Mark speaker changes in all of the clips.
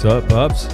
Speaker 1: What's up, pups?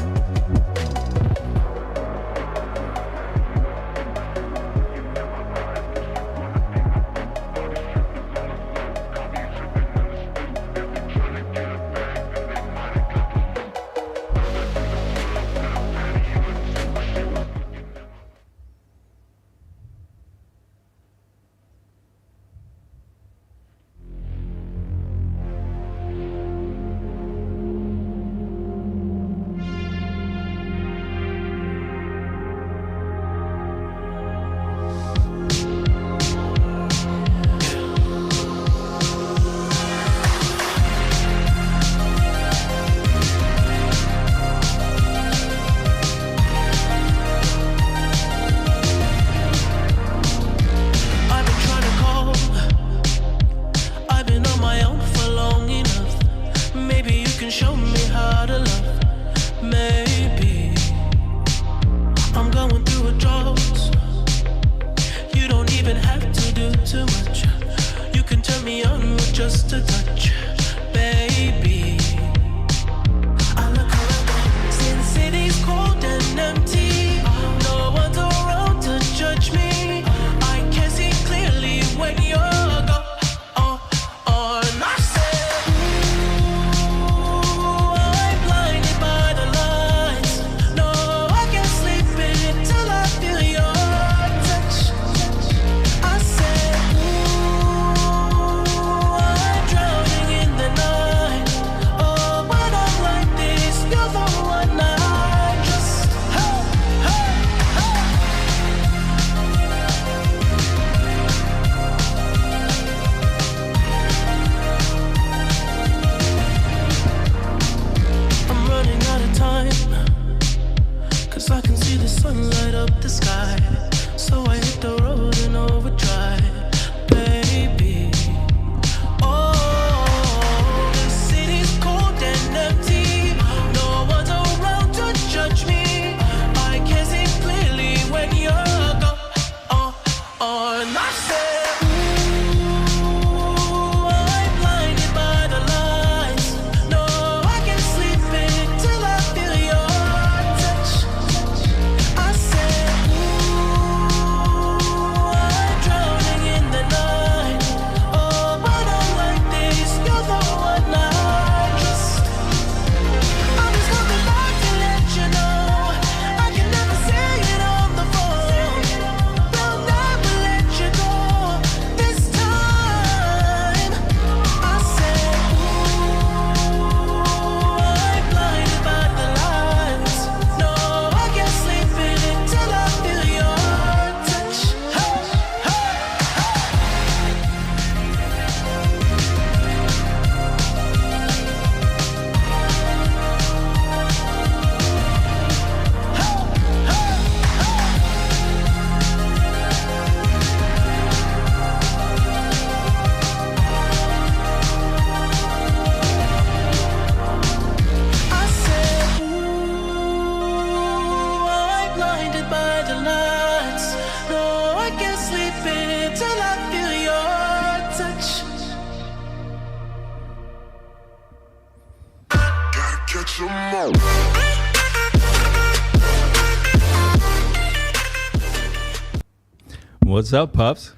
Speaker 1: What's up, pups?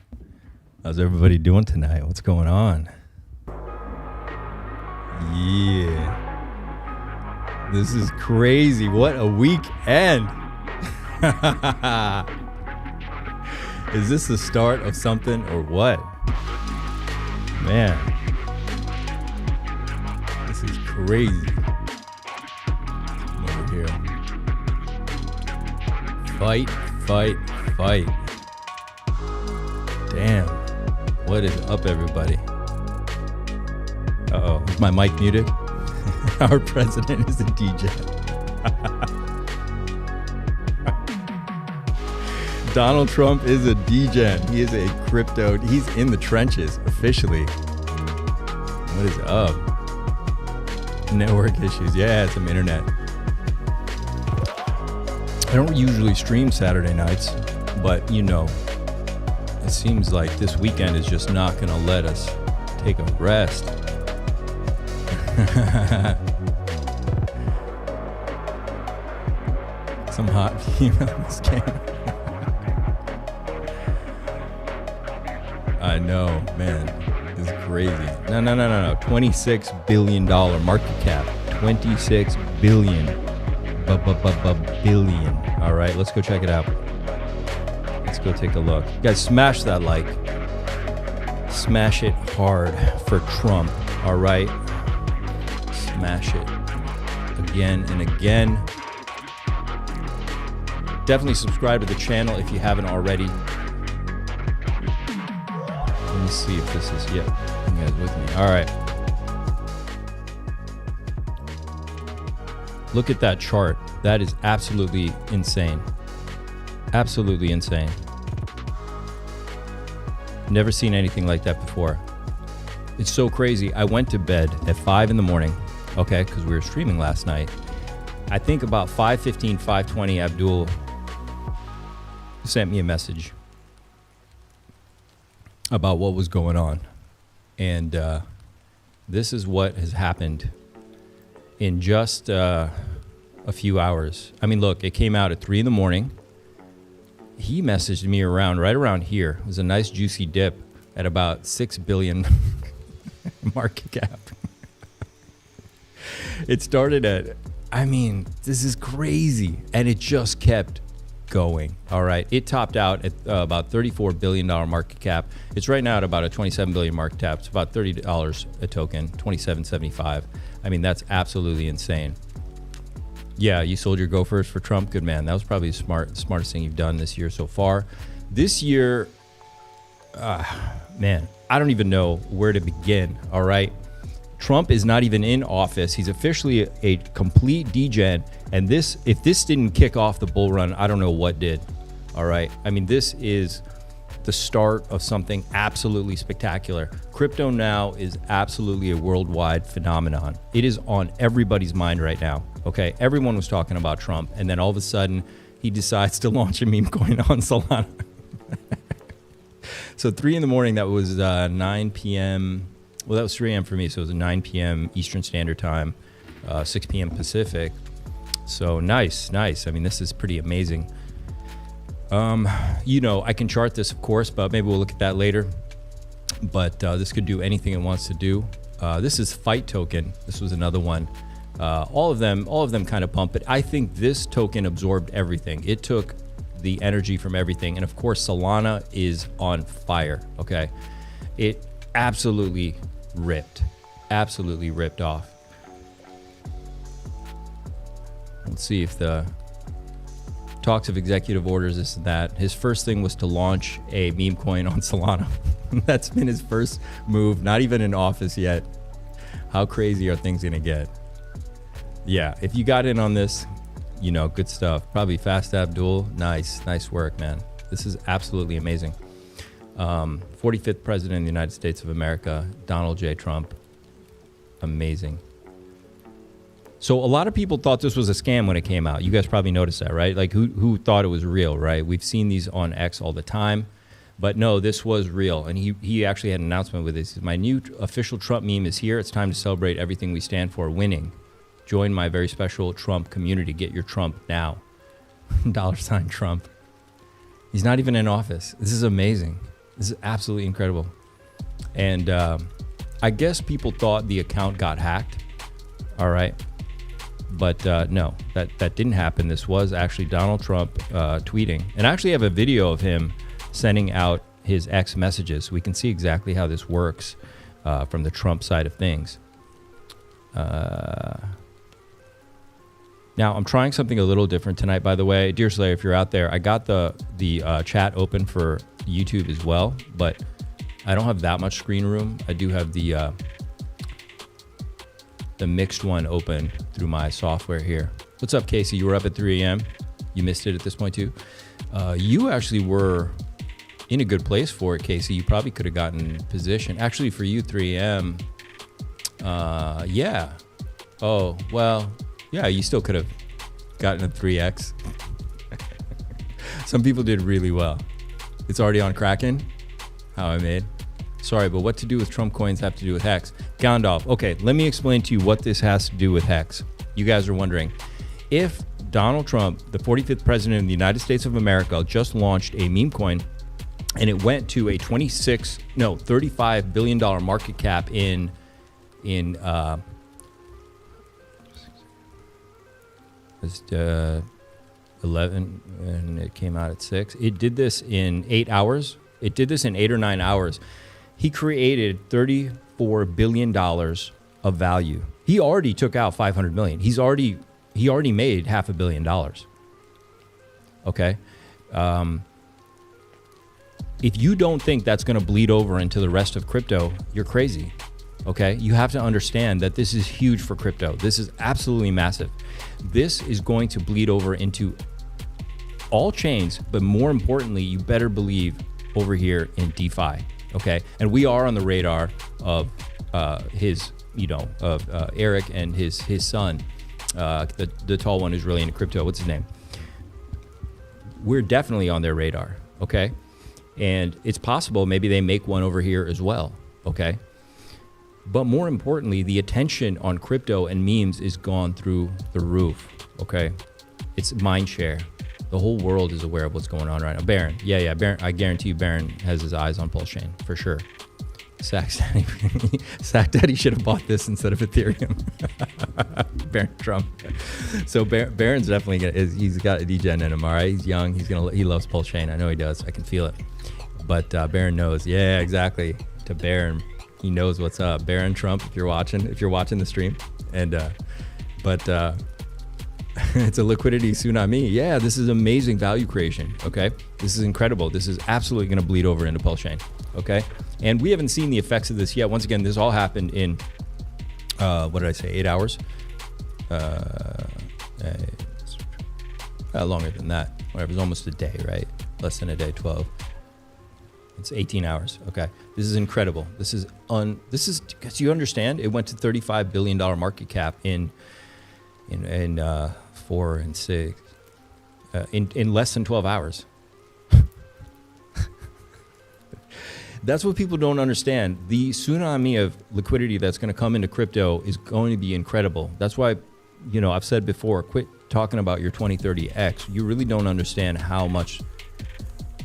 Speaker 1: How's everybody doing tonight? What's going on? Yeah. This is crazy. What a weekend. Is this the start of something or what? Man. This is crazy. Come over here. Fight, fight, fight. Damn. What is up, everybody? Uh-oh. Is my mic muted? Our president is a DJ. Donald Trump is a DJ. He is a crypto. He's in the trenches, officially. What is up? Network issues. Yeah, some internet. I don't usually stream Saturday nights, but you know, it seems like this weekend is just not going to let us take a Some hot female in this game. I know, man. This is crazy. No. $26 billion market cap. 26 billion. Billion. All right, let's go check it out. Let's go take a look. You guys, smash that like. Smash it hard for Trump. All right. Smash it again and again. Definitely subscribe to the channel if you haven't already. Let me see if this is, yeah, you guys with me. All right. Look at that chart. That is absolutely insane. Absolutely insane. Never seen anything like that before. It's so crazy. I went to bed at 5 in the morning, okay, because we were streaming last night. I think about 5:15, 5:20, Abdul sent me a message about what was going on. And this is what has happened in just a few hours. I mean, look, it came out at 3 in the morning. He messaged me right around here. It was a nice juicy dip at about 6 billion market cap. It started at, I mean, this is crazy. And it just kept going. All right. It topped out at about $34 billion market cap. It's right now at about a 27 billion market cap. It's about $30 a token, 27.75. I mean, that's absolutely insane. Yeah, you sold your Gophers for Trump. Good man. That was probably the smartest thing you've done this year so far. This year, man, I don't even know where to begin. All right. Trump is not even in office. He's officially a complete degen. And this, if this didn't kick off the bull run, I don't know what did. All right. I mean, this is the start of something absolutely spectacular. Crypto now is absolutely a worldwide phenomenon. It is on everybody's mind right now. Okay. Everyone was talking about Trump. And then all of a sudden he decides to launch a meme coin on Solana. So 3 in the morning, that was 9 p.m. Well, that was 3 a.m. for me. So it was 9 p.m. Eastern Standard Time, 6 p.m. Pacific. So nice. I mean, this is pretty amazing. You know, I can chart this, of course, but maybe we'll look at that later. But this could do anything it wants to do. This is Fight Token. This was another one. All of them kind of pump it. I think this token absorbed everything. It took the energy from everything. And of course, Solana is on fire. Okay. It absolutely ripped off. Let's see if the talks of executive orders, this and that. His first thing was to launch a meme coin on Solana. That's been his first move, not even in office yet. How crazy are things gonna get? Yeah, if you got in on this, you know, good stuff. Probably fast Abdul. Nice work, man. This is absolutely amazing. 45th president of the United States of America, Donald J. Trump. Amazing. So a lot of people thought this was a scam when it came out. You guys probably noticed that, right? Like who thought it was real, right? We've seen these on X all the time, but no, this was real. And he actually had an announcement with this. My new official Trump meme is here. It's time to celebrate everything we stand for, winning. Join my very special Trump community. Get your Trump now. $ Trump. He's not even in office. This is amazing. This is absolutely incredible. And I guess people thought the account got hacked. All right. But no, that didn't happen. This was actually Donald Trump tweeting. And I actually have a video of him sending out his X messages. So we can see exactly how this works from the Trump side of things. Now, I'm trying something a little different tonight, by the way. Deerslayer, if you're out there, I got the chat open for YouTube as well, but I don't have that much screen room. I do have the mixed one open through my software here. What's up, Casey? You were up at 3 a.m. You missed it at this point too. You actually were in a good place for it, Casey. You probably could have gotten position. Actually, for you, 3 a.m. Yeah. Oh, well, yeah, you still could have gotten a 3x. Some people did really well. It's already on Kraken. How I made. Sorry, but what to do with Trump coins have to do with Hex? Gandalf. Okay, let me explain to you what this has to do with Hex. You guys are wondering. If Donald Trump, the 45th president of the United States of America, just launched a meme coin, and it went to a $35 billion market cap in 11, and it came out at 6. It did this in 8 hours. It did this in 8 or 9 hours. He created $34 billion of value. He already took out 500 million. He already made $500 million. Okay. If you don't think that's going to bleed over into the rest of crypto, you're crazy. Okay. You have to understand that this is huge for crypto. This is absolutely massive. This is going to bleed over into all chains, but more importantly, you better believe over here in DeFi. Okay. And we are on the radar of Eric and his son, the tall one who's really into crypto. What's his name? We're definitely on their radar. Okay. And it's possible maybe they make one over here as well. Okay. But more importantly, the attention on crypto and memes is gone through the roof. Okay. It's mind share. The whole world is aware of what's going on right now. Baron. Yeah. Baron, I guarantee you Baron has his eyes on PulseChain for sure. Sack Daddy should have bought this instead of Ethereum. Baron Trump. So Baron's definitely he's got a degen in him. All right. He's young. He loves PulseChain. I know he does. I can feel it. But Baron knows. Yeah, exactly. To Baron. He knows what's up. Baron Trump, if you're watching the stream. And it's a liquidity tsunami. Yeah, this is amazing value creation. Okay. This is incredible. This is absolutely going to bleed over into PulseChain. Okay. And we haven't seen the effects of this yet. Once again, this all happened in 8 hours? Longer than that. Whatever, it was almost a day, right? Less than a day, 12. It's 18 hours. Okay. This is incredible. This is because you understand, it went to $35 billion market cap in 4 and 6 in less than 12 hours. That's what people don't understand. The tsunami of liquidity that's going to come into crypto is going to be incredible. That's why, I've said before, quit talking about your 2030X. You really don't understand how much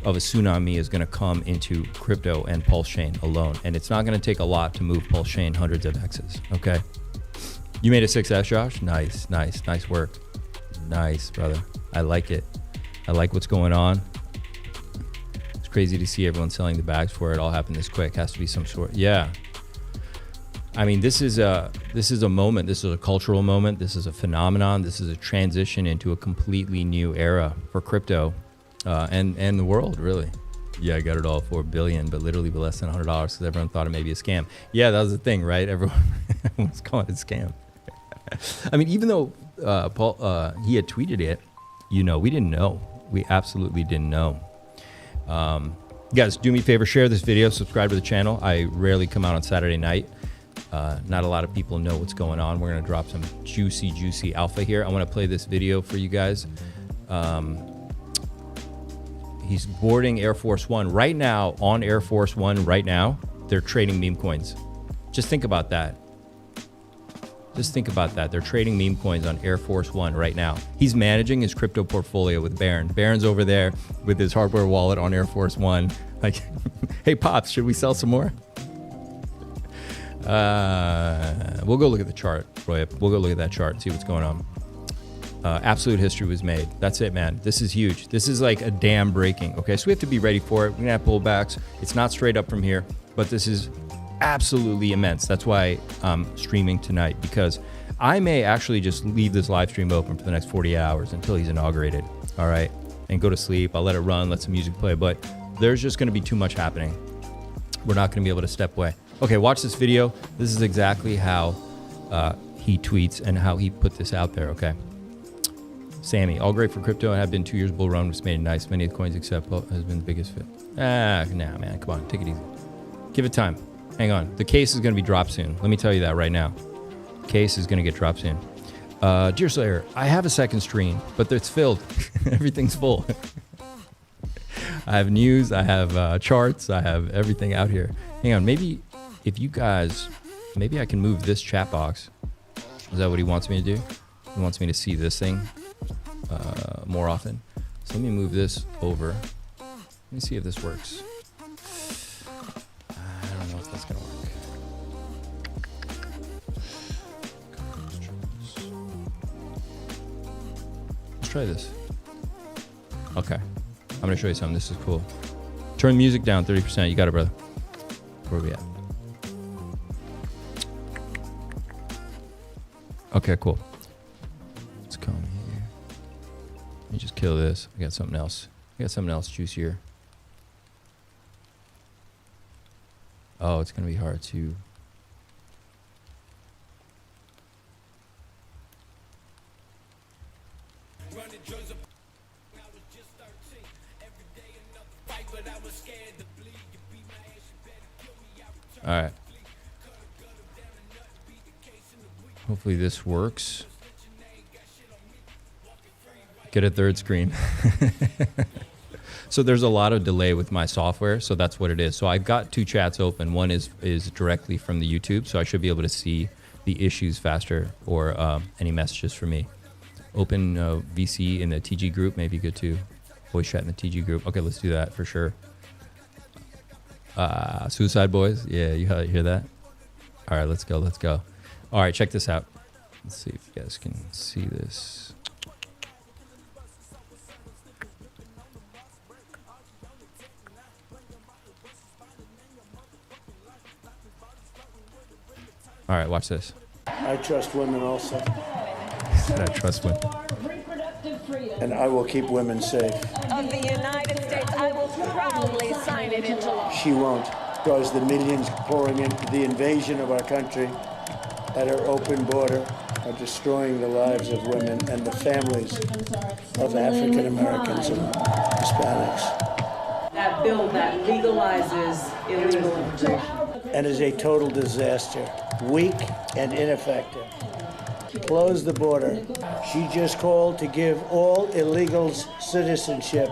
Speaker 1: of a tsunami is going to come into crypto and PulseChain alone. And it's not going to take a lot to move PulseChain hundreds of X's. Okay. You made a 6S, Josh? Nice work. Nice, brother. I like it. I like what's going on. It's crazy to see everyone selling the bags for it. All happened this quick. Has to be some sort. Yeah. I mean, this is a moment. This is a cultural moment. This is a phenomenon. This is a transition into a completely new era for crypto and the world, really. Yeah, I got it all for $1 billion, but literally less than $100 because everyone thought it may be a scam. Yeah, that was the thing, right? Everyone was calling it a scam. I mean, even though Paul he had tweeted it, we didn't know. We absolutely didn't know. Guys, do me a favor, share this video, subscribe to the channel. I rarely come out on Saturday night. Not a lot of people know what's going on. We're going to drop some juicy alpha here. I want to play this video for you guys. He's boarding Air Force One right now. On Air Force One right now, they're trading meme coins. Just think about that. They're trading meme coins on Air Force One right now. He's managing his crypto portfolio with Baron. Baron's over there with his hardware wallet on Air Force One. Like, hey, Pops, should we sell some more? We'll go look at the chart, Roy. We'll go look at that chart and see what's going on. Absolute history was made. That's it, man. This is huge. This is like a dam breaking. Okay, so we have to be ready for it. We're gonna have pullbacks. It's not straight up from here, but this is absolutely immense. That's why I'm streaming tonight, because I may actually just leave this live stream open for the next 48 hours until he's inaugurated. All right, and go to sleep. I'll let it run, let some music play, but there's just gonna be too much happening. We're not gonna be able to step away. Okay, watch this video. This is exactly how he tweets and how he put this out there. Okay. Sammy, all great for crypto and have been 2 years bull run, which made it nice. Many of the coins except has been the biggest fit. Nah, man, come on, take it easy. Give it time. Hang on. The case is going to be dropped soon. Let me tell you that right now. Case is going to get dropped soon. Deerslayer, I have a second screen, but it's filled. Everything's full. I have news. I have charts. I have everything out here. Hang on. Maybe if you guys, maybe I can move this chat box. Is that what he wants me to do? He wants me to see this thing. more often. So let me move this over. Let me see if this works. I don't know if that's gonna work. Let's try this. Okay, I'm gonna show you something. This is cool. Turn music down 30%. You got it, brother. Where are we at? Okay, cool. Let's come here. Let me just kill this. I got something else. I got something else juicier. Oh, it's gonna be hard to. All right. Hopefully this works. Get a third screen. So there's a lot of delay with my software, so that's what it is. So I've got two chats open. One is directly from the YouTube, so I should be able to see the issues faster or any messages for me. Open VC in the TG group, maybe good to voice chat in the TG group. Okay, let's do that for sure. Suicide Boys, yeah, you hear that? All right, let's go, let's go. All right, check this out. Let's see if you guys can see this. All right, watch this.
Speaker 2: I trust women also.
Speaker 1: I trust women.
Speaker 2: And I will keep women safe.
Speaker 3: Of the United States, I will proudly sign it into law.
Speaker 2: She won't, because the millions pouring into the invasion of our country at our open border are destroying the lives of women and the families of African Americans and Hispanics.
Speaker 4: That bill that legalizes illegal immigration.
Speaker 2: And is a total disaster, weak and ineffective. Close the border. She just called to give all illegals citizenship.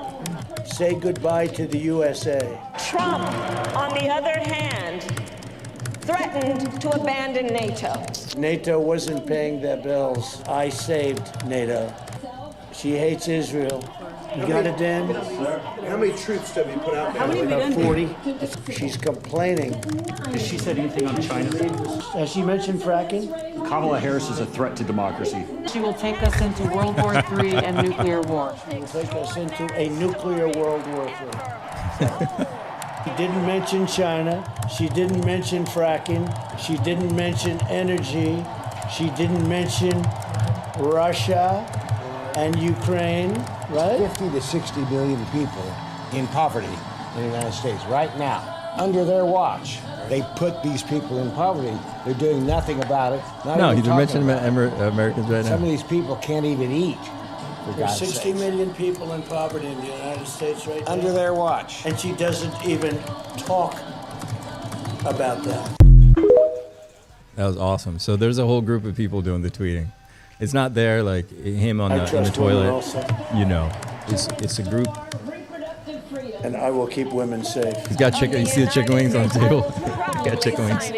Speaker 2: Say goodbye to the USA.
Speaker 3: Trump, on the other hand, threatened to abandon NATO.
Speaker 2: NATO wasn't paying their bills. I saved NATO. She hates Israel. You got it, Dan?
Speaker 5: How many troops have you put out there?
Speaker 4: How many have you done?
Speaker 2: 40. She's complaining.
Speaker 6: Has she said anything on China?
Speaker 2: Has she mentioned fracking?
Speaker 6: Kamala Harris is a threat to democracy.
Speaker 4: She will take us into World War III and nuclear war.
Speaker 2: She will take us into a nuclear World War III. She didn't mention China. She didn't mention fracking. She didn't mention energy. She didn't mention Russia and Ukraine, right?
Speaker 7: 50 to 60 million people in poverty in the United States right now. Under their watch, they put these people in poverty. They're doing nothing about it.
Speaker 1: No, he's mentioning Americans right now.
Speaker 7: Some of these people can't even eat.
Speaker 2: There's 60 million people in poverty in the United States right now.
Speaker 7: Under their watch.
Speaker 2: And she doesn't even talk about that.
Speaker 1: That was awesome. So there's a whole group of people doing the tweeting. It's not there like him on in the toilet. You know, it's a group.
Speaker 2: And I will keep women safe.
Speaker 1: He's got chicken. You see the chicken wings on the table? He's got chicken wings.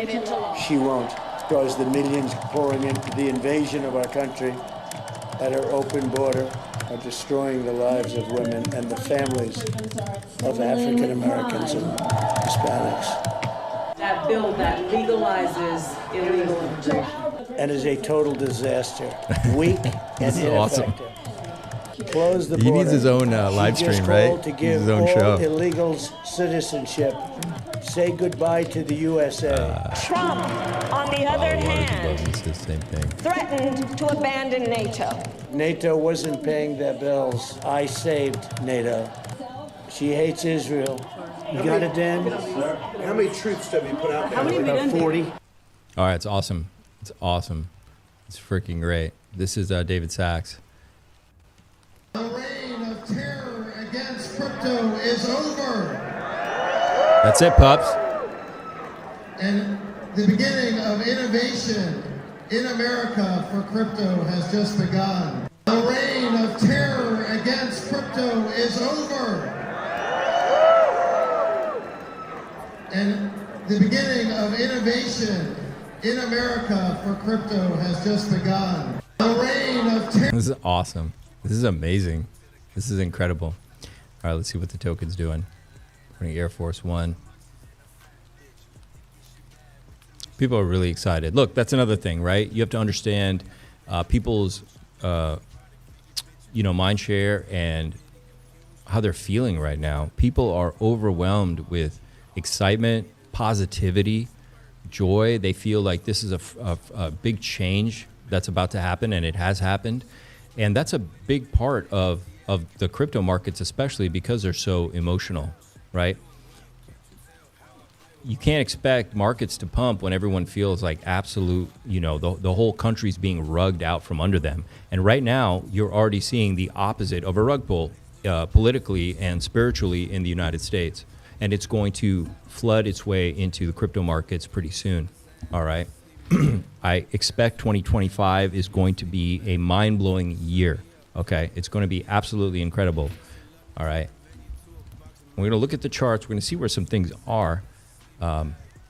Speaker 2: She won't, because the millions pouring into the invasion of our country at our open border are destroying the lives of women and the families of African Americans and Hispanics.
Speaker 4: That bill that legalizes illegal immigration.
Speaker 2: And is a total disaster, weak and
Speaker 1: This is awesome.
Speaker 2: ineffective. Close the border.
Speaker 1: He needs his own live
Speaker 2: She
Speaker 1: stream,
Speaker 2: just
Speaker 1: right?
Speaker 2: called to
Speaker 1: He
Speaker 2: give
Speaker 1: needs his own
Speaker 2: all
Speaker 1: show.
Speaker 2: illegals citizenship. Say goodbye to the USA.
Speaker 3: Trump, on the other hand,
Speaker 1: It's the same thing.
Speaker 3: threatened to abandon NATO.
Speaker 2: NATO wasn't paying their bills. I saved NATO. She hates Israel. You got it, Dan?
Speaker 5: How many troops have you put out there?
Speaker 4: How many have you
Speaker 2: About
Speaker 4: done?
Speaker 2: 40.
Speaker 1: All right, it's awesome. It's awesome. It's freaking great. This is David Sachs.
Speaker 8: The reign of terror against crypto is over,
Speaker 1: That's it, pups.
Speaker 8: and the beginning of innovation in America for crypto has just begun. The reign of terror against crypto is over, and the beginning of innovation in America for crypto has just begun. The reign of terror.
Speaker 1: This is awesome. This is amazing. This is incredible. All right, let's see what the token's doing. Putting Air Force One. People are really excited. Look, that's another thing, right? You have to understand people's, mind share and how they're feeling right now. People are overwhelmed with excitement, positivity, joy. They feel like this is a big change that's about to happen, and it has happened. And that's a big part of the crypto markets, especially because they're so emotional, right? You can't expect markets to pump when everyone feels like absolute, the whole country's being rugged out from under them. And right now, you're already seeing the opposite of a rug pull politically and spiritually in the United States. And it's going to flood its way into the crypto markets pretty soon, all right? I expect 2025 is going to be a mind-blowing year, okay? It's going to be absolutely incredible, all right? We're going to look at the charts. We're going to see where some things are.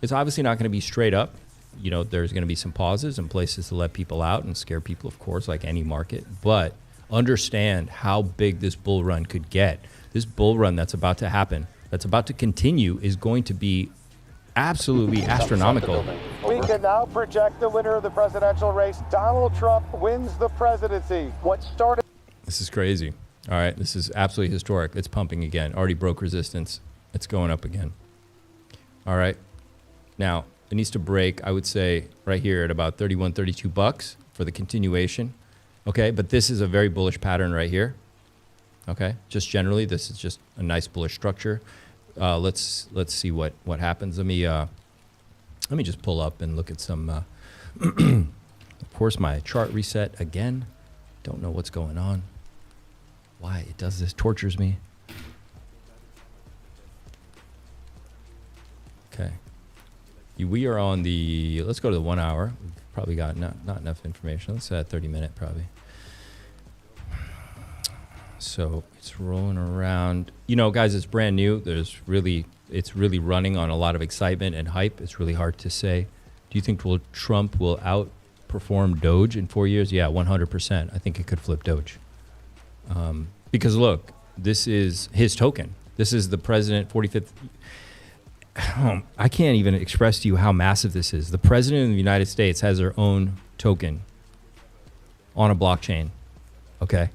Speaker 1: It's obviously not going to be straight up. There's going to be some pauses and places to let people out and scare people, of course, like any market. But understand how big this bull run could get. This bull run that's about to happen, that's about to continue, is going to be absolutely astronomical.
Speaker 9: We can now project the winner of the presidential race. Donald Trump wins the presidency. What started...
Speaker 1: This is crazy. All right, this is absolutely historic. It's pumping again. Already broke resistance. It's going up again. All right. Now, it needs to break, I would say, right here at about 31, 32 bucks for the continuation. Okay, but this is a very bullish pattern right here. Okay, just generally, this is just a nice bullish structure. Let's see what happens. Let me just pull up and look at some. Of course, my chart reset again. Don't know what's going on. Why it does this tortures me. Okay, we are on the. Let's go to the 1 hour. We've probably got not enough information. Let's set 30-minute probably. So it's rolling around. Guys, it's brand new. It's really running on a lot of excitement and hype. It's really hard to say. Do you think Trump will outperform Doge in 4 years? Yeah, 100%. I think it could flip Doge. Because look, this is his token. This is the president 45th. I can't even express to you how massive this is. The president of the United States has their own token on a blockchain. Okay.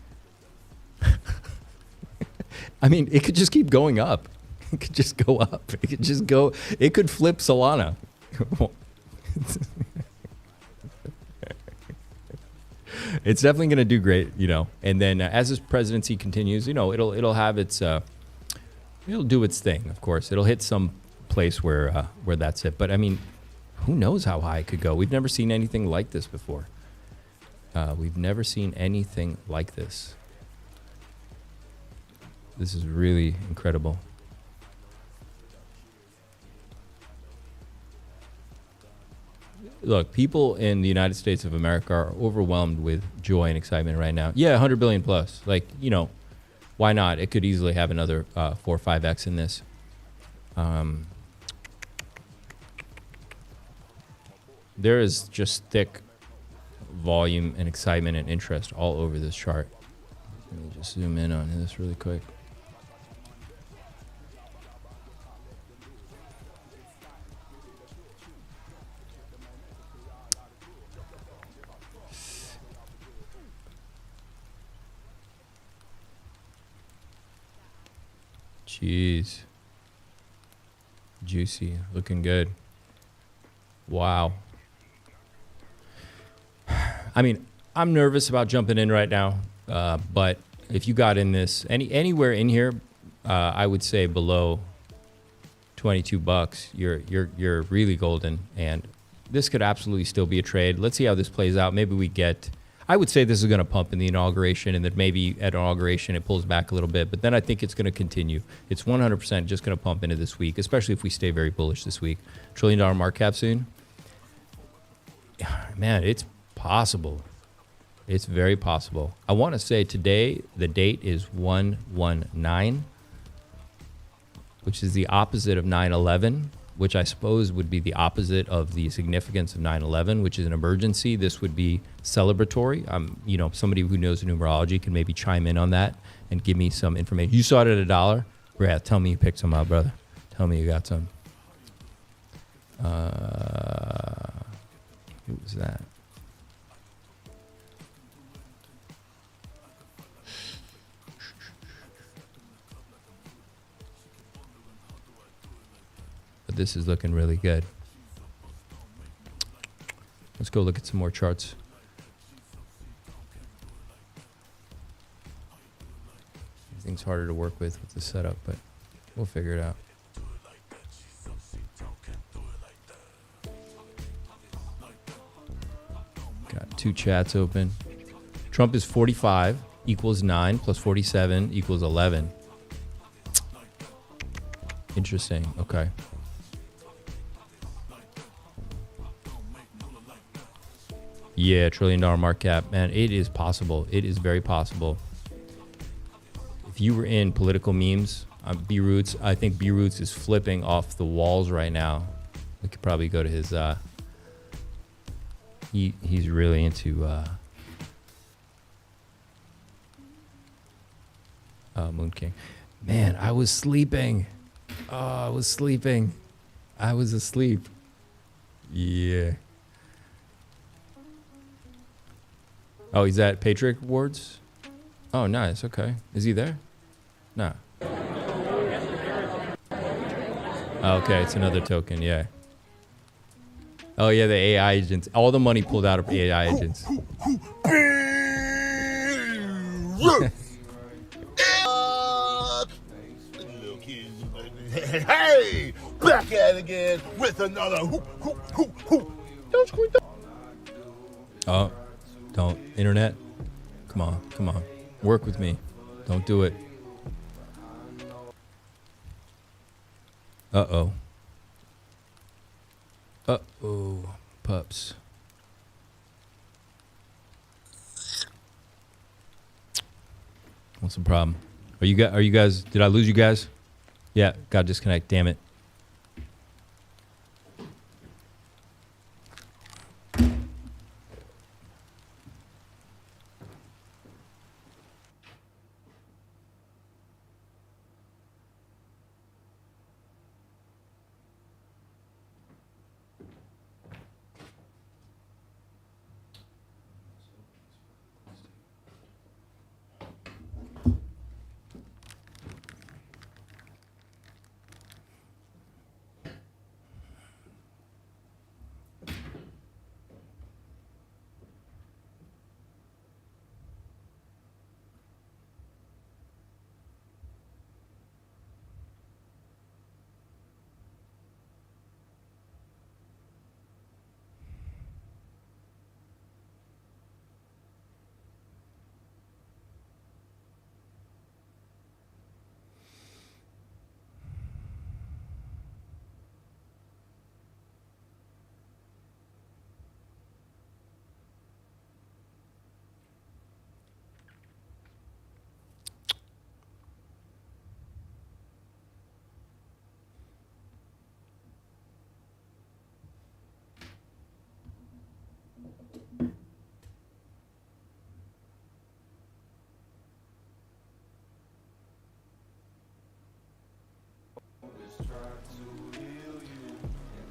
Speaker 1: I mean, it could just keep going up. It could just go up. It could just go. It could flip Solana. It's definitely going to do great, And then as this presidency continues, it'll have its, it'll do its thing. Of course, it'll hit some place where that's it. But I mean, who knows how high it could go? We've never seen anything like this before. We've never seen anything like this. This is really incredible. Look, people in the United States of America are overwhelmed with joy and excitement right now. Yeah, 100 billion plus. Like, why not? It could easily have another 4 or 5x in this. There is just thick volume and excitement and interest all over this chart. Let me just zoom in on this really quick. Jeez. Juicy. Looking good. Wow. I mean, I'm nervous about jumping in right now, but if you got in this anywhere in here, I would say below 22 bucks, you're really golden, and this could absolutely still be a trade. Let's see how this plays out. Maybe we get. I would say this is going to pump in the inauguration, and that maybe at inauguration it pulls back a little bit, but then I think it's going to continue. It's 100% just going to pump into this week, especially if we stay very bullish this week. $1 trillion market cap soon. Man, it's possible. It's very possible. I want to say today the date is 1/19, which is the opposite of 9/11. which I suppose would be the opposite of the significance of 9/11, which is an emergency. This would be celebratory. You know, somebody who knows numerology can maybe chime in on that and give me some information. You saw it at $1? Brad, tell me you picked some up, brother. Tell me you got some. Who was that? But this is looking really good. Let's go look at some more charts. Everything's harder to work with the setup, but we'll figure it out. Got 2 chats open. Trump is 45 equals 9 plus 47 equals 11. Interesting. Okay. Yeah, $1 trillion market cap. Man, it is possible. It is very possible. If you were in political memes, B-Roots, I think B-Roots is flipping off the walls right now. We could probably go to his, he's really into, Moon King. Man, I was sleeping. Oh, I was sleeping. I was asleep. Yeah. Oh, he's at Patriot Awards? Oh, nice. Okay. Is he there? No. Oh, okay, it's another token. Yeah. Oh, yeah, the AI agents. All the money pulled out of AI agents.
Speaker 10: Hey, back at it again with another
Speaker 1: Oh, don't. Internet? Come on, come on. Work with me. Don't do it. Uh-oh. Uh-oh. Pups. What's the problem? Are you guys, did I lose you guys? Yeah, got disconnect, damn it.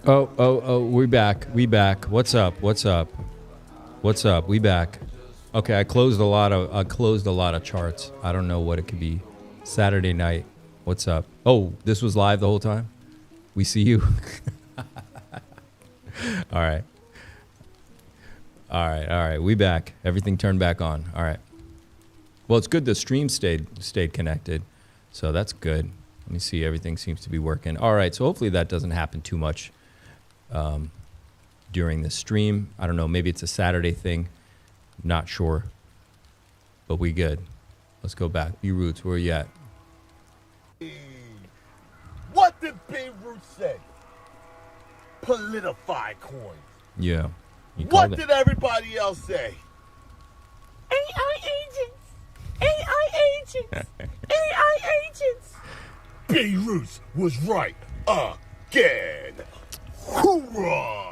Speaker 1: Oh, we back. What's up? We back. Okay, I closed a lot of charts. I don't know what it could be. Saturday night. What's up? Oh, this was live the whole time? We see you. All right. We back. Everything turned back on. All right. Well, it's good the stream stayed connected. So that's good. Let me see. Everything seems to be working. All right. So hopefully that doesn't happen too much during the stream. I don't know. Maybe it's a Saturday thing. Not sure. But we good. Let's go back. B-Roots, where are you at?
Speaker 10: What did B-Roots say? Politify coins.
Speaker 1: Yeah.
Speaker 10: What did everybody else say?
Speaker 11: AI agents. AI agents.
Speaker 10: B-Roots was right again. Hoorah!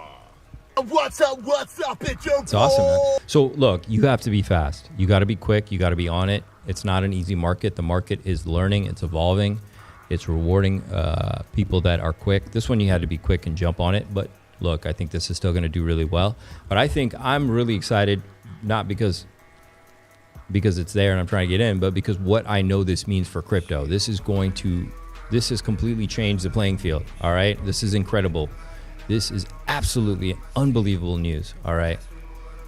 Speaker 10: What's up, it's your
Speaker 1: It's awesome, man. So look, you have to be fast. You got to be quick. You got to be on it. It's not an easy market. The market is learning. It's evolving. It's rewarding people that are quick. This one you had to be quick and jump on it. But look, I think this is still going to do really well. But I think I'm really excited, not because it's there and I'm trying to get in, but because what I know this means for crypto. This has completely changed the playing field. All right. This is incredible. This is absolutely unbelievable news. All right.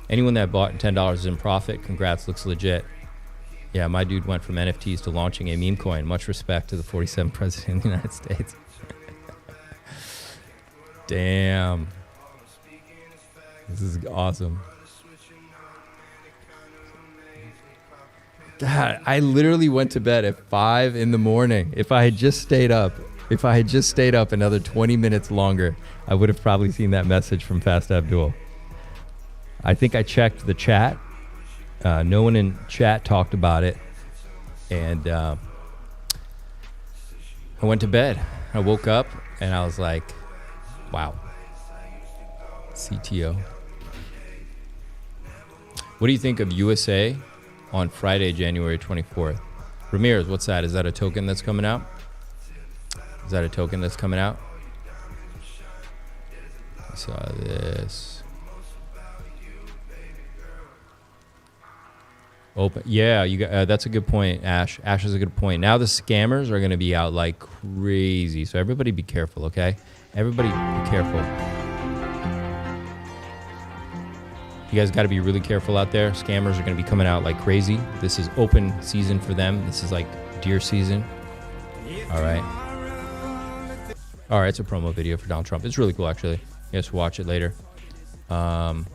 Speaker 1: Anyone that bought $10 is in profit. Congrats. Looks legit. Yeah, my dude went from NFTs to launching a meme coin. Much respect to the 47th president of the United States. Damn. This is awesome. God, I literally went to bed at 5 in the morning. If I had just stayed up another 20 minutes longer, I would have probably seen that message from Fast Abdul. I think I checked the chat. No one in chat talked about it. And I went to bed. I woke up and I was like, wow. CTO. What do you think of USA on Friday, January 24th? Ramirez, what's that? Is that a token that's coming out? Is that a token that's coming out? I saw this. Open. Yeah, you got. That's a good point, Ash. Ash is a good point. Now the scammers are going to be out like crazy. So everybody be careful, okay? Everybody be careful. You guys got to be really careful out there. Scammers are going to be coming out like crazy. This is open season for them. This is like deer season. All right. All right, it's a promo video for Donald Trump. It's really cool, actually. You guys should watch it later. We're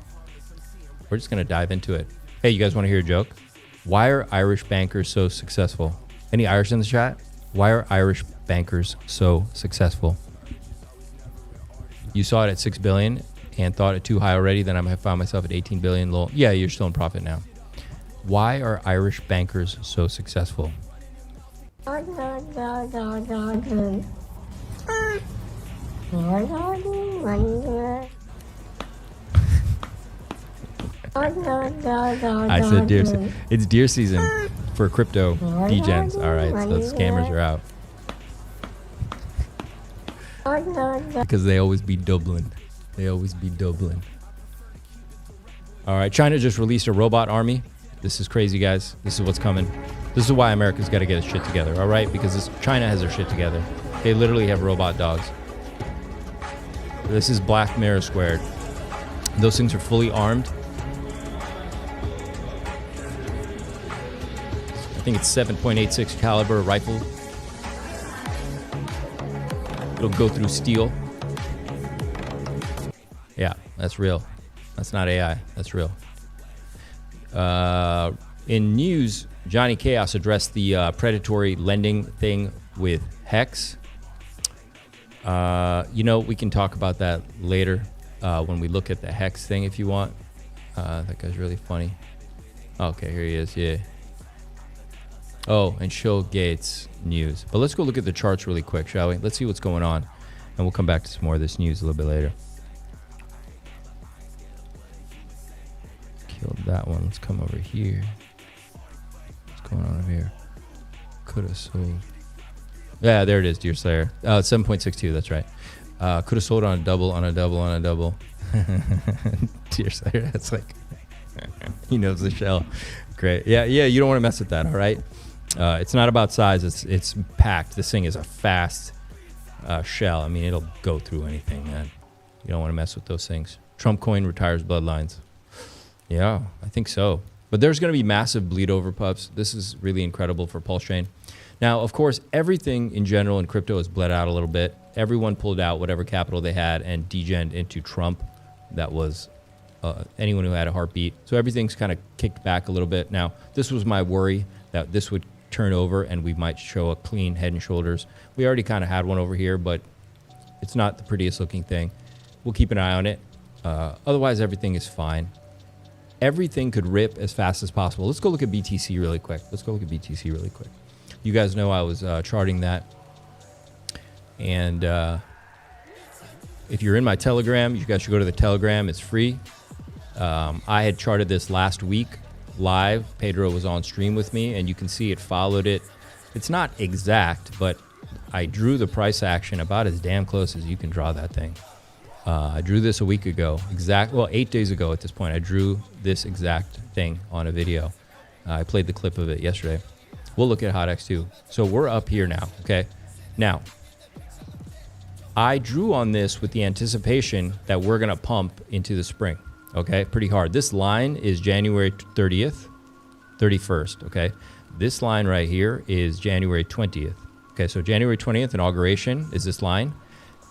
Speaker 1: just going to dive into it. Hey, you guys want to hear a joke? Why are Irish bankers so successful? Any Irish in the chat? Why are Irish bankers so successful? You saw it at 6 billion and thought it too high already, then I found myself at 18 billion low. Yeah, you're still in profit now. Why are Irish bankers so successful? I said deer season. It's deer season for crypto degens. All right, so the scammers are out. Because they always be Dublin. They always be Dublin. All right, China just released a robot army. This is crazy, guys. This is what's coming. This is why America's got to get its shit together, all right? Because China has their shit together. They literally have robot dogs. This is Black Mirror squared. Those things are fully armed. I think it's 7.86 caliber rifle. It'll go through steel. Yeah, that's real. That's not AI. That's real. In news, Johnny Chaos addressed the predatory lending thing with Hex. We can talk about that later when we look at the Hex thing if you want. That guy's really funny. Okay, here he is. Yeah. Oh, and show Gates news. But let's go look at the charts really quick, shall we? Let's see what's going on. And we'll come back to some more of this news a little bit later. Killed that one. Let's come over here. What's going on over here? Could have sold. Yeah, there it is, Deerslayer. 7.62, that's right. Could have sold on a double, on a double, on a double. Deerslayer, that's like, he knows the shell. Great. Yeah, you don't want to mess with that, all right? It's not about size, it's packed. This thing is a fast shell. I mean, it'll go through anything, man. You don't want to mess with those things. Trump coin retires bloodlines. Yeah, I think so. But there's going to be massive bleed over, pups. This is really incredible for PulseChain. Now, of course, everything in general in crypto has bled out a little bit. Everyone pulled out whatever capital they had and degened into Trump. That was anyone who had a heartbeat. So everything's kind of kicked back a little bit. Now, this was my worry that this would turn over and we might show a clean head and shoulders. We already kind of had one over here, but it's not the prettiest looking thing. We'll keep an eye on it. Otherwise, everything is fine. Everything could rip as fast as possible. Let's go look at BTC really quick. You guys know I was charting that. And if you're in my Telegram, you guys should go to the Telegram. It's free. I had charted this last week live. Pedro was on stream with me, and you can see it followed it. It's not exact, but I drew the price action about as damn close as you can draw that thing. I drew this a week ago, 8 days ago at this point. I drew this exact thing on a video. I played the clip of it yesterday. We'll look at HotX too. So we're up here now, okay? Now, I drew on this with the anticipation that we're gonna pump into the spring, okay? Pretty hard. This line is January 30th, 31st, okay? This line right here is January 20th. Okay, so January 20th, inauguration is this line,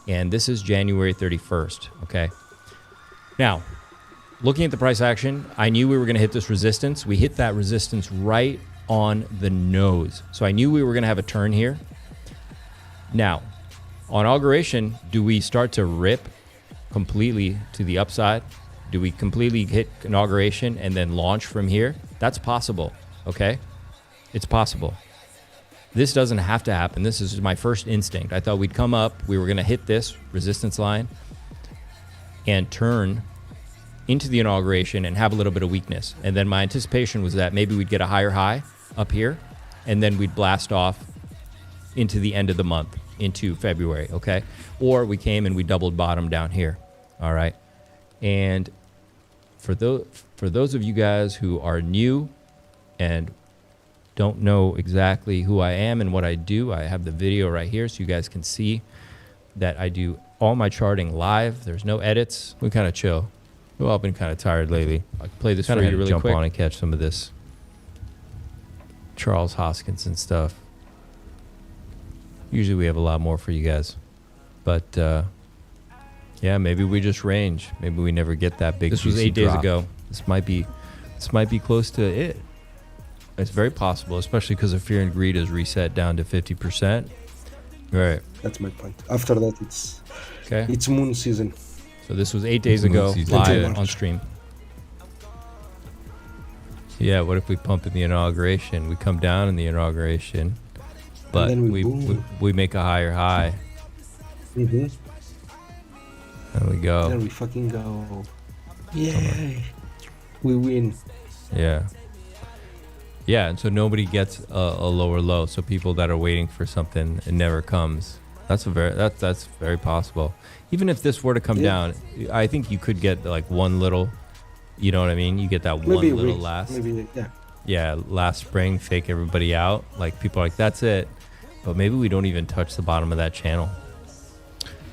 Speaker 1: and this is January 31st, okay? Now, looking at the price action, I knew we were gonna hit this resistance. We hit that resistance right on the nose. So I knew we were gonna have a turn here. Now, on inauguration, do we start to rip completely to the upside? Do we completely hit inauguration and then launch from here? That's possible, okay? It's possible. This doesn't have to happen. This is my first instinct. I thought we'd come up, we were gonna hit this resistance line and turn into the inauguration and have a little bit of weakness. And then my anticipation was that maybe we'd get a higher high up here, and then we'd blast off into the end of the month, into February, okay? Or we came and we doubled bottom down here, all right? And for those of you guys who are new and don't know exactly who I am and what I do, I have the video right here so you guys can see that I do all my charting live. There's no edits. We kind of chill. We've all been kind of tired lately. I play this for you really quick. Jump on and catch some of this Charles Hoskinson stuff. Usually we have a lot more for you guys. But yeah, maybe we just range. Maybe we never get that big. This was 8 days ago. This might be close to it. It's very possible, especially because the fear and greed is reset down to 50%. Right.
Speaker 12: That's my point. After that, it's moon season.
Speaker 1: So this was 8 days ago, live on stream. Yeah, what if we pump in the inauguration? We come down in the inauguration, but we make a higher high.
Speaker 12: Mm-hmm.
Speaker 1: There we go.
Speaker 12: There we fucking go. Yay. We win.
Speaker 1: Yeah. Yeah, and so nobody gets a lower low. So people that are waiting for something, it never comes. That's very possible. Even if this were to come down, I think you could get like one little, you know what I mean? You get that maybe one little last.
Speaker 12: Maybe,
Speaker 1: yeah, last spring, fake everybody out. Like people are like, that's it. But maybe we don't even touch the bottom of that channel.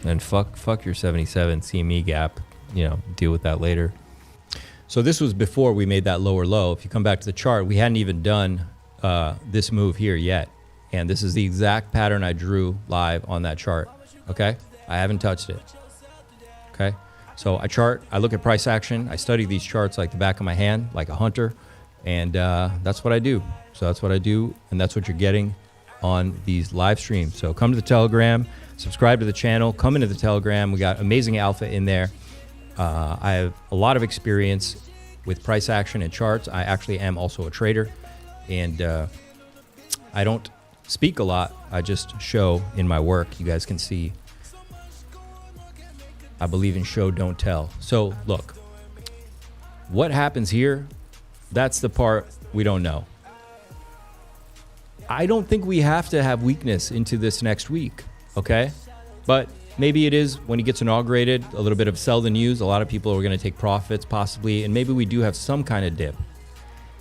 Speaker 1: And fuck your 77 CME gap. You know, deal with that later. So this was before we made that lower low. If you come back to the chart, we hadn't even done this move here yet. And this is the exact pattern I drew live on that chart, okay? I haven't touched it, okay? So I look at price action. I study these charts like the back of my hand, like a hunter. And that's what I do. So that's what I do. And that's what you're getting on these live streams. So come to the Telegram, subscribe to the channel, come into the Telegram. We got amazing alpha in there. I have a lot of experience with price action and charts. I actually am also a trader, and I don't speak a lot. I just show in my work. You guys can see I believe in show, don't tell. So look, what happens here, that's the part we don't know. I don't think we have to have weakness into this next week, okay? But maybe it is when he gets inaugurated, a little bit of sell the news. A lot of people are going to take profits possibly, and maybe we do have some kind of dip.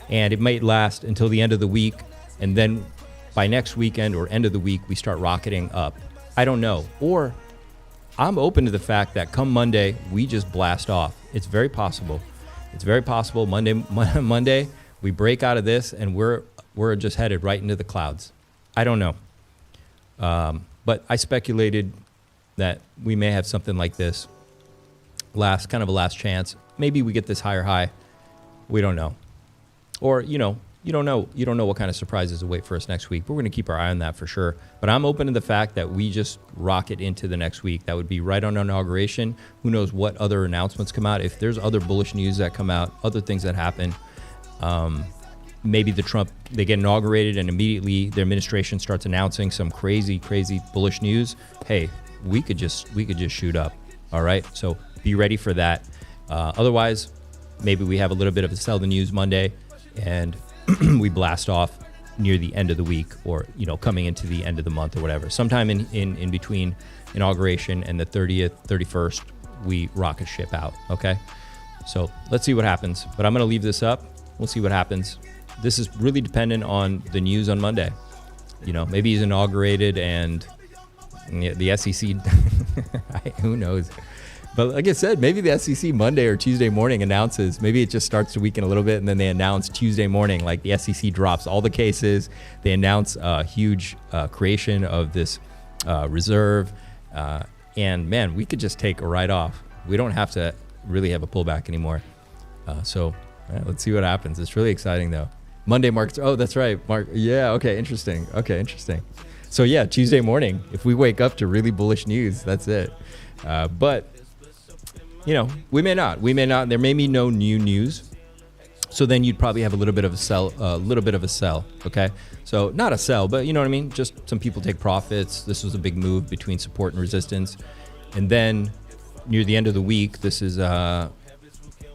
Speaker 1: And it might last until the end of the week, and then by next weekend or end of the week, we start rocketing up. I don't know. Or I'm open to the fact that come Monday, we just blast off. It's very possible. It's very possible Monday, we break out of this and we're just headed right into the clouds. I don't know. But I speculated that we may have something like this. Kind of a last chance. Maybe we get this higher high. We don't know. Or, you don't know what kind of surprises await for us next week. We're going to keep our eye on that for sure. But I'm open to the fact that we just rocket into the next week. That would be right on inauguration. Who knows what other announcements come out. If there's other bullish news that come out, other things that happen, maybe they get inaugurated and immediately their administration starts announcing some crazy bullish news. Hey, we could just shoot up. All right, so be ready for that. Otherwise, maybe we have a little bit of a sell the news Monday, and we blast off near the end of the week, or coming into the end of the month or whatever. Sometime in between inauguration and the 30th, 31st, we rocket ship out. Okay, so let's see what happens. But I'm going to leave this up. We'll see what happens. This is really dependent on the news on Monday. Maybe he's inaugurated and the SEC, who knows? But like I said, maybe the SEC Monday or Tuesday morning announces, maybe it just starts the weekend a little bit, and then they announce Tuesday morning, like the SEC drops all the cases. They announce a huge creation of this reserve. And man, we could just take a ride off. We don't have to really have a pullback anymore. So let's see what happens. It's really exciting though. Monday markets. Oh, that's right. Yeah. Okay. Interesting. So yeah, Tuesday morning, if we wake up to really bullish news, that's it. But we may not. There may be no new news. So then you'd probably have a little bit of a sell. Okay. So not a sell, but you know what I mean? Just some people take profits. This was a big move between support and resistance. And then near the end of the week, this is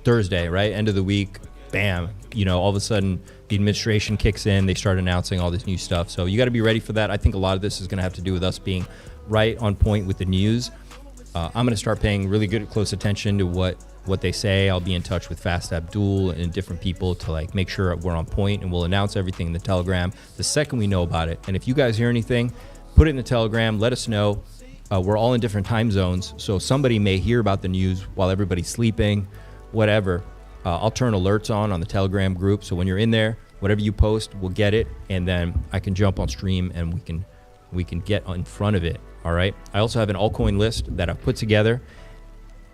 Speaker 1: Thursday, right? End of the week, bam, all of a sudden the administration kicks in. They start announcing all this new stuff. So you got to be ready for that. I think a lot of this is going to have to do with us being right on point with the news. I'm going to start paying really close attention to what they say. I'll be in touch with Fast Abdul and different people to make sure we're on point, and we'll announce everything in the Telegram the second we know about it. And if you guys hear anything, put it in the Telegram. Let us know. We're all in different time zones, so somebody may hear about the news while everybody's sleeping, whatever. I'll turn alerts on the Telegram group, so when you're in there, whatever you post, we'll get it, and then I can jump on stream and we can get in front of it. All right. I also have an altcoin list that I've put together.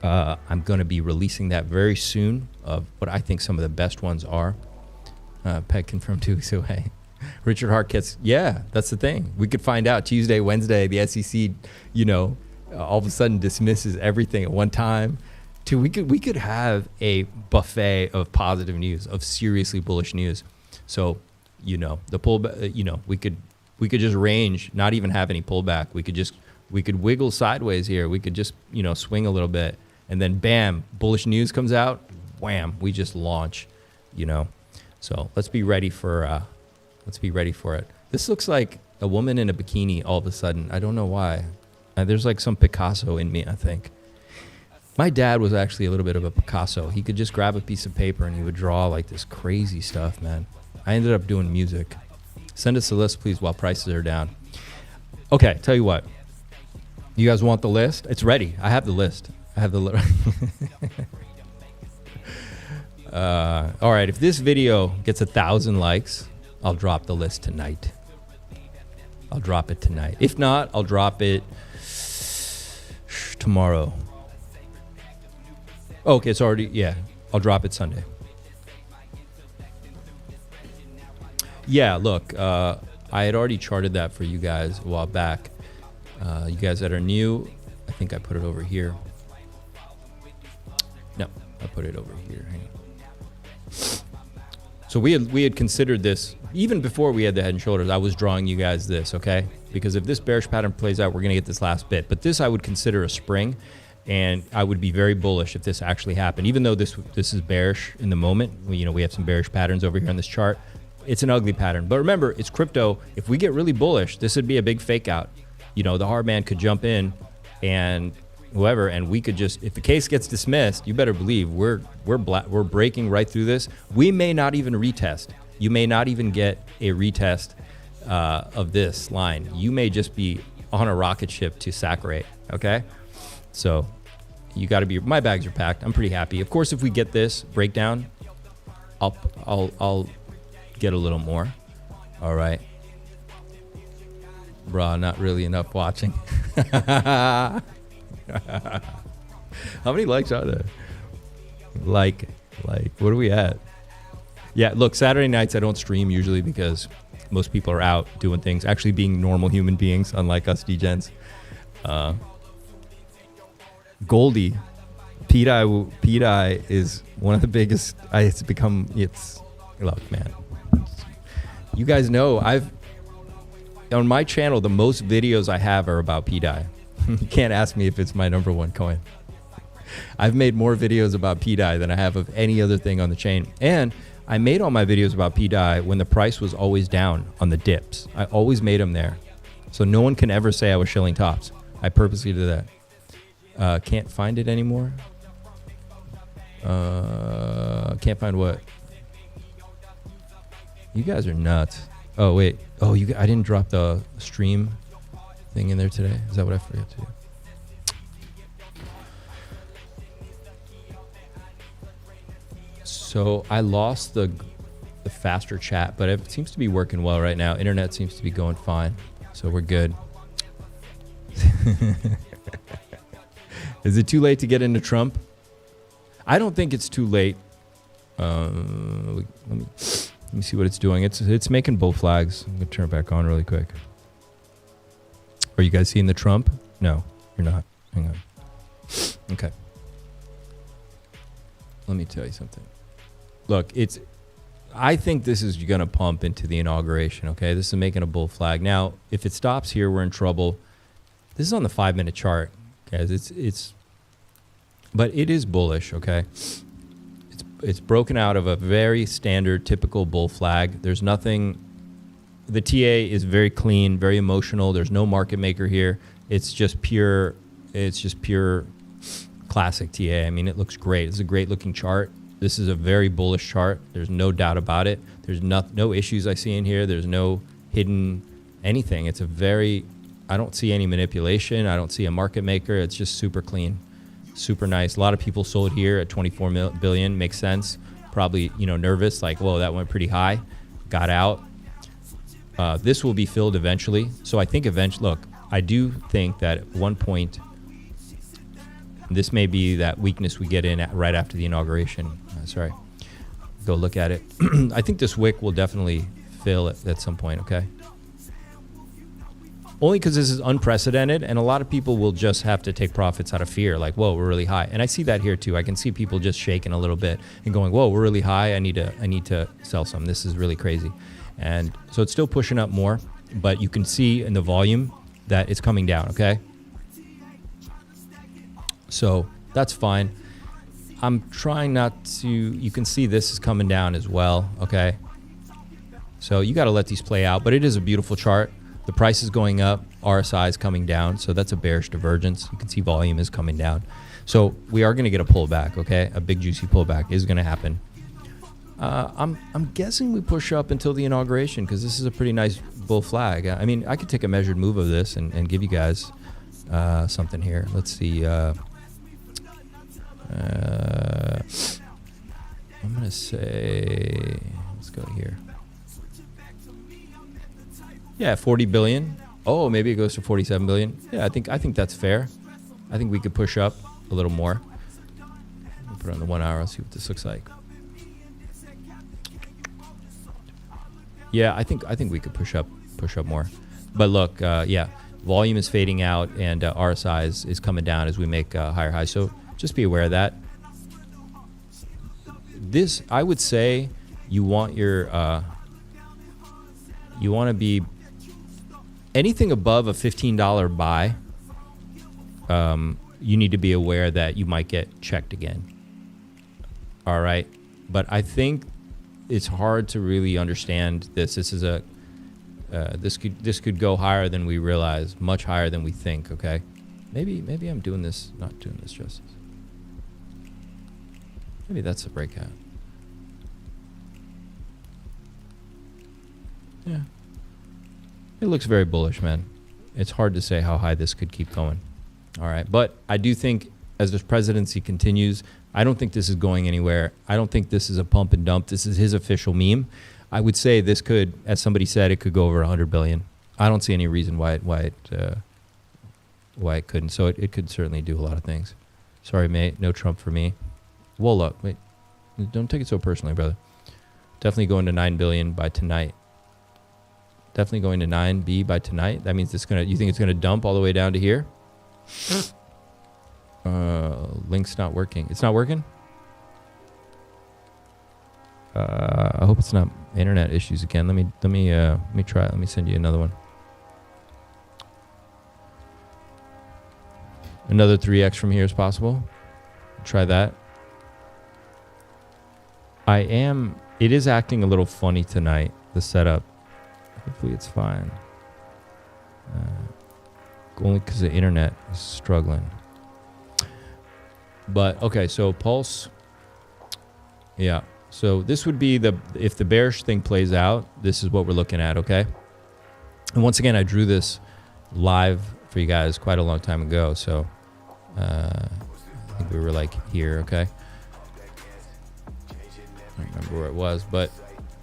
Speaker 1: I'm going to be releasing that very soon of what I think some of the best ones are. Peg confirmed 2 weeks away. Richard Hart gets, yeah, that's the thing. We could find out Tuesday, Wednesday, the SEC, all of a sudden dismisses everything at one time. We could have a buffet of positive news, of seriously bullish news. So, the pullback, we could just range, not even have any pullback. We could wiggle sideways here. We could just, swing a little bit, and then bam, bullish news comes out. Wham, we just launch, So let's be ready for it. This looks like a woman in a bikini all of a sudden. I don't know why. There's some Picasso in me, I think. My dad was actually a little bit of a Picasso. He could just grab a piece of paper and he would draw this crazy stuff, man. I ended up doing music. Send us a list, please, while prices are down. Okay, tell you what. You guys want the list? It's ready. I have the list. All right, if this video gets 1,000 likes, I'll drop the list tonight. I'll drop it tonight. If not, I'll drop it tomorrow. Okay, it's already, yeah. I'll drop it Sunday. Yeah, look, I had already charted that for you guys a while back. You guys that are new, I think I put it over here. No, I put it over here. Hang on. So we had considered this even before we had the head and shoulders. I was drawing you guys this, okay? Because if this bearish pattern plays out, we're going to get this last bit. But this I would consider a spring, and I would be very bullish if this actually happened. Even though this is bearish in the moment, we have some bearish patterns over here on this chart. It's an ugly pattern. But remember, it's crypto. If we get really bullish, this would be a big fake out. The hard man could jump in and whoever, and we could just, if the case gets dismissed, you better believe we're breaking right through this. We may not even retest. You may not even get a retest of this line. You may just be on a rocket ship to Sakurate, okay? So you got to be, my bags are packed. I'm pretty happy. Of course, if we get this breakdown, I'll get a little more. All right. Bruh, not really enough watching. How many likes are there? Like, what are we at? Yeah, look, Saturday nights I don't stream usually because most people are out doing things, actually being normal human beings, unlike us degens. Goldie, pDAI is one of the biggest. Look, man. You guys know on my channel, the most videos I have are about pDAI. You can't ask me if it's my number one coin. I've made more videos about pDAI than I have of any other thing on the chain. And I made all my videos about pDAI when the price was always down on the dips. I always made them there. So no one can ever say I was shilling tops. I purposely did that. Can't find it anymore. Can't find what? You guys are nuts. Oh, wait. Oh, I didn't drop the stream thing in there today. Is that what I forgot to do? So I lost the faster chat, but it seems to be working well right now. Internet seems to be going fine. So we're good. Is it too late to get into Trump? I don't think it's too late. Let me see what it's doing. It's making bull flags. I'm gonna turn it back on really quick. Are you guys seeing the Trump? No, you're not. Hang on. Okay. Let me tell you something. Look, I think this is gonna pump into the inauguration. Okay, this is making a bull flag. Now, if it stops here, we're in trouble. This is on the 5-minute chart, guys. But it is bullish. Okay. It's broken out of a very standard, typical bull flag. There's nothing. The TA is very clean, very emotional. There's no market maker here. It's just pure classic TA. I mean, it looks great. It's a great looking chart. This is a very bullish chart. There's no doubt about it. There's no issues I see in here. There's no hidden anything. It's I don't see any manipulation. I don't see a market maker. It's just super clean. Super nice. A lot of people sold here at 24 billion. Makes sense. Probably, nervous. Like, whoa, that went pretty high. Got out. This will be filled eventually. So I think look, I do think that at one point, this may be that weakness we get in right after the inauguration. Sorry. Go look at it. I think this wick will definitely fill at some point, okay? Only because this is unprecedented, and a lot of people will just have to take profits out of fear, like, whoa, we're really high. And I see that here too. I can see people just shaking a little bit and going, whoa, we're really high. I need to sell some. This is really crazy. And so it's still pushing up more, but you can see in the volume that it's coming down, okay? So that's fine. I'm trying not to, you can see this is coming down as well, okay? So you got to let these play out, but it is a beautiful chart. The price is going up, RSI is coming down, so that's a bearish divergence. You can see volume is coming down. So we are going to get a pullback, okay? A big juicy pullback is going to happen. I'm guessing we push up until the inauguration because this is a pretty nice bull flag. I mean, I could take a measured move of this and give you guys something here. Let's see. I'm going to say, let's go here. Yeah, 40 billion. Oh, maybe it goes to 47 billion. Yeah, I think that's fair. I think we could push up a little more. We'll put it on the 1 hour. I'll see what this looks like. Yeah, I think we could push up more. But look, yeah, volume is fading out and RSI is coming down as we make higher highs. So just be aware of that. This, I would say, you want to be anything above a $15 buy. You need to be aware that you might get checked again. All right, but I think it's hard to really understand this. This is this could go higher than we realize, much higher than we think. Okay, maybe I'm not doing this justice. Maybe that's a breakout. Yeah. It looks very bullish, man. It's hard to say how high this could keep going. All right. But I do think as this presidency continues, I don't think this is going anywhere. I don't think this is a pump and dump. This is his official meme. I would say this could, as somebody said, it could go over 100 billion. I don't see any reason why it couldn't. So it could certainly do a lot of things. Sorry, mate. No Trump for me. Well, look, wait. Don't take it so personally, brother. Definitely going to 9 billion by tonight. Definitely going to 9B by tonight. That means you think it's gonna dump all the way down to here? Link's not working. It's not working? I hope it's not internet issues again. Let me try it. Let me send you another one. Another 3x from here is possible. Try that. It is acting a little funny tonight, the setup. Hopefully it's fine. Only because the internet is struggling. But, okay, so Pulse. Yeah. So this would be if the bearish thing plays out, this is what we're looking at, okay? And once again, I drew this live for you guys quite a long time ago. So I think we were like here, okay? I don't remember where it was, but,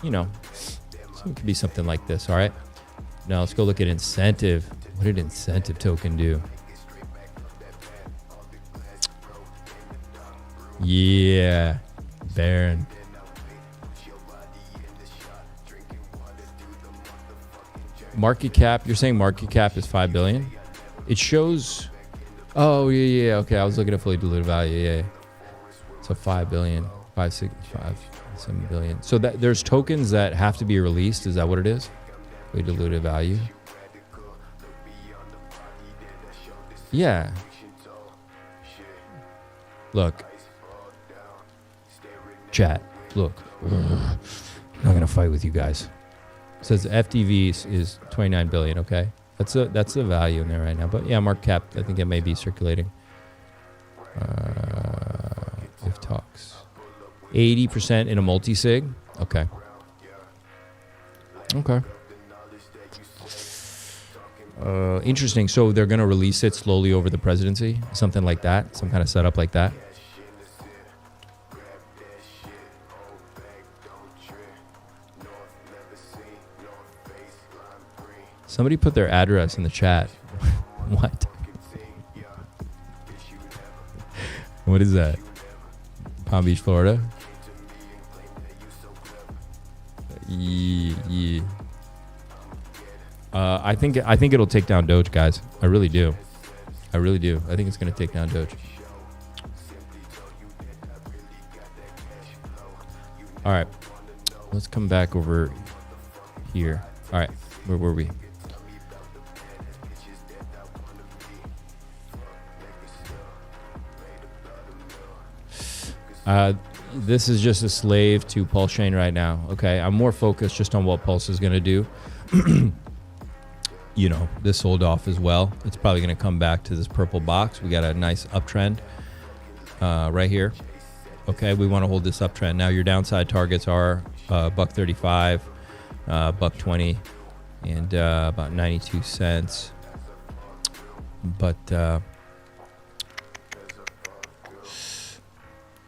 Speaker 1: you know, so it could be something like this, all right? Now let's go look at incentive. What did incentive token do? Yeah, Baron. Market cap, you're saying market cap is 5 billion? It shows, oh, yeah, okay, I was looking at fully diluted value, yeah. So 5 billion, 5, 6, 5, 7 billion. So that there's tokens that have to be released, is that what it is? Fully diluted value. Yeah. Look. Chat, look. I'm not gonna fight with you guys. It says FDV is 29 billion. Okay, that's the value in there right now. But yeah, market cap, I think it may be circulating. If talks, 80% in a multi-sig. Okay. Okay. Interesting. So they're gonna release it slowly over the presidency, something like that, some kind of setup like that. Somebody put their address in the chat. What? What is that? Palm Beach, Florida? Yeah. I think it'll take down Doge, guys. I really do. I think it's gonna take down Doge. All right. Let's come back over here. All right. Where were we? This is just a slave to PulseChain right now. Okay, I'm more focused just on what Pulse is going to do. You know, this sold off as well. It's probably going to come back to this purple box. We got a nice uptrend right here. Okay, we want to hold this uptrend. Now your downside targets are $1.35, $1.20, and about 92 cents. But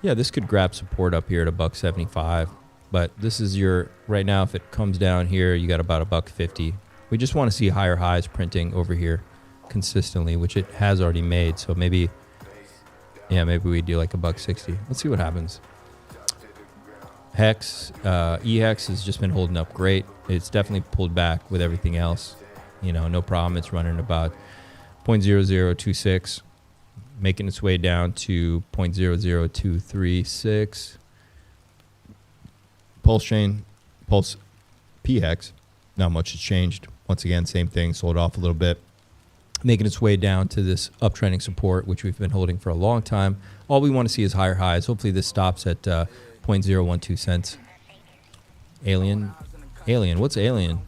Speaker 1: yeah, this could grab support up here at $1.75. But this is your, right now, if it comes down here, you got about $1.50. We just want to see higher highs printing over here consistently, which it has already made. So maybe, yeah, maybe we do like $1.60. Let's see what happens. Hex, EHEX has just been holding up great. It's definitely pulled back with everything else. You know, no problem. It's running about 0.0026, making its way down to 0.00236. PulseChain, Pulse PHEX, not much has changed. Once again, same thing, sold off a little bit, making its way down to this uptrending support, which we've been holding for a long time. All we want to see is higher highs. Hopefully this stops at 0.012 cents. Alien, what's Alien?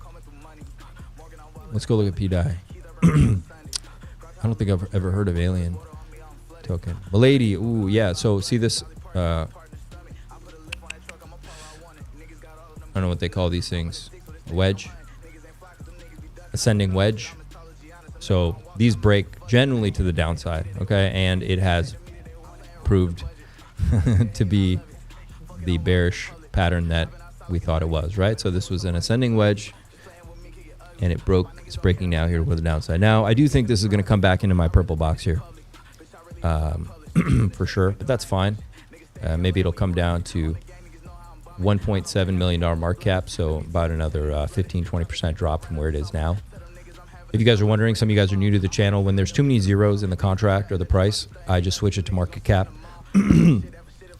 Speaker 1: Let's go look at pDAI. I don't think I've ever heard of Alien token. Milady, ooh, yeah. So see this, I don't know what they call these things. Wedge, ascending wedge. So these break generally to the downside, okay? And it has proved to be the bearish pattern that we thought it was, right? So this was an ascending wedge, and it broke. It's breaking now here with the downside. Now, I do think this is going to come back into my purple box here, for sure, but that's fine. Maybe it'll come down to $1.7 million market cap, so about another 15-20% drop from where it is now. If you guys are wondering, some of you guys are new to the channel, when there's too many zeros in the contract or the price, I just switch it to market cap.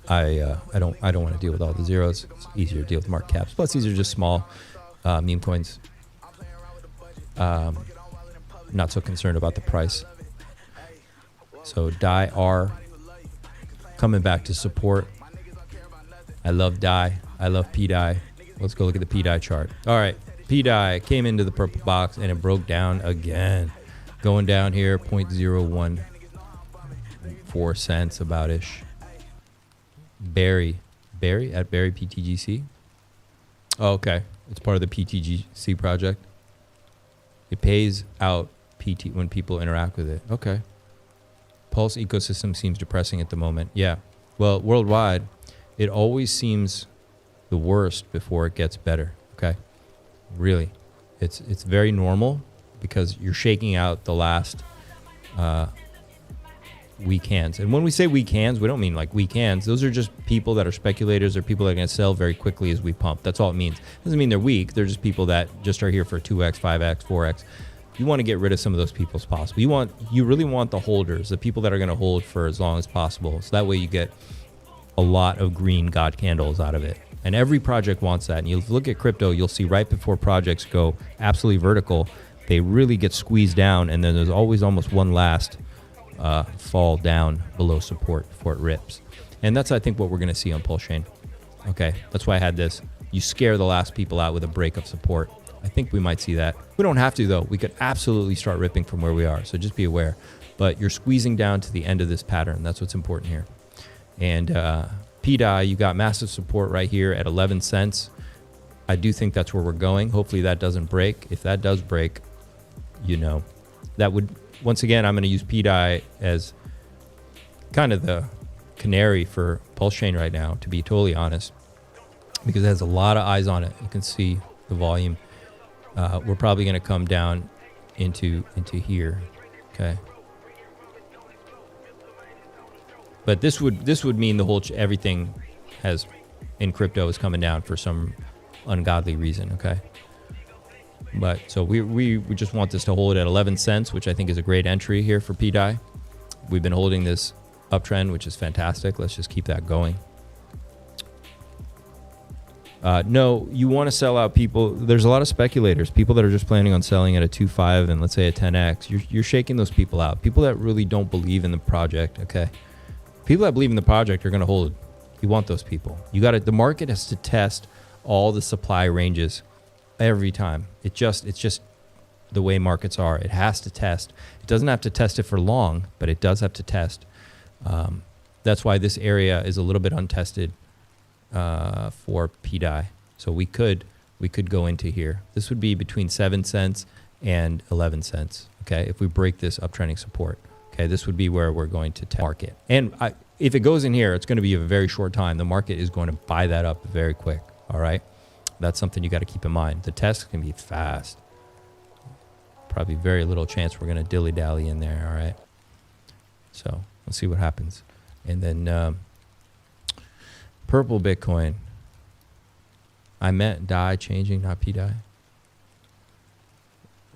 Speaker 1: I don't want to deal with all the zeros. It's easier to deal with market caps. Plus, these are just small meme coins. Not so concerned about the price. So DAI R coming back to support. I love DAI. I love pDAI. Let's go look at the pDAI chart. All right, pDAI came into the purple box and it broke down again. Going down here, 0.014 cents about ish. Barry at Barry PTGC. Oh, okay. It's part of the PTGC project. It pays out PT when people interact with it. Okay. Pulse ecosystem seems depressing at the moment. Yeah. Well, worldwide, it always seems the worst before it gets better. Okay. Really. It's very normal because you're shaking out the last weak hands. And when we say weak hands, we don't mean like weak hands. Those are just people that are speculators or people that are going to sell very quickly as we pump. That's all it means. Doesn't mean they're weak. They're just people that just are here for 2x, 5x, 4x. You want to get rid of some of those people as possible. You really want the holders, the people that are going to hold for as long as possible. So that way you get a lot of green God candles out of it. And every project wants that. And you look at crypto, you'll see right before projects go absolutely vertical, they really get squeezed down. And then there's always almost one last fall down below support before it rips. And that's, I think, what we're going to see on PulseChain. Okay, that's why I had this. You scare the last people out with a break of support. I think we might see that. We don't have to, though. We could absolutely start ripping from where we are. So just be aware. But you're squeezing down to the end of this pattern. That's what's important here. And pDAI, you got massive support right here at 11 cents. I do think that's where we're going. Hopefully that doesn't break. If that does break, you know, that would, once again, I'm going to use pDAI as kind of the canary for PulseChain right now, to be totally honest, because it has a lot of eyes on it. You can see the volume. We're probably going to come down into here. Okay. But this would mean the whole everything has in crypto is coming down for some ungodly reason. Okay. But so we just want this to hold at 11 cents, which I think is a great entry here for pDAI. We've been holding this uptrend, which is fantastic. Let's just keep that going. No, you want to sell out people. There's a lot of speculators, people that are just planning on selling at a 2.5 and let's say a 10x. You're shaking those people out. People that really don't believe in the project. Okay. People that believe in the project are going to hold it. You want those people. You got to, the market has to test all the supply ranges every time. It's just the way markets are. It has to test. It doesn't have to test it for long, but it does have to test. That's why this area is a little bit untested for pDAI. So we could go into here. This would be between 7 cents and 11 cents. Okay, if we break this uptrending support. Okay, this would be where we're going to market. And if it goes in here, it's going to be a very short time. The market is going to buy that up very quick. All right, that's something you got to keep in mind. The test can be fast. Probably very little chance we're going to dilly-dally in there. All right, so let's see what happens. And then purple Bitcoin. I meant DAI changing, not pDAI.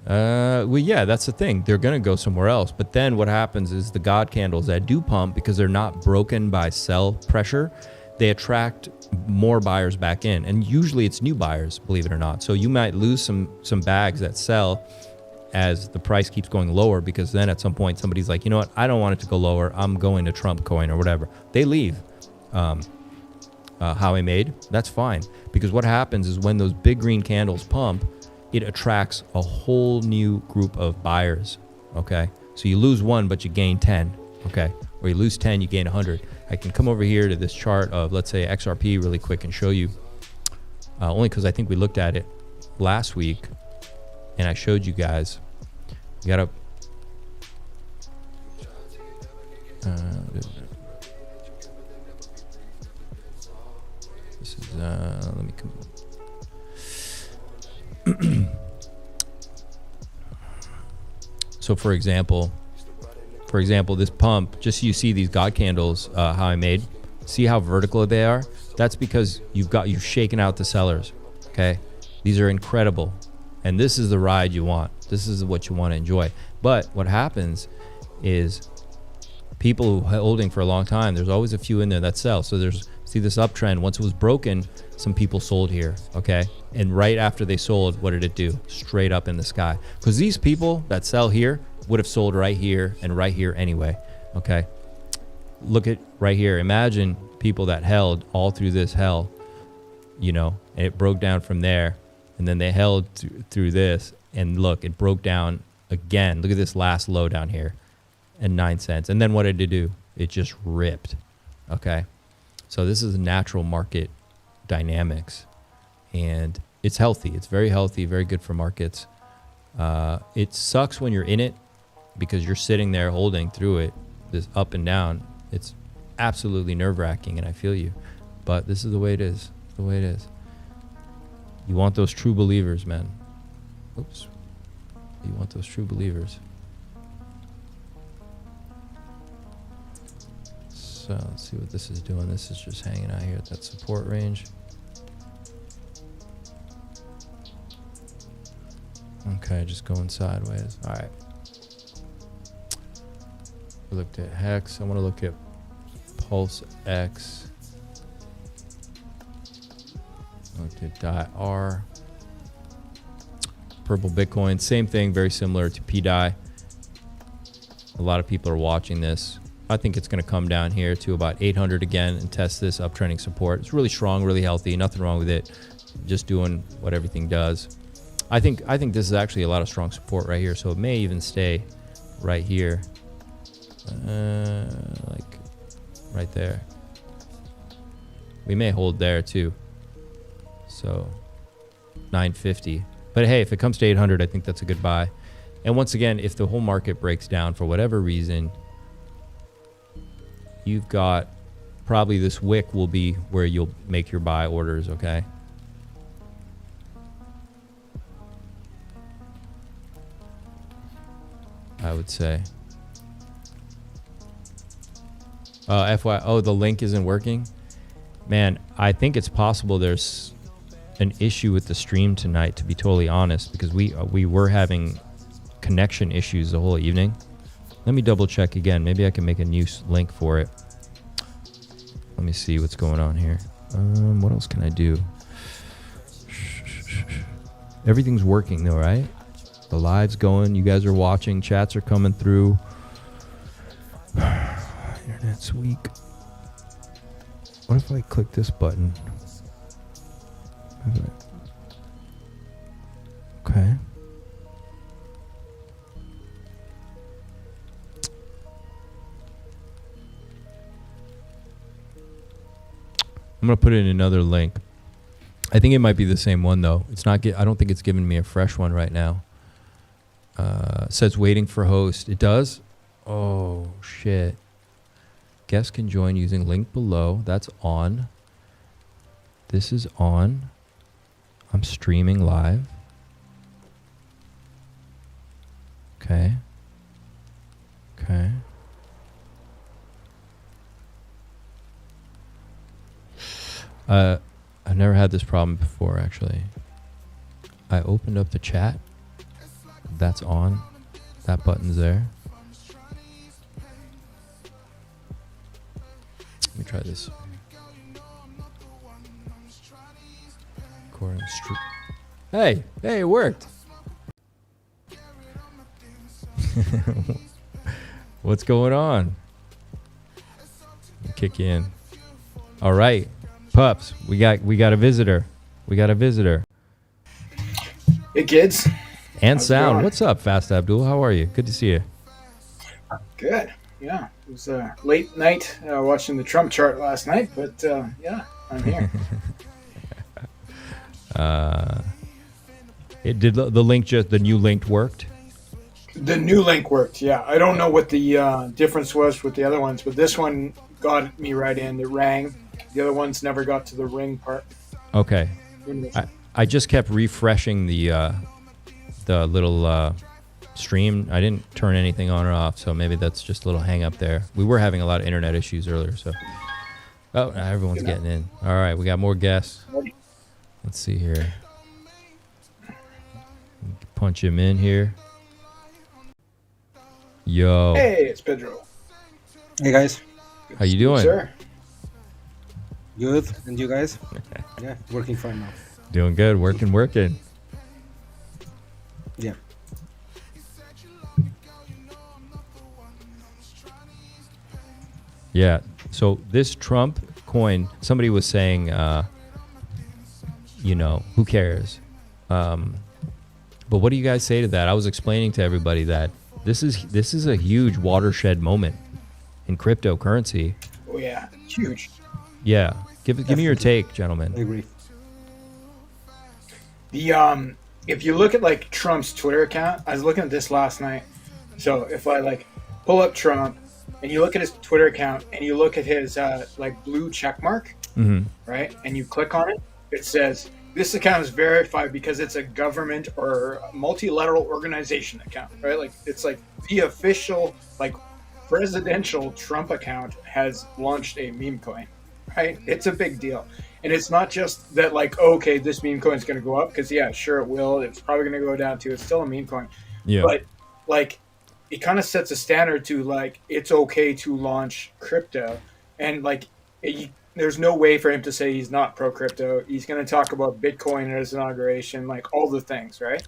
Speaker 1: Well, yeah, that's the thing. They're going to go somewhere else. But then what happens is the God candles that do pump, because they're not broken by sell pressure, they attract more buyers back in. And usually it's new buyers, believe it or not. So you might lose some bags that sell as the price keeps going lower, because then at some point somebody's like, you know what, I don't want it to go lower. I'm going to Trump coin or whatever. They leave. How I made, that's fine. Because what happens is when those big green candles pump, it attracts a whole new group of buyers. Okay, so you lose one, but you gain 10. Okay, or you lose 10, you gain 100. I can come over here to this chart of, let's say, XRP really quick and show you, only because I think we looked at it last week and I showed you guys. You gotta this is let me come. So for example, this pump, just so you see these God candles, how I made, see how vertical they are? That's because you've shaken out the sellers. Okay, these are incredible, and this is the ride you want. This is what you want to enjoy. But what happens is people who are holding for a long time, there's always a few in there that sell. So see this uptrend, once it was broken, some people sold here. Okay, and right after they sold, what did it do? Straight up in the sky, because these people that sell here would have sold right here and right here anyway. Okay, look at right here. Imagine people that held all through this hell, you know, and it broke down from there, and then they held through this, and look, it broke down again. Look at this last low down here, and 9 cents. And then what did it do? It just ripped. Okay, so this is natural market dynamics, and it's healthy. It's very healthy, very good for markets. It sucks when you're in it because you're sitting there holding through it, this up and down. It's absolutely nerve-wracking, and I feel you. But this is the way it is. It's the way it is. You want those true believers, man. Oops. You want those true believers. So let's see what this is doing. This is just hanging out here at that support range. Okay, just going sideways. All right. We looked at Hex. I want to look at PulseX. Looked at DAI-R. Purple Bitcoin, same thing, very similar to pDAI. A lot of people are watching this. I think it's going to come down here to about 800 again and test this uptrending support. It's really strong, really healthy. Nothing wrong with it. Just doing what everything does. I think this is actually a lot of strong support right here. So it may even stay right here, like right there. We may hold there too. So 950. But hey, if it comes to 800, I think that's a good buy. And once again, if the whole market breaks down for whatever reason, you've got probably this wick will be where you'll make your buy orders, okay? I would say. FY, oh, the link isn't working? Man, I think it's possible there's an issue with the stream tonight, to be totally honest, because we were having connection issues the whole evening. Let me double check again. Maybe I can make a new link for it. Let me see what's going on here. What else can I do? Everything's working though, right? The live's going. You guys are watching. Chats are coming through. Internet's weak. What if I click this button? Okay. I'm gonna put in another link. I think it might be the same one though. It's not. I don't think it's giving me a fresh one right now. Says waiting for host. It does. Oh shit. Guests can join using link below. That's on. This is on. I'm streaming live. Okay. Okay. I've never had this problem before, actually. I opened up the chat. That's on. That button's there. Let me try this. Hey, it worked. What's going on? Kick you in. All right, pups. We got a visitor.
Speaker 13: Hey kids.
Speaker 1: And sound. What's up, Fast Abdul? How are you? Good to see you.
Speaker 13: Good. Yeah, it was a late night watching the Trump chart last night, but yeah, I'm here.
Speaker 1: It did the link just the new link worked?
Speaker 13: The new link worked, yeah. I don't know what the difference was with the other ones, but this one got me right in. It rang. The other ones never got to the ring part.
Speaker 1: Okay. I just kept refreshing the little stream. I didn't turn anything on or off, so maybe that's just a little hang up there. We were having a lot of internet issues earlier, so. Oh, now everyone's getting in. All right, we got more guests. Let's see here. Punch him in here. Yo.
Speaker 13: Hey, it's Pedro.
Speaker 14: Hey guys.
Speaker 1: How you doing?
Speaker 13: Sir.
Speaker 14: Good. And you guys? Yeah, working fine now.
Speaker 1: Doing good. Working.
Speaker 14: Yeah.
Speaker 1: Yeah. So this Trump coin, somebody was saying, who cares? But what do you guys say to that? I was explaining to everybody that this is a huge watershed moment in cryptocurrency.
Speaker 13: Oh yeah, huge.
Speaker 1: Yeah. Give me your take, gentlemen.
Speaker 14: I agree.
Speaker 13: The if you look at like Trump's Twitter account, I was looking at this last night. So if I like pull up Trump and you look at his Twitter account and you look at his like blue check mark, right? And you click on it, it says this account is verified because it's a government or multilateral organization account, right? Like it's like the official like presidential Trump account has launched a meme coin, right? It's a big deal. And it's not just that like, okay, this meme coin is going to go up because yeah, sure it will. It's probably going to go down too. It's still a meme coin.
Speaker 1: Yeah.
Speaker 13: But like it kind of sets a standard to like, it's okay to launch crypto. And like, there's no way for him to say he's not pro crypto. He's going to talk about Bitcoin at his inauguration, like all the things, right?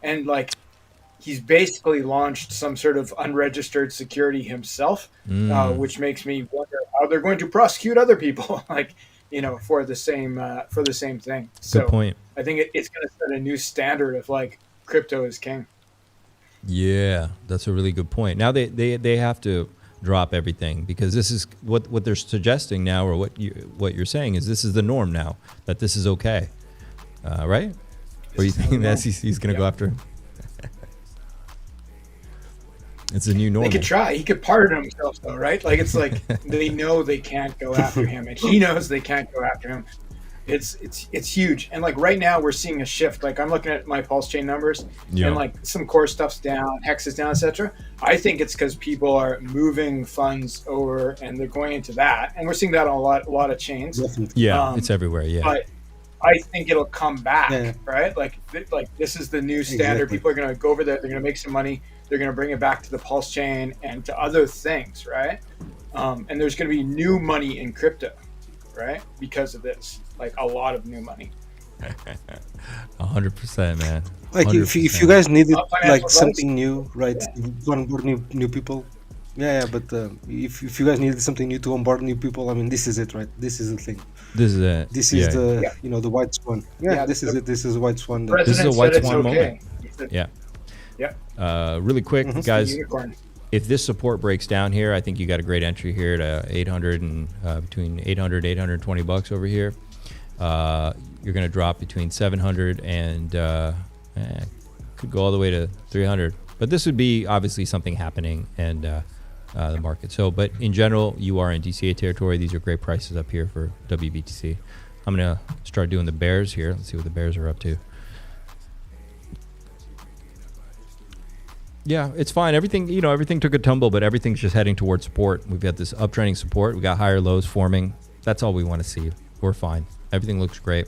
Speaker 13: And like, he's basically launched some sort of unregistered security himself, which makes me wonder how they're going to prosecute other people, like, for the same thing.
Speaker 1: Good point.
Speaker 13: I think it's going to set a new standard of like crypto is king.
Speaker 1: Yeah, that's a really good point. Now they have to drop everything because this is what they're suggesting now, or what you're saying is this is the norm now, that this is okay, right? Or you think the SEC is going to go after him? It's a new normal.
Speaker 13: They could try. He could pardon himself, though, right? Like it's like they know they can't go after him, and he knows they can't go after him. It's huge, and like right now we're seeing a shift. Like I'm looking at my PulseChain numbers, and like some core stuff's down, Hex is down, etc. I think it's because people are moving funds over, and they're going into that, and we're seeing that on a lot of chains.
Speaker 1: Yeah, it's everywhere. Yeah,
Speaker 13: but I think it'll come back, right? Like this is the new standard.
Speaker 14: Exactly.
Speaker 13: People are going to go over there. They're going to make some money. They're going to bring it back to the PulseChain and to other things, right? And there's going to be new money in crypto, right? Because of this, like a lot of new money.
Speaker 1: 100%, man.
Speaker 14: Like
Speaker 1: 100%.
Speaker 14: if you guys needed like something new, right? To onboard new people. Yeah, but if you guys needed something new to onboard new people, I mean, this is it, right? This is the thing.
Speaker 1: This is it.
Speaker 14: This is the white swan. Yeah, this is it. This is a white swan.
Speaker 1: This is a white swan moment. Yeah.
Speaker 13: Yeah.
Speaker 1: Really quick, guys. If this support breaks down here, I think you got a great entry here to 800 and between 800 820 bucks over here. You're going to drop between 700 and could go all the way to 300. But this would be obviously something happening and the market. So, but in general, you are in DCA territory. These are great prices up here for WBTC. I'm going to start doing the bears here. Let's see what the bears are up to. Yeah, it's fine. Everything took a tumble, but everything's just heading towards support. We've got this uptrending support. We got higher lows forming. That's all we want to see. We're fine. Everything looks great.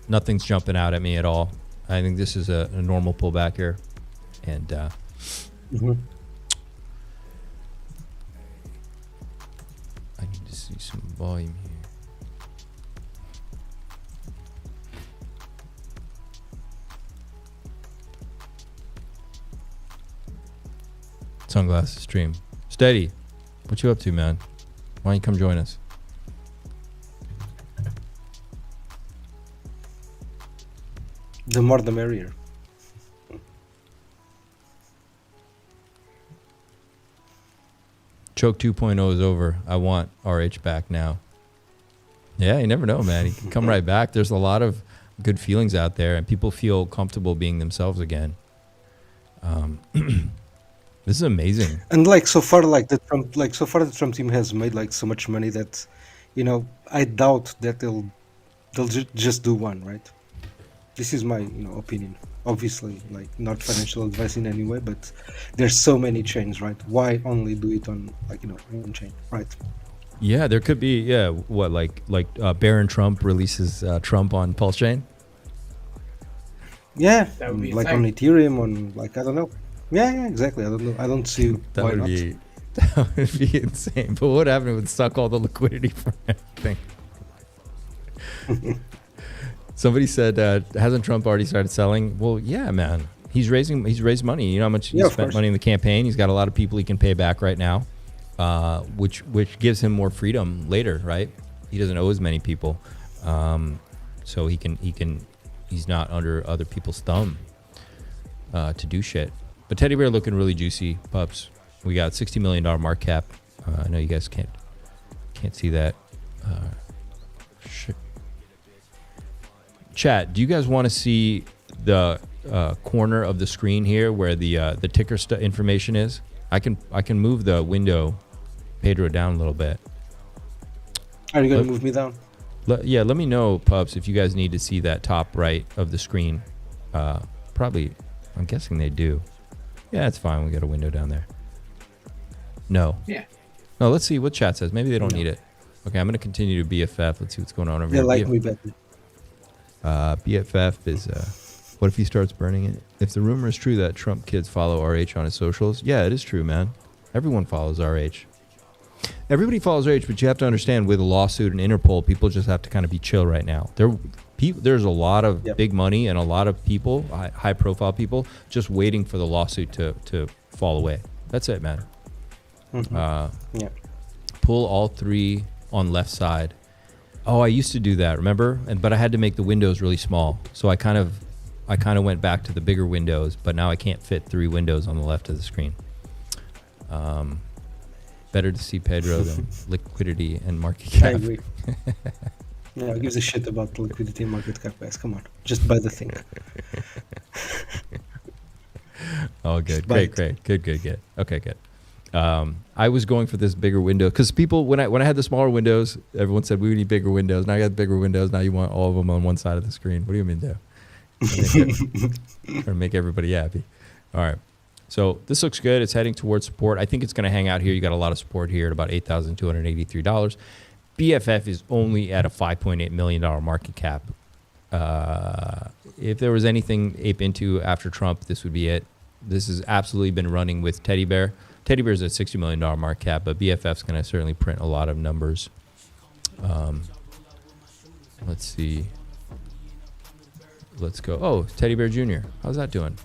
Speaker 1: Nothing's jumping out at me at all. I think this is a normal pullback here. And I need to see some volume here. Sunglasses stream. Steady. What you up to, man? Why don't you come join us?
Speaker 14: The more the merrier.
Speaker 1: Choke 2.0 is over. I want RH back now. Yeah, you never know, man. He can come right back. There's a lot of good feelings out there, and people feel comfortable being themselves again. This is amazing.
Speaker 14: And like so far, the Trump team has made like so much money that, I doubt that they'll just do one, right? This is my opinion. Obviously, like not financial advice in any way, but there's so many chains, right? Why only do it on one chain, right?
Speaker 1: Yeah, there could be. Yeah, what like Baron Trump releases Trump on PulseChain.
Speaker 14: Yeah,
Speaker 13: that would be
Speaker 14: like on Ethereum, on I don't know. Yeah, exactly. I don't know. I don't see
Speaker 1: that
Speaker 14: why
Speaker 1: would
Speaker 14: not.
Speaker 1: That would be insane. But what happened? It would suck all the liquidity from everything. Somebody said, hasn't Trump already started selling? Well, yeah, man. He's raised money. You know how much he spent money in the campaign. He's got a lot of people he can pay back right now, which gives him more freedom later, right? He doesn't owe as many people, so he's not under other people's thumb to do shit. But Teddy Bear looking really juicy, pups. We got $60 million market cap. I know you guys can't see that. Chat, do you guys want to see the corner of the screen here where the ticker information is? I can move the window, Pedro, down a little bit.
Speaker 14: Are you gonna move me down?
Speaker 1: Let me know, pups, if you guys need to see that top right of the screen. Probably, I'm guessing they do. Yeah, it's fine. We got a window down there. No.
Speaker 13: Yeah.
Speaker 1: No, let's see what chat says. Maybe they don't need it. Okay, I'm going to continue to BFF. Let's see what's going on over here.
Speaker 14: They like me better.
Speaker 1: BFF is, what if he starts burning it? If the rumor is true that Trump kids follow RH on his socials, yeah, it is true, man. Everyone follows RH. Everybody follows RH, but you have to understand with a lawsuit and Interpol, people just have to kind of be chill right now. There's a lot of big money and a lot of people, high-profile people, just waiting for the lawsuit to fall away. That's it, man. Pull all three on left side. Oh, I used to do that, remember? But I had to make the windows really small, so I kind of went back to the bigger windows. But now I can't fit 3 windows on the left of the screen. Better to see Pedro than liquidity and market cap.
Speaker 14: I agree. Yeah, who gives a shit about liquidity and market cap, guys? Come on, just buy the thing.
Speaker 1: Oh, good, great. Good. Okay, good. I was going for this bigger window because people, when I had the smaller windows, everyone said we need bigger windows. Now I got bigger windows. Now you want all of them on one side of the screen. What do you mean, do? Trying to make everybody happy. All right. So this looks good. It's heading towards support. I think it's going to hang out here. You got a lot of support here at about $8,283. BFF is only at a $5.8 million market cap. If there was anything ape into after Trump, this would be it. This has absolutely been running with Teddy Bear. Teddy Bear is at $60 million market cap, but BFF's going to certainly print a lot of numbers. Let's see. Let's go. Oh, Teddy Bear Jr. How's that doing?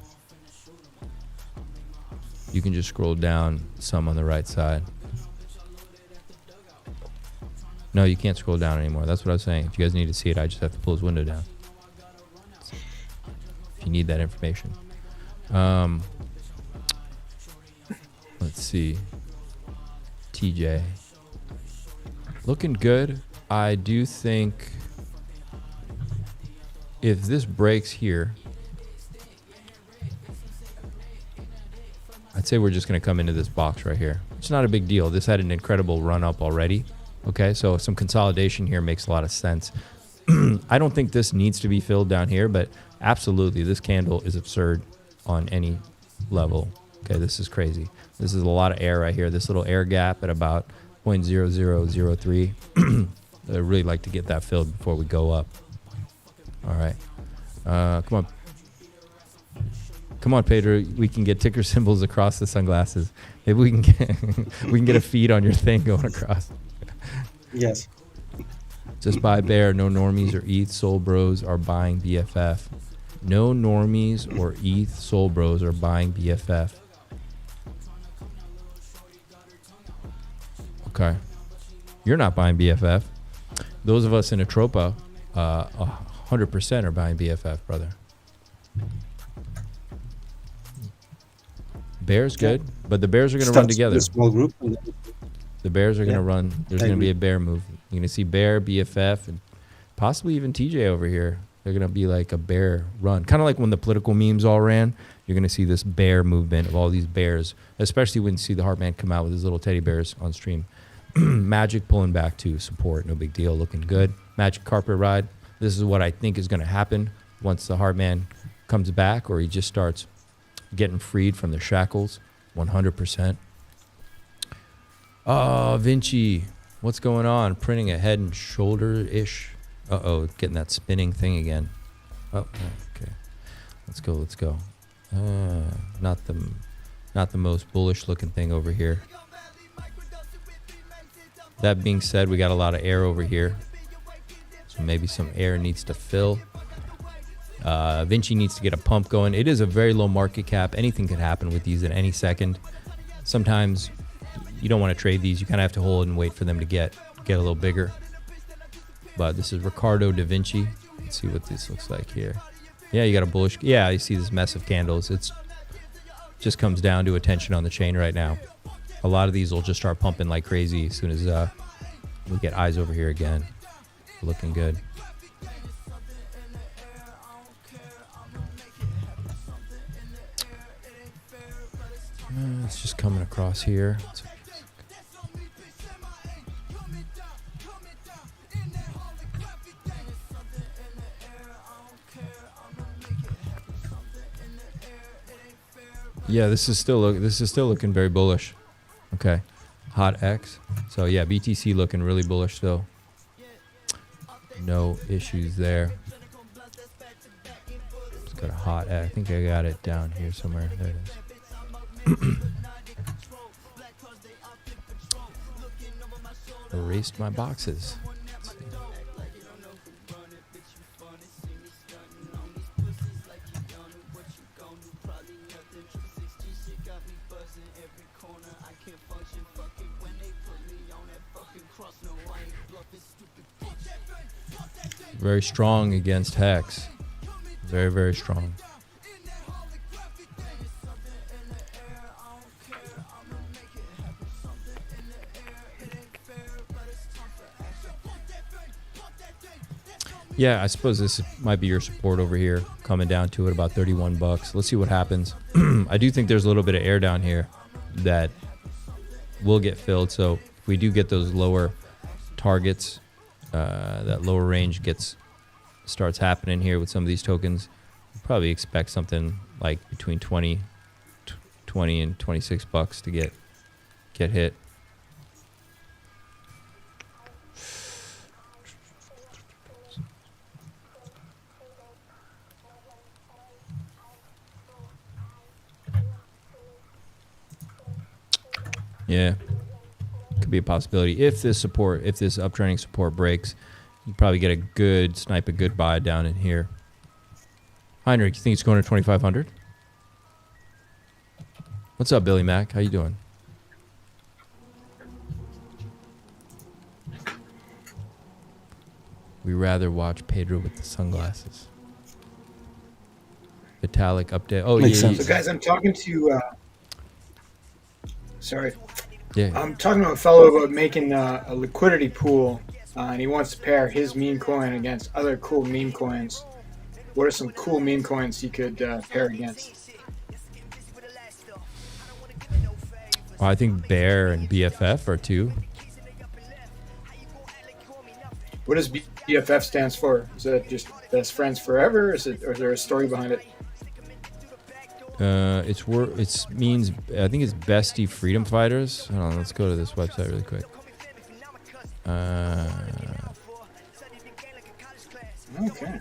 Speaker 1: You can just scroll down some on the right side. No, you can't scroll down anymore. That's what I was saying. If you guys need to see it, I just have to pull his window down. If you need that information. Let's see. TJ. Looking good. I do think if this breaks here, I'd say we're just going to come into this box right here. It's not a big deal. This had an incredible run up already. Okay, so some consolidation here makes a lot of sense. I don't think this needs to be filled down here, but absolutely, this candle is absurd on any level. Okay, this is crazy. This is a lot of air right here. This little air gap at about 0.0003. I'd really like to get that filled before we go up. All right. Come on. Come on, Pedro. We can get ticker symbols across the sunglasses. Maybe we can get a feed on your thing going across.
Speaker 14: Yes.
Speaker 1: Just buy Bear. No normies or ETH Soul Bros are buying BFF. No normies or ETH Soul Bros are buying BFF. Okay. You're not buying BFF. Those of us in Atropa, 100% are buying BFF, brother. Bear's good, but the Bears are going to run together.
Speaker 14: A small group.
Speaker 1: The Bears are going to run. There's going to be a bear move. You're going to see Bear, BFF, and possibly even TJ over here. They're going to be like a bear run. Kind of like when the political memes all ran. You're going to see this bear movement of all these bears, especially when you see the Heartman come out with his little teddy bears on stream. Magic pulling back to support. No big deal. Looking good. Magic carpet ride. This is what I think is going to happen once the Heartman comes back or he just starts getting freed from the shackles. 100%. Oh, Vinci, what's going on? Printing a head and shoulder-ish. Uh-oh, getting that spinning thing again. Oh, okay. Let's go. Not the most bullish looking thing over here. That being said, we got a lot of air over here. So maybe some air needs to fill. Vinci needs to get a pump going. It is a very low market cap. Anything could happen with these at any second. Sometimes you don't want to trade these. You kind of have to hold and wait for them to get a little bigger. But this is Ricardo da Vinci. Let's see what this looks like here. Yeah, you got a bullish. Yeah, you see this mess of candles. It's just comes down to attention on the chain right now. A lot of these will just start pumping like crazy as soon as we get eyes over here again. Looking good. It's just coming across here. Yeah, this is still looking very bullish. Okay, hot X. So yeah, BTC looking really bullish still. No issues there. It's got a hot X. I think I got it down here somewhere. There it is. Erased my boxes. Very strong against Hex. Very, very strong. Yeah, I suppose this might be your support over here, coming down to it about 31 bucks. Let's see what happens. I do think there's a little bit of air down here that will get filled. So if we do get those lower targets, that lower range starts happening here with some of these tokens, you probably expect something like between 20 and 26 bucks to get hit. Yeah, could be a possibility. If this uptrending support breaks, you probably get a good buy down in here. Heinrich, you think it's going to 2,500? What's up, Billy Mac? How you doing? We rather watch Pedro with the sunglasses. Vitalik update. Oh,
Speaker 13: yeah. So, guys, I'm talking to. Sorry.
Speaker 1: Yeah.
Speaker 13: I'm talking to a fellow about making a liquidity pool, and he wants to pair his meme coin against other cool meme coins. What are some cool meme coins he could pair against?
Speaker 1: Well, I think Bear and BFF are two.
Speaker 13: What does BFF stands for? Is that just best friends forever? Or is there a story behind it?
Speaker 1: It means, I think it's Bestie Freedom Fighters. Hold on, let's go to this website really quick.
Speaker 13: Okay.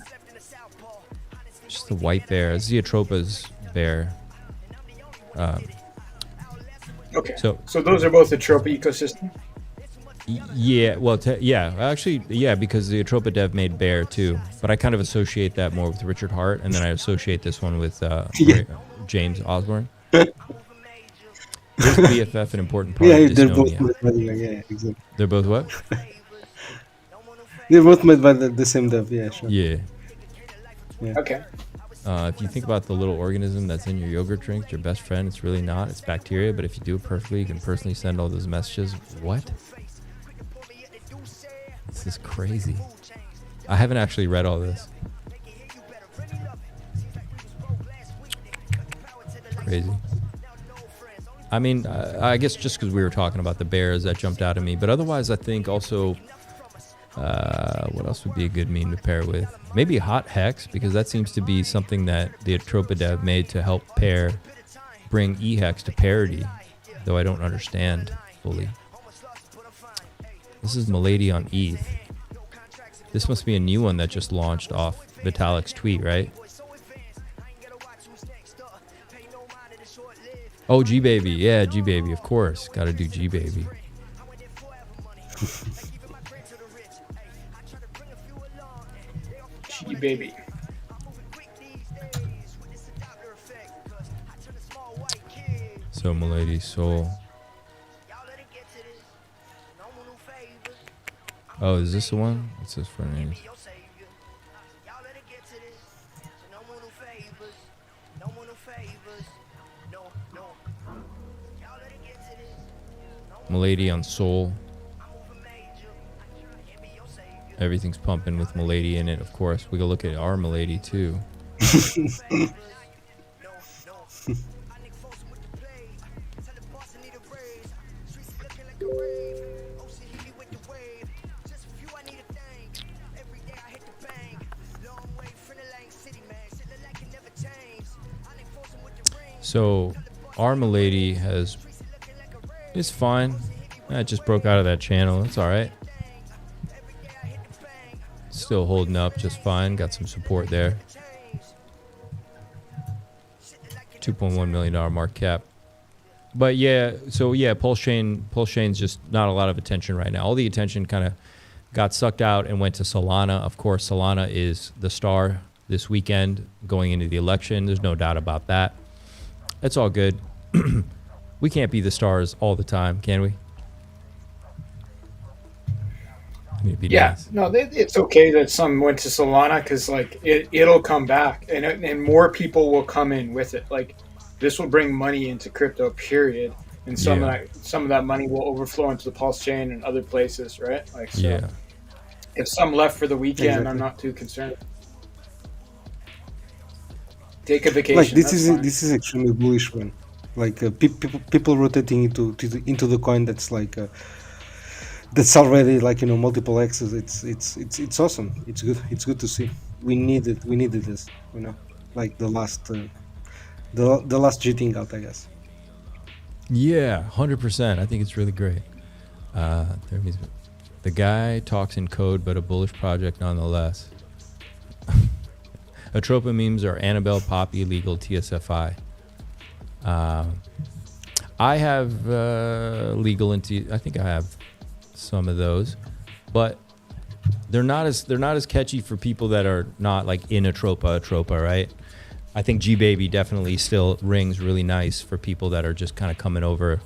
Speaker 1: Just the white bear. Zeotropa's bear.
Speaker 13: Okay. So those are both the Tropa ecosystem?
Speaker 1: Yeah, well, actually, because the Atropa dev made Bear too, but I kind of associate that more with Richard Hart, and then I associate this one with James Osborne. Is BFF an important part of
Speaker 14: they're both
Speaker 1: dystonia?
Speaker 14: made by exactly.
Speaker 1: They're both what?
Speaker 14: They're both made by the same dev, yeah, sure.
Speaker 1: Yeah.
Speaker 13: Okay.
Speaker 1: If you think about the little organism that's in your yogurt drink, your best friend, it's really not. It's bacteria, but if you do it perfectly, you can personally send all those messages. What? This is crazy. I haven't actually read all this. Crazy. I mean, I guess just because we were talking about the bears, that jumped out at me. But otherwise, I think also, what else would be a good meme to pair with? Maybe Hot Hex, because that seems to be something that the Atropa dev made to help bring eHex to parity, though I don't understand fully. This is Milady on ETH. This must be a new one that just launched off Vitalik's tweet, right? Oh, G-Baby. Yeah, G-Baby, of course. Gotta do G-Baby.
Speaker 13: G-Baby.
Speaker 1: So Milady Soul. Oh, is this the one? What's this for name? Milady on Soul. Everything's pumping with Milady in it, of course. We can look at our Milady too. So our Milady is fine. It just broke out of that channel. It's all right. Still holding up just fine. Got some support there. $2.1 million market cap. But yeah, so yeah, PulseChain's just not a lot of attention right now. All the attention kind of got sucked out and went to Solana. Of course, Solana is the star this weekend going into the election. There's no doubt about that. It's all good. We can't be the stars all the time, can we?
Speaker 13: Yeah, nice. No, it's okay that some went to Solana because like it'll come back and more people will come in with it. Like this will bring money into crypto, period. And some of that money will overflow into the PulseChain and other places, right? Like so
Speaker 1: yeah.
Speaker 13: If some left for the weekend, exactly. I'm not too concerned. Take a vacation.
Speaker 14: Like this is extremely bullish one. Like people rotating into the coin that's like that's already like multiple X's. It's awesome. It's good. It's good to see. We needed this. Like the last cheating out, I guess.
Speaker 1: Yeah, 100%. I think it's really great. The guy talks in code, but a bullish project nonetheless. Atropa memes are Annabelle, Poppy, Legal, TSFI. I have Legal and I think I have some of those, but they're not as catchy for people that are not like in Atropa, right? I think G Baby definitely still rings really nice for people that are just kind of coming over.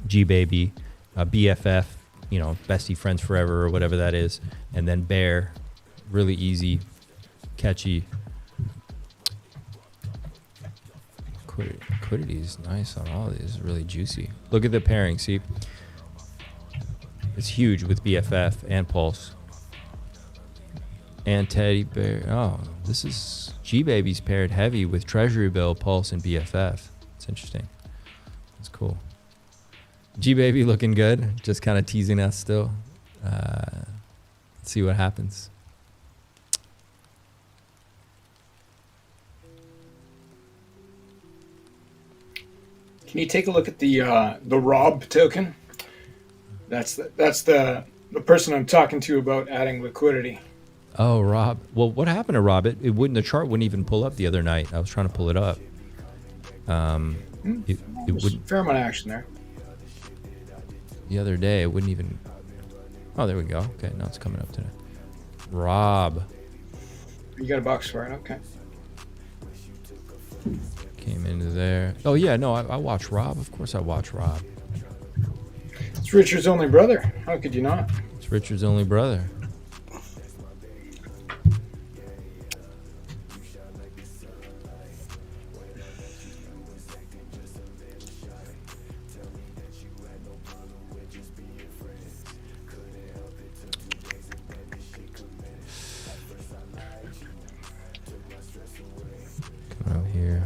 Speaker 1: G Baby, BFF, bestie friends forever or whatever that is, and then Bear, really easy, catchy. Liquidity is nice on all of these, really juicy. Look at the pairing, see? It's huge with BFF and Pulse. And Teddy Bear. Oh, this is G Baby's paired heavy with Treasury Bill, Pulse, and BFF. It's interesting. It's cool. G Baby looking good. Just kind of teasing us still. Let's see what happens.
Speaker 13: Can you take a look at the Rob token? That's the person I'm talking to about adding liquidity.
Speaker 1: Oh, Rob. Well, what happened to Rob? It wouldn't. The chart wouldn't even pull up the other night. I was trying to pull it up. It would
Speaker 13: fair amount of action there.
Speaker 1: The other day, it wouldn't even. Oh, there we go. Okay, now it's coming up today. Rob.
Speaker 13: You got a box for it. Okay.
Speaker 1: Came into there. Oh yeah, no, I watch Rob. Of course, I watch Rob.
Speaker 13: It's Richard's only brother. How could you not?
Speaker 1: It's Richard's only brother. Come out here.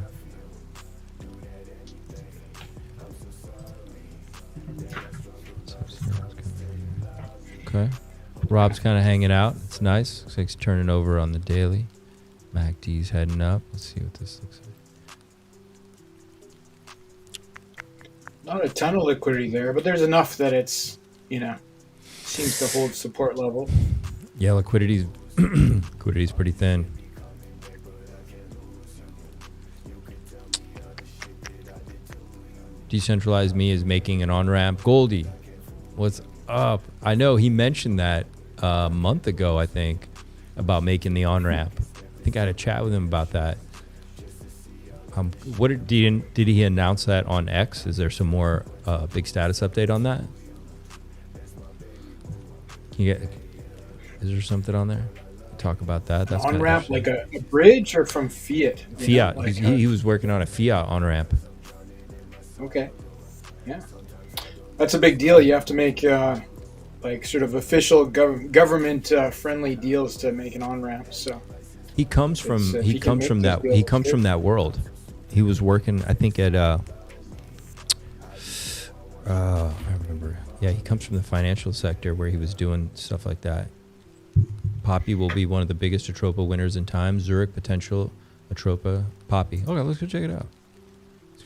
Speaker 1: Okay. Rob's kind of hanging out. It's nice. Looks like he's turning over on the daily. MACD's heading up. Let's see what this looks like.
Speaker 13: Not a ton of liquidity there, but there's enough that it's, seems to hold support level.
Speaker 1: Yeah, liquidity's pretty thin. Decentralized Me is making an on-ramp. Goldie, what's up? I know he mentioned that a month ago, I think, about making the on-ramp. I think I had a chat with him about that. Did he announce that on X? Is there some more big status update on that? Is there something on there? Talk about that. That's
Speaker 13: on ramp, like a bridge, or from Fiat?
Speaker 1: Fiat. Like he was working on a Fiat on ramp.
Speaker 13: Okay. Yeah, that's a big deal. You have to make like sort of official government friendly deals to make an on ramp. So
Speaker 1: he comes from that world. He was working, I think, at I remember. Yeah, he comes from the financial sector where he was doing stuff like that. Poppy will be one of the biggest Atropa winners in time. Zurich potential Atropa Poppy. Okay, let's go check it out.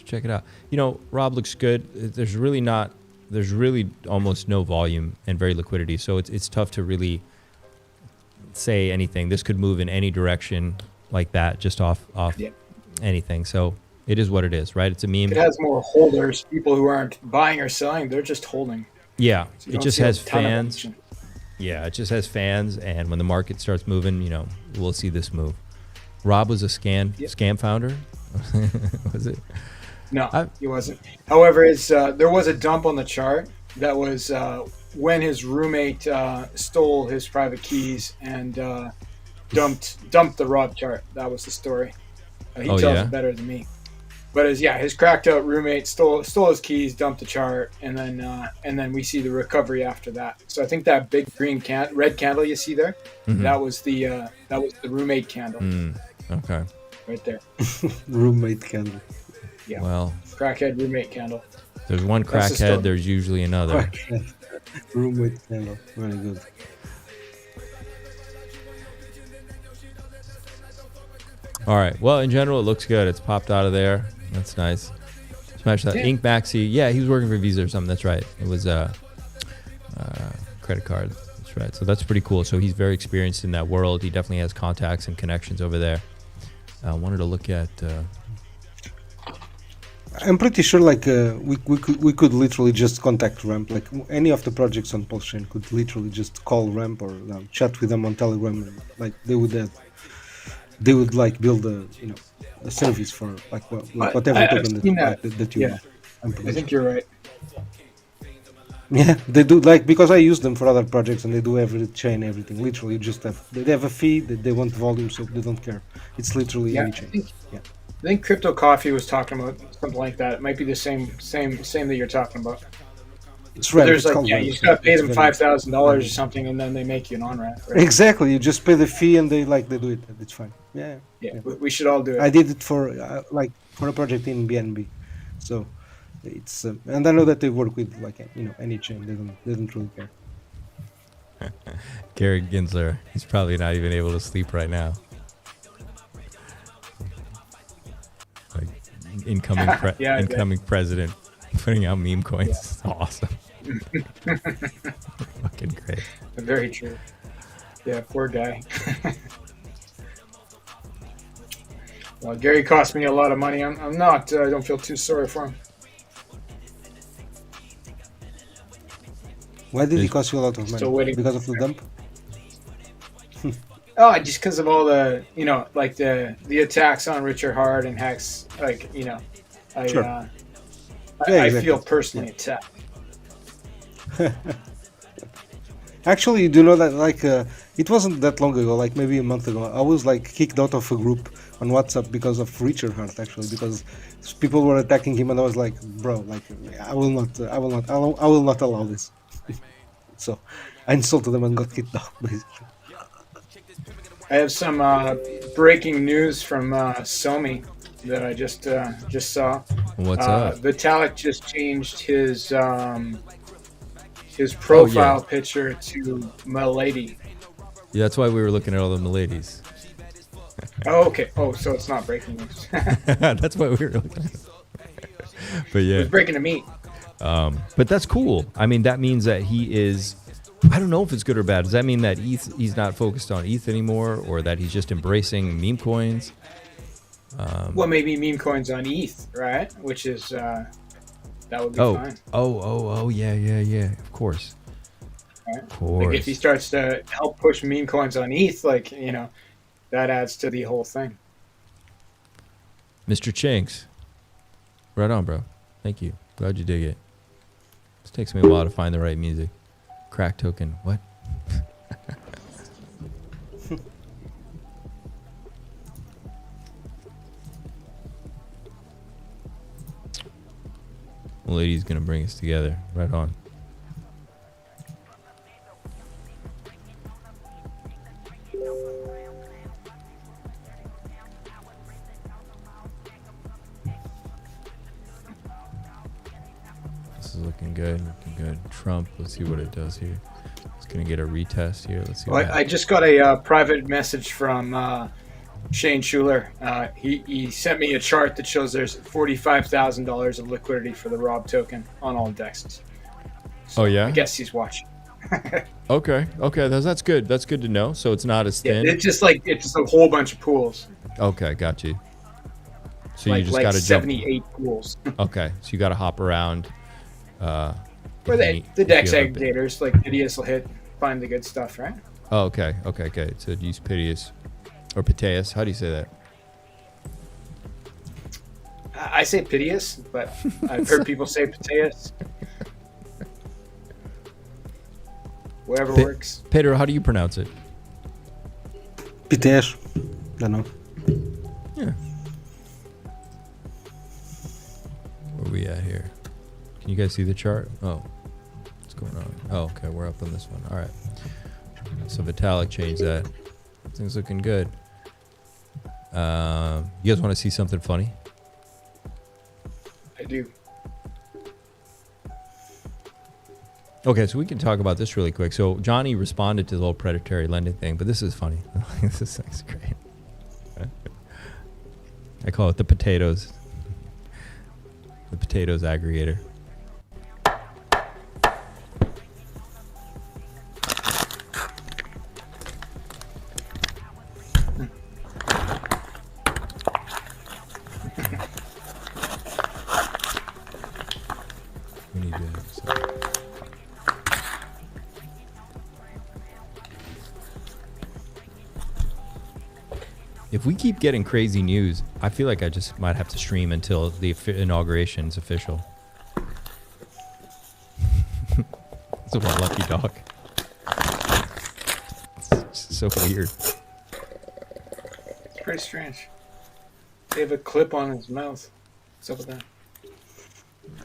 Speaker 1: Check it out. You know, Rob looks good. There's really almost no volume and very liquidity, so it's tough to really say anything. This could move in any direction like that, just off anything. So it is what it is, right? It's a meme.
Speaker 13: It has more holders, people who aren't buying or selling. They're just holding.
Speaker 1: Yeah,
Speaker 13: So
Speaker 1: it just has fans. Yeah, it just has fans, and when the market starts moving, you know, we'll see this move. Rob was a scam founder. Was it?
Speaker 13: No, he wasn't. However, there was a dump on the chart that was when his roommate stole his private keys and dumped the Rob chart. That was the story. He tells it better than me. But his cracked out roommate stole his keys, dumped the chart, and then we see the recovery after that. So I think that big red candle you see there, that was the roommate candle.
Speaker 1: Okay.
Speaker 13: Right there.
Speaker 14: Roommate candle.
Speaker 13: Yeah.
Speaker 1: Well,
Speaker 13: crackhead roommate candle.
Speaker 1: There's one crackhead. There's usually another.
Speaker 14: Crackhead. Roommate candle. Very good.
Speaker 1: All right. Well, in general, it looks good. It's popped out of there. That's nice. Smash that. Ink Maxi. Yeah, he was working for Visa or something. That's right. It was a credit card. That's right. So that's pretty cool. So he's very experienced in that world. He definitely has contacts and connections over there. I wanted to look at.
Speaker 14: I'm pretty sure, like we could literally just contact Ramp. Like any of the projects on PulseChain could literally just call Ramp or chat with them on Telegram. And, like they would like build a service for whatever token that you want.
Speaker 13: I think you're right.
Speaker 14: Yeah, they do, like, because I use them for other projects and they do every chain, everything. Literally, they have a fee, they want volume, so they don't care. It's literally any chain.
Speaker 13: I think Crypto Coffee was talking about something like that. It might be the same that you're talking about.
Speaker 14: It's right.
Speaker 13: There's you just gotta pay them $5,000 or something, and then they make you an on-ramp. Right?
Speaker 14: Exactly. You just pay the fee, and they do it. It's fine. Yeah.
Speaker 13: We should all do it.
Speaker 14: I did it for a project in BNB, so it's and I know that they work with any chain. They don't really care.
Speaker 1: Gary Gensler, he's probably not even able to sleep right now. Like incoming president putting out meme coins. It's awesome. Fucking great.
Speaker 13: Very true. Yeah, poor guy. Well, Gary cost me a lot of money. I'm not. I don't feel too sorry for him.
Speaker 14: Why did he cost you a lot of money?
Speaker 13: Still waiting.
Speaker 14: Because of the dump?
Speaker 13: Oh, just because of all the, like the attacks on Richard Hart and Hex,
Speaker 14: Sure.
Speaker 13: I feel personally attacked.
Speaker 14: Actually, you do know that it wasn't that long ago, like maybe a month ago, I was kicked out of a group on WhatsApp because of Richard Hart, actually, because people were attacking him, and I was like, bro, I will not allow this. So I insulted them and got kicked out, basically.
Speaker 13: I have some breaking news from Somi that I just saw.
Speaker 1: What's up?
Speaker 13: Vitalik just changed his profile picture to Milady.
Speaker 1: Yeah, that's why we were looking at all the Miladies.
Speaker 13: Oh, okay. Oh, so it's not breaking news.
Speaker 1: That's why we were looking at it. But yeah.
Speaker 13: It was breaking to me.
Speaker 1: But that's cool. I mean, that means that he is... I don't know if it's good or bad. Does that mean that he's not focused on ETH anymore, or that he's just embracing meme coins?
Speaker 13: Well, maybe meme coins on ETH, right? Which is that would be fine.
Speaker 1: Oh, yeah. Of course.
Speaker 13: Right?
Speaker 1: Of course.
Speaker 13: Like if he starts to help push meme coins on ETH, that adds to the whole thing.
Speaker 1: Mr. Chinks. Right on, bro. Thank you. Glad you dig it. This takes me a while to find the right music. Crack token. What? Lady's gonna bring us together. Right on. This is looking good. Looking good. Trump. Let's see what it does here. It's gonna get a retest here. Let's see.
Speaker 13: Well, I just got a private message from Shane Schuler. He sent me a chart that shows there's $45,000 of liquidity for the Rob token on all indexes. So
Speaker 1: oh yeah.
Speaker 13: I guess he's watching.
Speaker 1: Okay. That's good. That's good to know. So it's not as thin.
Speaker 13: Yeah, it's just a whole bunch of pools.
Speaker 1: Okay, got you. So
Speaker 13: like,
Speaker 1: you just
Speaker 13: like
Speaker 1: got to
Speaker 13: 78 pools.
Speaker 1: Okay, so you got to hop around.
Speaker 13: Or the DEX aggregators, like Piteous will find the good stuff, right?
Speaker 1: Oh, okay. So use Piteous or Piteous. How do you say that?
Speaker 13: I say Piteous, but I've heard people say Piteous. Whatever works.
Speaker 1: Pedro, how do you pronounce it?
Speaker 14: Piteous. Don't know.
Speaker 1: Yeah. Where are we at here? Can you guys see the chart? Oh, what's going on? Oh, okay, we're up on this one. All right. So Vitalik changed that. Things looking good. You guys want to see something funny?
Speaker 13: I do.
Speaker 1: Okay, so we can talk about this really quick. So Johnny responded to the whole predatory lending thing, but this is funny. This thing's great. I call it the potatoes. The potatoes aggregator. We need to. If we keep getting crazy news, I feel like I just might have to stream until the inauguration's official. It's a lucky dog. It's so weird.
Speaker 13: It's pretty strange. They have a clip on his mouth. What's up with that?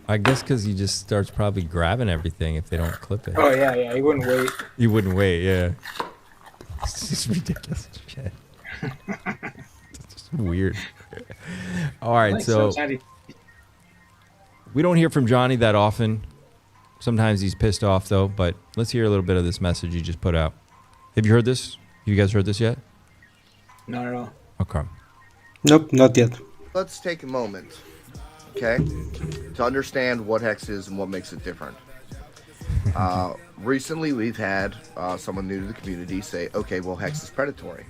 Speaker 1: I guess because he just starts probably grabbing everything if they don't clip it.
Speaker 13: Oh, yeah. He wouldn't wait.
Speaker 1: You wouldn't wait, yeah. It's just ridiculous shit. It's just weird. All right, so we don't hear from Johnny that often. Sometimes he's pissed off, though, but let's hear a little bit of this message he just put out. Have you heard this? You guys heard this yet?
Speaker 13: Not at all.
Speaker 1: Okay.
Speaker 14: Nope, not yet.
Speaker 15: Let's take a moment, okay, to understand what Hex is and what makes it different. Recently, we've had someone new to the community say, okay, well, Hex is predatory.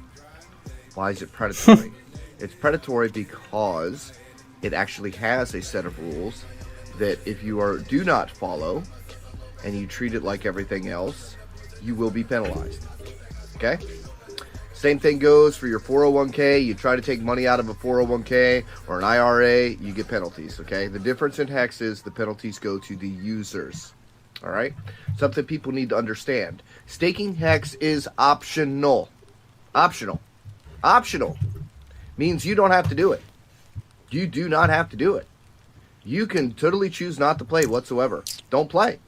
Speaker 15: Why is it predatory? It's predatory because it actually has a set of rules that if you do not follow and you treat it like everything else, you will be penalized. Okay? Same thing goes for your 401k. You try to take money out of a 401k or an IRA, you get penalties. Okay? The difference in Hex is the penalties go to the users. All right? Something people need to understand. Staking Hex is optional. Optional. Optional means you don't have to do it. You do not have to do it. You can totally choose not to play whatsoever. Don't play.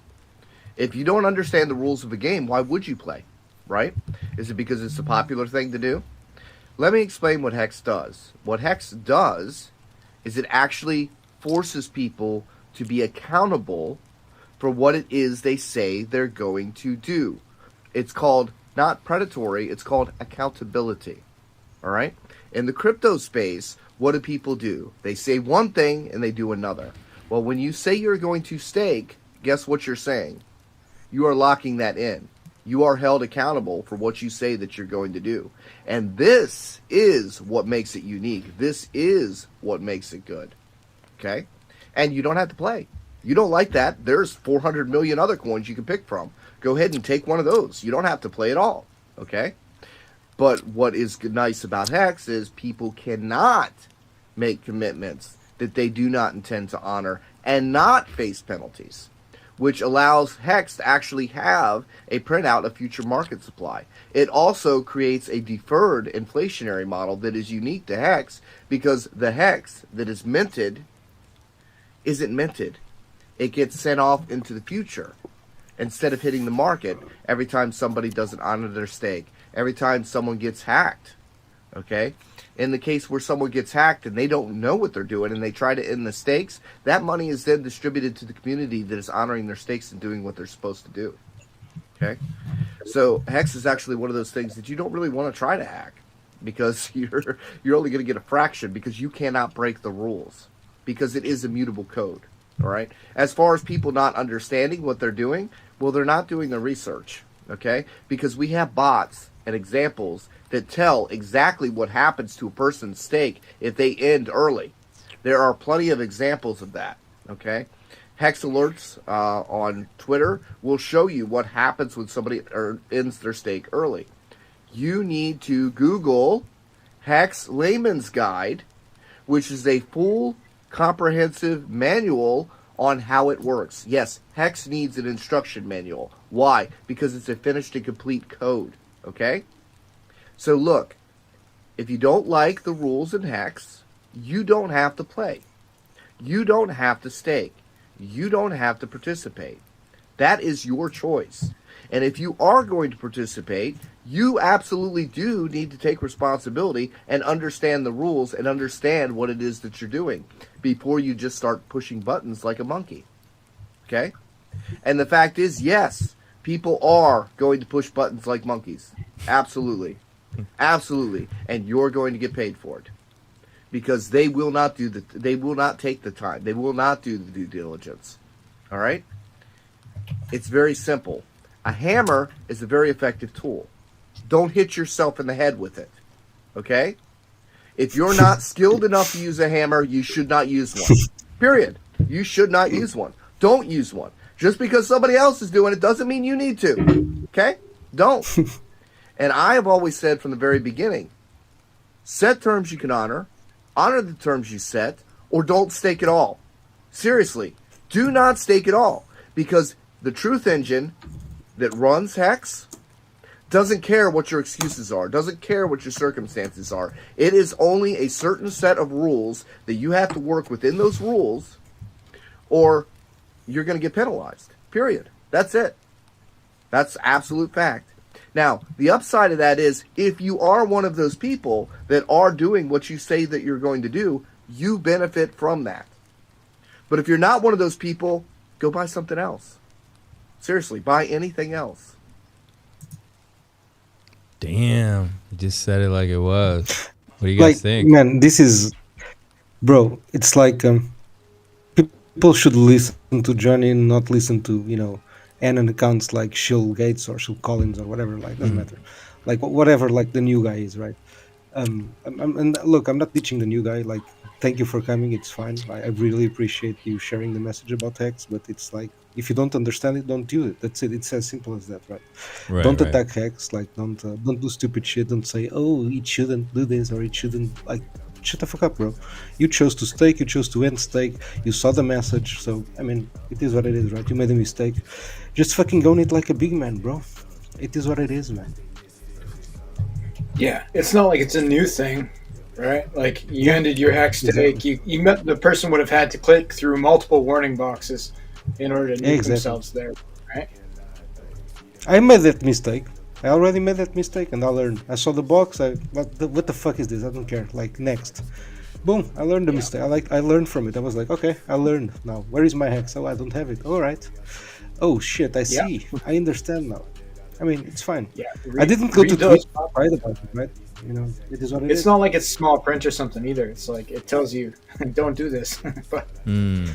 Speaker 15: If you don't understand the rules of the game, why would you play? Right? Is it because it's a popular thing to do? Let me explain what Hex does. What Hex does is it actually forces people to be accountable for what it is they say they're going to do. It's called not predatory, it's called accountability. All right? In the crypto space, what do people do? They say one thing and they do another. Well, when you say you're going to stake, guess what you're saying? You are locking that in. You are held accountable for what you say that you're going to do. And this is what makes it unique. This is what makes it good. Okay? And you don't have to play. You don't like that? There's 400 million other coins you can pick from. Go ahead and take one of those. You don't have to play at all. Okay? But what is nice about Hex is people cannot make commitments that they do not intend to honor and not face penalties, which allows Hex to actually have a printout of future market supply. It also creates a deferred inflationary model that is unique to Hex, because the Hex that is minted isn't minted. It gets sent off into the future instead of hitting the market every time somebody doesn't honor their stake, every time someone gets hacked. Okay? In the case where someone gets hacked and they don't know what they're doing and they try to end the stakes, that money is then distributed to the community that is honoring their stakes and doing what they're supposed to do. Okay? So Hex is actually one of those things that you don't really want to try to hack, because you're only going to get a fraction, because you cannot break the rules, because it is immutable code. All right? As far as people not understanding what they're doing, well, they're not doing the research. Okay? Because we have bots and examples that tell exactly what happens to a person's stake if they end early. There are plenty of examples of that. Okay? Hex alerts on Twitter will show you what happens when somebody ends their stake early. You need to Google Hex Layman's Guide, which is a full comprehensive manual on how it works. Yes, Hex needs an instruction manual. Why? Because it's a finished and complete code. Okay? So look, if you don't like the rules in Hex, you don't have to play. You don't have to stake. You don't have to participate. That is your choice. And if you are going to participate, you absolutely do need to take responsibility and understand the rules and understand what it is that you're doing before you just start pushing buttons like a monkey. Okay? And the fact is, yes, people are going to push buttons like monkeys. Absolutely. Absolutely. And you're going to get paid for it. Because they will not they will not take the time. They will not do the due diligence. All right? It's very simple. A hammer is a very effective tool. Don't hit yourself in the head with it. Okay? If you're not skilled enough to use a hammer, you should not use one. Period. You should not use one. Don't use one. Just because somebody else is doing it doesn't mean you need to. Okay? Don't. And I have always said from the very beginning, set terms you can honor the terms you set, or don't stake at all. Seriously, do not stake at all, because the truth engine that runs Hex doesn't care what your excuses are, doesn't care what your circumstances are. It is only a certain set of rules that you have to work within those rules, or you're going to get penalized. Period. That's it. That's absolute fact. Now, the upside of that is, if you are one of those people that are doing what you say that you're going to do, you benefit from that. But if you're not one of those people, go buy something else. Seriously, buy anything else.
Speaker 1: Damn, you just said it like it was. What do you guys think?
Speaker 14: Man, this is, bro, it's like people should listen to Johnny and not listen to, and accounts like Shill Gates or Shill Collins or whatever, like, doesn't matter. Like, whatever, like, the new guy is, right? And look, I'm not teaching the new guy, like, thank you for coming, it's fine. I really appreciate you sharing the message about Hex, but it's like, if you don't understand it, don't do it. That's it. It's as simple as that, right? Don't attack Hex, like, don't do stupid shit, don't say, oh, it shouldn't do this, or it shouldn't, like, shut the fuck up, bro. You chose to stake, you chose to end stake, you saw the message, so, I mean, it is what it is, right? You made a mistake. Just fucking own it like a big man, bro. It is what it is, man.
Speaker 13: Yeah, it's not like it's a new thing, right? Like, you ended your Hex stake, you met the person would have had to click through multiple warning boxes in order to nuke themselves there, right?
Speaker 14: I made that mistake. I already made that mistake, and I learned. I saw the box. What the fuck is this? I don't care. Like, next, boom. I learned the mistake. I learned from it. I was like, okay, I learned. Now, where is my Hex? Oh, I don't have it. All right. Oh shit, I see. I understand now. I mean, it's fine. Yeah, I didn't go to Twitch to write about it, right? It is what it is.
Speaker 13: It's not like it's small print or something either. It's like, it tells you, don't do this. But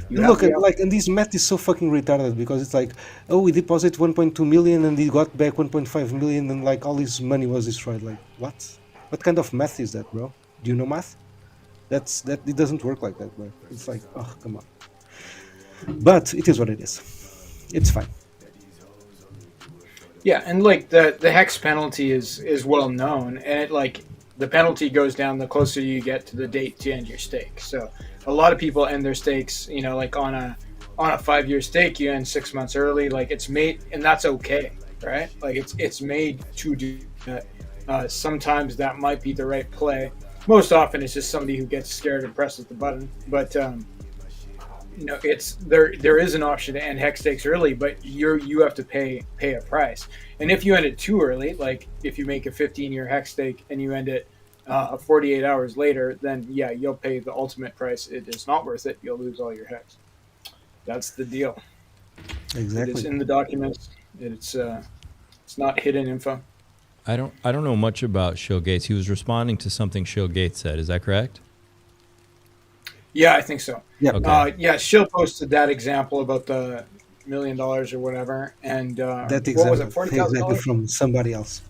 Speaker 14: look, and this math is so fucking retarded, because it's like, oh, we deposit 1.2 million and he got back 1.5 million and like all his money was destroyed. Like, what? What kind of math is that, bro? Do you know math? It doesn't work like that, bro. It's like, oh, come on. But it is what it is. It's fine.
Speaker 13: Yeah, and like the Hex penalty is well known, and it, like, the penalty goes down the closer you get to the date to end your stake. So a lot of people end their stakes, you know, like on a 5-year stake, you end 6 months early. Like it's made, and that's okay, right? Like it's made to do that. Sometimes that might be the right play. Most often it's just somebody who gets scared and presses the button. But you know, it's there is an option to end hex stakes early, but you have to pay a price. And if you end it too early, like if you make a 15-year hex stake and you end it 48 hours later, then yeah, you'll pay the ultimate price. It is not worth it. You'll lose all your hex. That's the deal.
Speaker 14: Exactly.
Speaker 13: It's in the documents. It's not hidden info.
Speaker 1: I don't know much about Shill Gates. He was responding to something Shill Gates said. Is that correct?
Speaker 13: Yeah, I think so.
Speaker 14: Yeah.
Speaker 1: Okay.
Speaker 13: Yeah, Shill posted that example about the $1 million or whatever, and
Speaker 14: That
Speaker 13: what
Speaker 14: example
Speaker 13: was it, $40,000?
Speaker 14: from somebody else.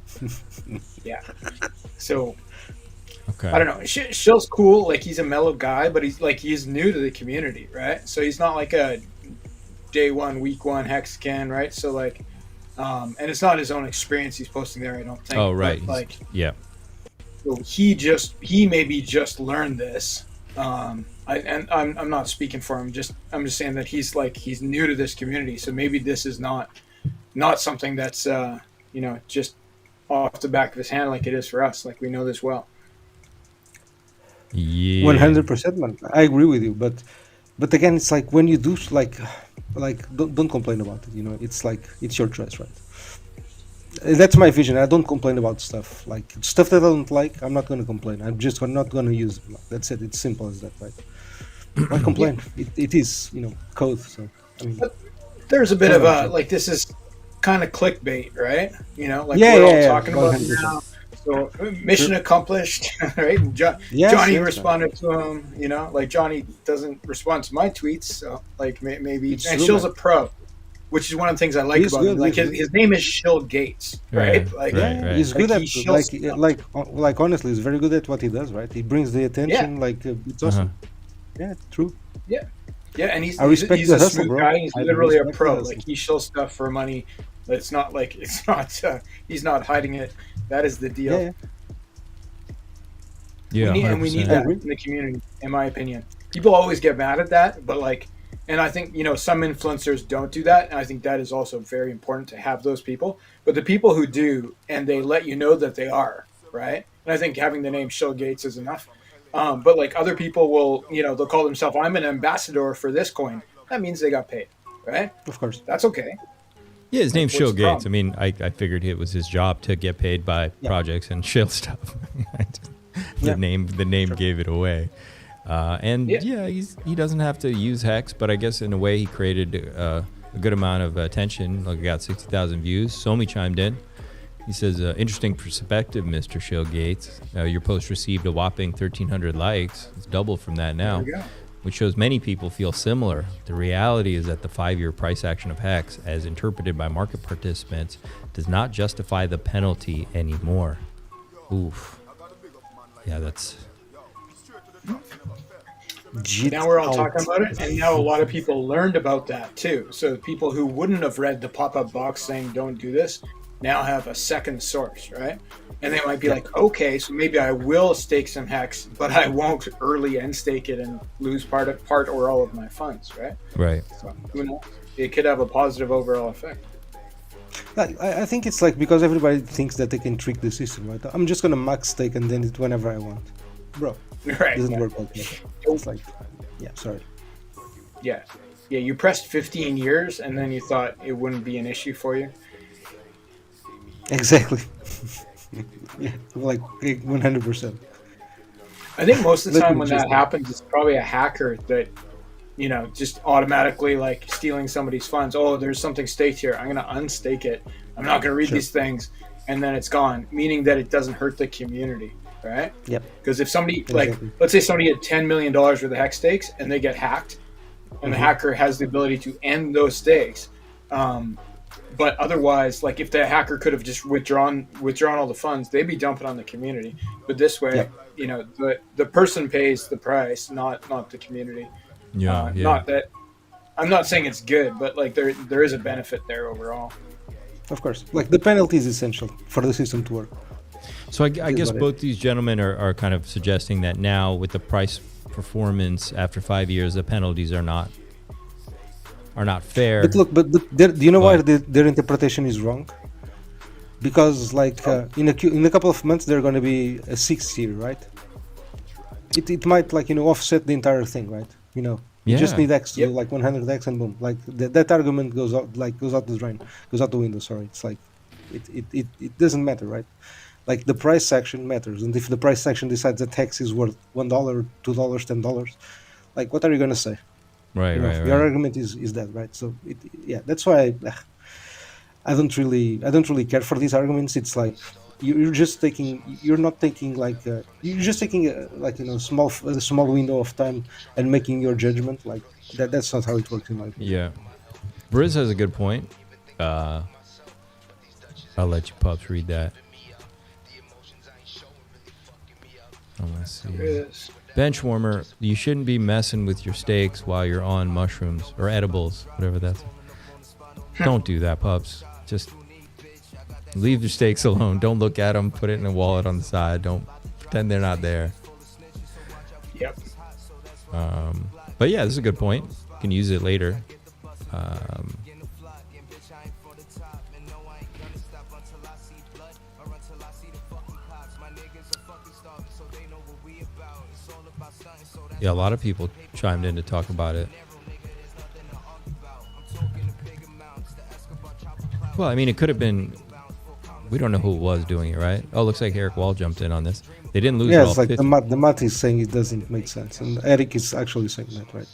Speaker 13: Yeah. So
Speaker 1: Okay.
Speaker 13: I don't know. Shill's cool. Like he's a mellow guy, but he's new to the community, right? So he's not like a day one, week one Hexcan, right? So like, and it's not his own experience he's posting there, I don't think.
Speaker 1: Oh, right.
Speaker 13: But, like,
Speaker 1: Yeah.
Speaker 13: so he maybe just learned this. I'm not speaking for him. I'm just saying that he's new to this community, so maybe this is not something that's you know, just off the back of his hand like it is for us. Like we know this well.
Speaker 1: Yeah.
Speaker 14: 100%, man. I agree with you, but again, it's like when you do like don't complain about it. You know, it's like it's your choice, right? That's my vision. I don't complain about stuff like stuff that I don't like. I'm not going to complain. I'm just not going to use it. That's it. It's simple as that, right? Why complain? It is, you know, code. So I mean,
Speaker 13: but there's a bit of a like this is kind of clickbait, right? You know, like
Speaker 14: Yeah,
Speaker 13: we're
Speaker 14: yeah,
Speaker 13: all talking about it
Speaker 14: 100%.
Speaker 13: now. So mission accomplished, right?
Speaker 14: Yes,
Speaker 13: Johnny
Speaker 14: yes,
Speaker 13: responded to him. You know, like Johnny doesn't respond to my tweets, so like maybe.
Speaker 14: It's
Speaker 13: And
Speaker 14: true,
Speaker 13: Shill's
Speaker 14: man.
Speaker 13: a pro, which is one of the things I like
Speaker 14: He's
Speaker 13: about him.
Speaker 14: good,
Speaker 13: Like
Speaker 14: he's
Speaker 13: his name is Shill Gates, right?
Speaker 1: Right,
Speaker 13: Like
Speaker 1: right, right.
Speaker 14: he's good
Speaker 13: Like,
Speaker 14: at
Speaker 13: he shills
Speaker 14: like honestly, he's very good at what he does, right? He brings the attention. Like it's awesome. Yeah, true.
Speaker 13: Yeah, and he's
Speaker 14: I respect
Speaker 13: he's
Speaker 14: the
Speaker 13: a
Speaker 14: hustle,
Speaker 13: smooth
Speaker 14: bro.
Speaker 13: guy. He's
Speaker 14: I
Speaker 13: literally a
Speaker 14: respect the
Speaker 13: pro.
Speaker 14: hustle.
Speaker 13: Like he shills stuff for money. But it's not like he's not hiding it. That is the deal.
Speaker 14: Yeah.
Speaker 1: Yeah.
Speaker 13: We need
Speaker 1: 100%.
Speaker 13: that in the community, in my opinion. People always get mad at that, but like, and I think, you know, some influencers don't do that, and I think that is also very important to have those people. But the people who do, and they let you know that they are, right? And I think having the name Shill Gates is enough. But like other people will, you know, they'll call themselves, I'm an ambassador for this coin. That means they got paid, right?
Speaker 14: Of course.
Speaker 13: That's okay.
Speaker 1: Yeah, his name's
Speaker 13: What's
Speaker 1: Shill
Speaker 13: the
Speaker 1: Gates.
Speaker 13: problem?
Speaker 1: I mean, I figured it was his job to get paid by projects and shill stuff. The name gave it away. And he doesn't have to use Hex, but I guess in a way he created a good amount of attention. Like, I got 60,000 views. Somi chimed in. He says, interesting perspective, Mr. Shill Gates. Your post received a whopping 1,300 likes. It's double from that now, which shows many people feel similar. The reality is that the 5-year price action of Hex, as interpreted by market participants, does not justify the penalty anymore. Oof. Yeah, that's...
Speaker 13: Now we're all talking about it, and now a lot of people learned about that too. So people who wouldn't have read the pop-up box saying don't do this now have a second source, right? And they might be like, okay, so maybe I will stake some Hex, but I won't early end stake it and lose part or all of my funds, right?
Speaker 1: Right.
Speaker 13: So who knows? It could have a positive overall effect.
Speaker 14: I think it's like because everybody thinks that they can trick the system, right? I'm just gonna max stake and then it whenever I want, bro.
Speaker 13: Right.
Speaker 14: It doesn't work like that. It's like, yeah, sorry.
Speaker 13: Yeah. You pressed 15 years and then you thought it wouldn't be an issue for you.
Speaker 14: Exactly. Yeah, like 100%.
Speaker 13: I think most of the time when that happens, it's probably a hacker that, you know, just automatically like stealing somebody's funds. Oh, there's something staked here. I'm going to unstake it. I'm not going to read these things. And then it's gone, meaning that it doesn't hurt the community, right?
Speaker 14: Yep.
Speaker 13: Because if somebody, like, let's say somebody had $10 million worth of Hex stakes and they get hacked, and the hacker has the ability to end those stakes. But otherwise, like if the hacker could have just withdrawn all the funds, they'd be dumping on the community. But this way, you know, the person pays the price, not the community. Not that I'm not saying it's good, but like there is a benefit there overall.
Speaker 14: Of course, like the penalty is essential for the system to work.
Speaker 1: So I guess both these gentlemen are kind of suggesting that now with the price performance after 5 years, the penalties are not fair.
Speaker 14: But look, do you know why their interpretation is wrong? Because like in a couple of months they're going to be a 6th tier, right? It might like offset the entire thing, right? You just need X to do like 100X and boom, like that argument goes out the window. Sorry, it's like it doesn't matter, right? Like the price section matters, and if the price section decides that X is worth $1, $2, $10, like what are you going to say?
Speaker 1: Right.
Speaker 14: Your argument is that, right? So that's why I don't really care for these arguments. It's like you're just taking a small window of time and making your judgment. Like that's not how it works in my opinion.
Speaker 1: Yeah, Briz has a good point. I'll let you pups read that. Let's see. Benchwarmer, you shouldn't be messing with your steaks while you're on mushrooms or edibles, whatever that's. Don't do that, pups. Just leave your steaks alone. Don't look at them. Put it in a wallet on the side. Don't pretend they're not there.
Speaker 13: Yep.
Speaker 1: But yeah, this is a good point. You can use it later. Yeah, a lot of people chimed in to talk about it. Well, I mean, it could have been. We don't know who it was doing it, right? Oh, looks like Eric Wall jumped in on this. They didn't lose.
Speaker 14: Yeah,
Speaker 1: it all
Speaker 14: it's like
Speaker 1: 50.
Speaker 14: the Matt is saying it doesn't make sense, and Eric is actually saying that, right?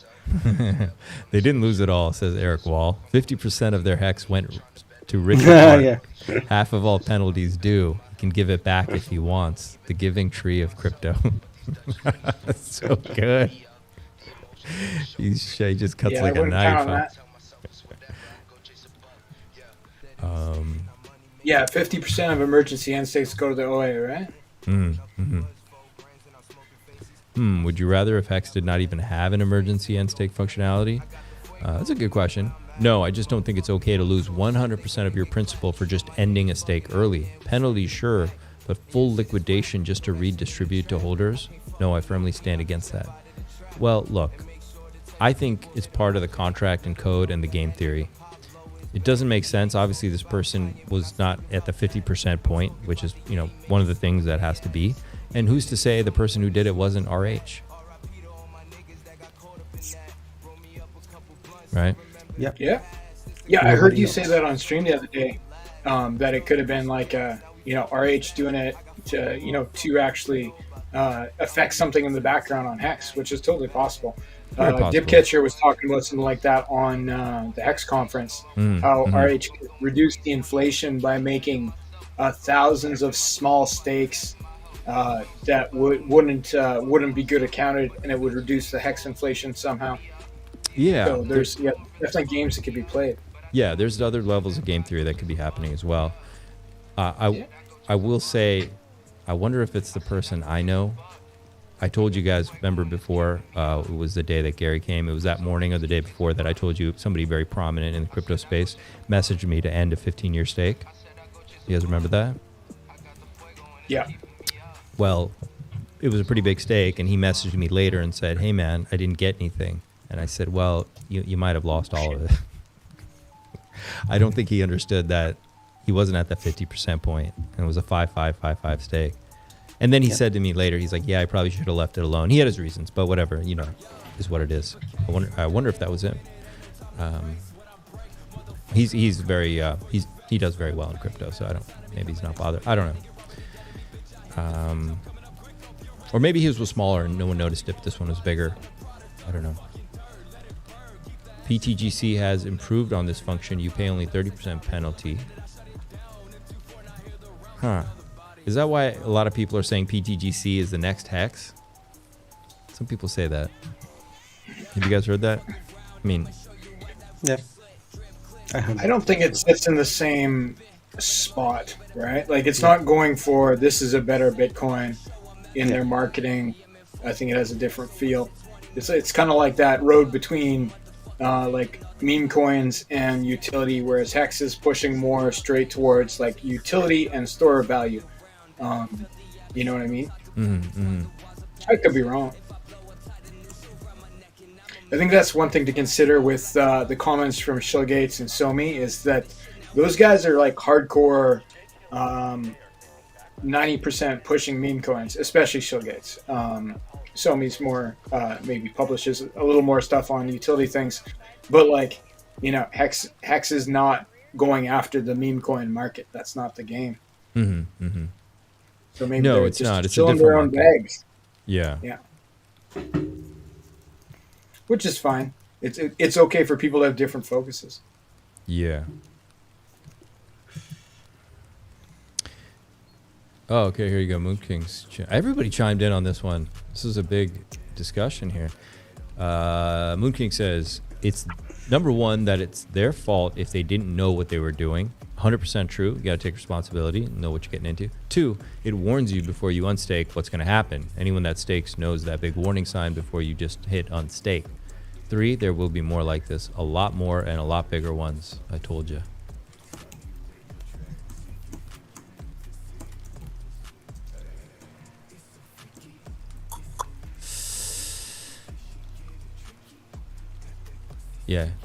Speaker 1: They didn't lose it all, says Eric Wall. 50% of their hex went to Richard Hart.
Speaker 14: Yeah.
Speaker 1: Half of all penalties due. He can give it back if he wants. The giving tree of crypto. That's so good. He just cuts like a knife.
Speaker 13: Yeah, 50% of emergency end states go to the OA, right?
Speaker 1: Would you rather if Hex did not even have an emergency end stake functionality? That's a good question. No, I just don't think it's okay to lose 100% of your principal for just ending a stake early. Penalties, sure, but full liquidation just to redistribute to holders? No, I firmly stand against that. Well, look, I think it's part of the contract and code and the game theory. It doesn't make sense. Obviously, this person was not at the 50% point, which is, one of the things that has to be. And who's to say the person who did it wasn't RH? Right?
Speaker 14: Yep.
Speaker 13: Yeah. Yeah, I heard you say that on stream the other day, that it could have been like, RH doing it to actually affect something in the background on Hex, which is totally possible. Dipcatcher was talking about something like that on the Hex conference, how RH could reduce the inflation by making thousands of small stakes that wouldn't be good accounted, and it would reduce the Hex inflation somehow.
Speaker 1: Yeah.
Speaker 13: So there's definitely games that could be played.
Speaker 1: Yeah, there's other levels of game theory that could be happening as well. I will say, I wonder if it's the person I know. I told you guys, remember before, it was the day that Gary came. It was that morning or the day before that I told you somebody very prominent in the crypto space messaged me to end a 15-year stake. You guys remember that?
Speaker 13: Yeah.
Speaker 1: Well, it was a pretty big stake, and he messaged me later and said, "Hey, man, I didn't get anything." And I said, "Well, you might have lost all of it." I don't think he understood that he wasn't at that 50% point, and it was a 5-5-5-5 stake. And then he said to me later, he's like, "Yeah, I probably should have left it alone." He had his reasons, but whatever, is what it is. I wonder if that was him. He's very he does very well in crypto, so maybe he's not bothered. I don't know. Or maybe his was smaller and no one noticed it, but this one was bigger. I don't know. PTGC has improved on this function. You pay only 30% penalty. Huh. Is that why a lot of people are saying PTGC is the next Hex? Some people say that. Have you guys heard that? I mean...
Speaker 14: Yeah.
Speaker 13: I don't think it sits in the same spot, right? Like, it's not going for, this is a better Bitcoin in their marketing. I think it has a different feel. It's kind of like that road between like meme coins and utility, whereas Hex is pushing more straight towards like utility and store of value. You know what I mean?
Speaker 1: Mm-hmm.
Speaker 13: I could be wrong. I think that's one thing to consider with the comments from Shill Gates and Somi is that those guys are like hardcore 90% pushing meme coins, especially Shill Gates. Somi's more maybe publishes a little more stuff on utility things, but like, you know, Hex is not going after the meme coin market. That's not the game.
Speaker 1: Mm-hmm. Mm-hmm.
Speaker 13: So maybe
Speaker 1: no,
Speaker 13: they're
Speaker 1: it's
Speaker 13: just
Speaker 1: not. It's a
Speaker 13: still in
Speaker 1: different
Speaker 13: their own
Speaker 1: market.
Speaker 13: bags.
Speaker 1: Yeah.
Speaker 13: Yeah. Which is fine. It's okay for people to have different focuses.
Speaker 1: Yeah. Oh, okay. Here you go. Moon Kings. Everybody chimed in on this one. This is a big discussion here. Moon King says it's number one that it's their fault if they didn't know what they were doing. 100% true. You got to take responsibility and know what you're getting into. 2, it warns you before you unstake what's going to happen. Anyone that stakes knows that big warning sign before you just hit unstake. 3, there will be more like this, a lot more and a lot bigger ones. I told you.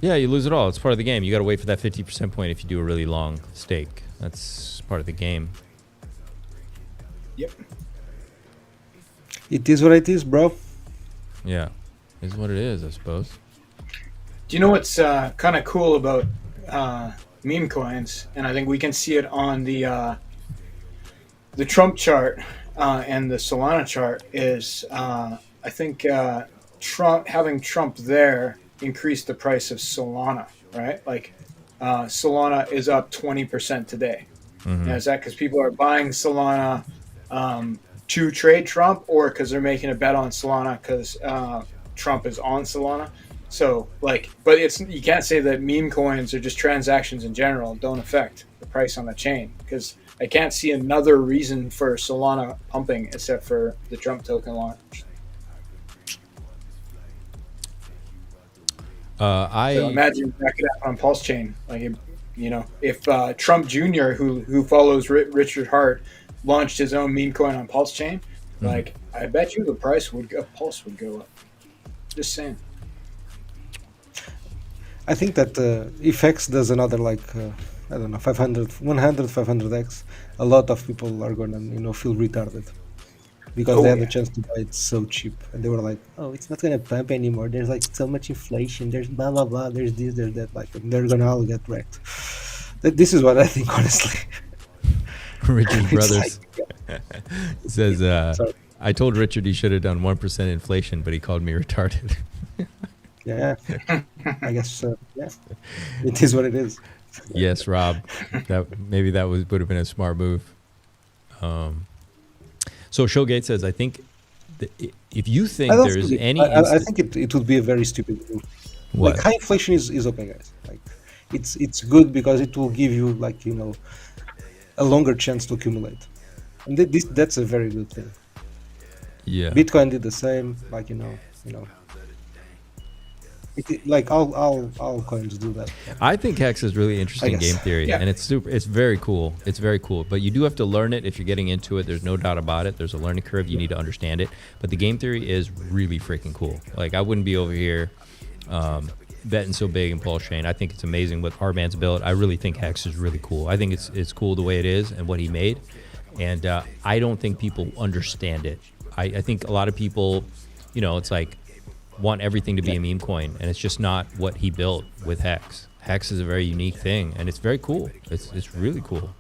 Speaker 1: Yeah, you lose it all. It's part of the game. You got to wait for that 50% point if you do a really long stake. That's part of the game.
Speaker 13: Yep.
Speaker 14: It is what it is, bro.
Speaker 1: Yeah, is what it is, I suppose.
Speaker 13: Do you know what's kind of cool about meme coins? And I think we can see it on the Trump chart and the Solana chart is I think having Trump there increased the price of Solana, right? Like Solana is up 20% today.
Speaker 1: Mm-hmm.
Speaker 13: Now, is that because people are buying Solana to trade Trump, or because they're making a bet on Solana because Trump is on Solana? So, like, but you can't say that meme coins or just transactions in general don't affect the price on the chain, because I can't see another reason for Solana pumping except for the Trump token launch. So imagine that could happen on PulseChain. Like, you know, if Trump Jr., who follows Richard Hart, launched his own meme coin on PulseChain, like, I bet you the price of Pulse would go up. Just saying.
Speaker 14: I think that if X does another, like, I don't know, 500x, a lot of people are gonna, you know, feel retarded. Because they had the chance to buy it so cheap, and they were like, "Oh, it's not gonna pump anymore. There's like so much inflation. There's blah blah blah. There's this, there's that. Like, and they're gonna all get wrecked." This is what I think, honestly.
Speaker 1: Richard Brothers says, "I told Richard he should have done 1% inflation, but he called me retarded."
Speaker 14: Yeah, I guess. Yeah, it is what it is.
Speaker 1: Yes, Rob. Maybe that would have been a smart move. So Showgate says, I think if you think there's any...
Speaker 14: I think it would be a very stupid move.
Speaker 1: What?
Speaker 14: Like, high inflation is okay, guys. Like, it's good because it will give you, like, you know, a longer chance to accumulate. And that's a very good thing.
Speaker 1: Yeah.
Speaker 14: Bitcoin did the same, like, you know. Like all coins do that.
Speaker 1: I think Hex is really interesting game theory, and it's very cool. It's very cool, but you do have to learn it if you're getting into it. There's no doubt about it. There's a learning curve. You need to understand it, but the game theory is really freaking cool. Like, I wouldn't be over here betting so big in PulseChain. I think it's amazing what Hardman's built. I really think Hex is really cool. I think it's cool the way it is and what he made, and I don't think people understand it. I think a lot of people, you know, it's like, want everything to be a meme coin, and it's just not what he built with Hex. Hex is a very unique thing, and it's very cool. It's really cool.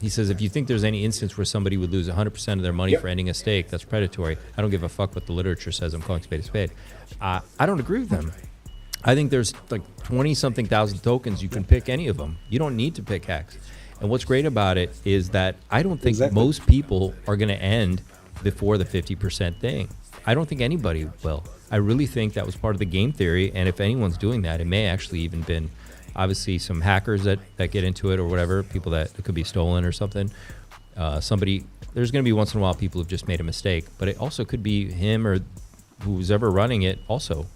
Speaker 1: He says, if you think there's any instance where somebody would lose 100% of their money for ending a stake, that's predatory. I don't give a fuck what the literature says. I'm calling spade a spade. I don't agree with them. I think there's like 20-something thousand tokens. You can pick any of them. You don't need to pick Hex. And what's great about it is that I don't think most people are going to end before the 50% thing. I don't think anybody will. I really think that was part of the game theory, and if anyone's doing that, it may actually even been obviously some hackers that get into it or whatever, people that it could be stolen or something. There's going to be once in a while people who've just made a mistake, but it also could be him or who's ever running it also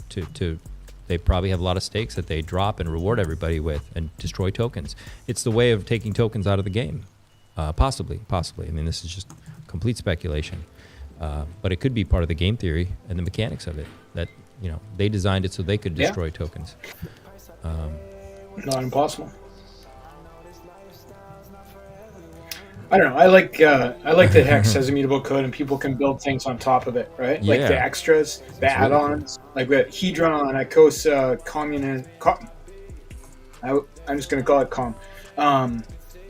Speaker 1: they probably have a lot of stakes that they drop and reward everybody with and destroy tokens. It's the way of taking tokens out of the game. Possibly. I mean, this is just complete speculation. But it could be part of the game theory and the mechanics of it. That they designed it so they could destroy tokens.
Speaker 13: Not impossible. I don't know. I like that Hex has immutable code and people can build things on top of it, right? Like the extras, the add-ons, like the Hedron, Icosa, I'm just gonna call it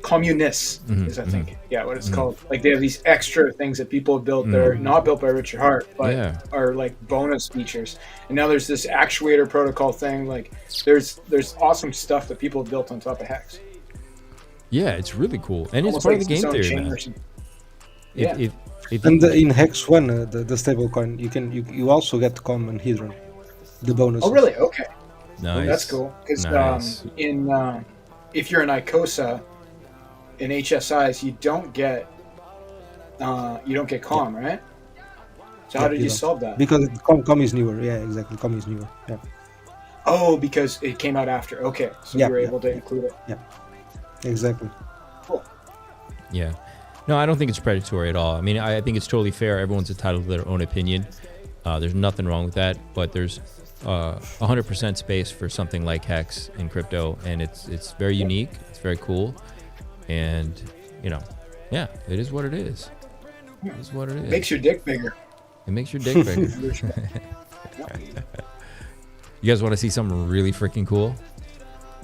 Speaker 13: communists is I think what it's called. Like they have these extra things that people have built that are not built by Richard Hart, but are like bonus features. And now there's this actuator protocol thing. Like there's awesome stuff that people have built on top of Hex.
Speaker 1: Yeah, it's really cool, and
Speaker 13: Almost
Speaker 1: it's part
Speaker 13: like
Speaker 1: of the game theory, man.
Speaker 14: In Hex 1, the stablecoin, you also get Com and Hedron, the bonus.
Speaker 13: Oh, really? Okay.
Speaker 1: Nice.
Speaker 13: Well, that's cool. Because if you're an Icosa in HSIs, you don't get Com, right? So how did you solve that?
Speaker 14: Because Com is newer. Yeah, exactly. Com is newer. Yeah.
Speaker 13: Oh, because it came out after. Okay, so you were able to include it.
Speaker 14: Yeah. Exactly.
Speaker 13: Cool.
Speaker 1: Yeah. No, I don't think it's predatory at all. I mean, I think it's totally fair. Everyone's entitled to their own opinion. There's nothing wrong with that, but there's 100% space for something like Hex in crypto, and it's very unique. It's very cool, and it is what it is. It is what it is.
Speaker 13: Makes your dick bigger.
Speaker 1: It makes your dick bigger. You guys want to see something really freaking cool?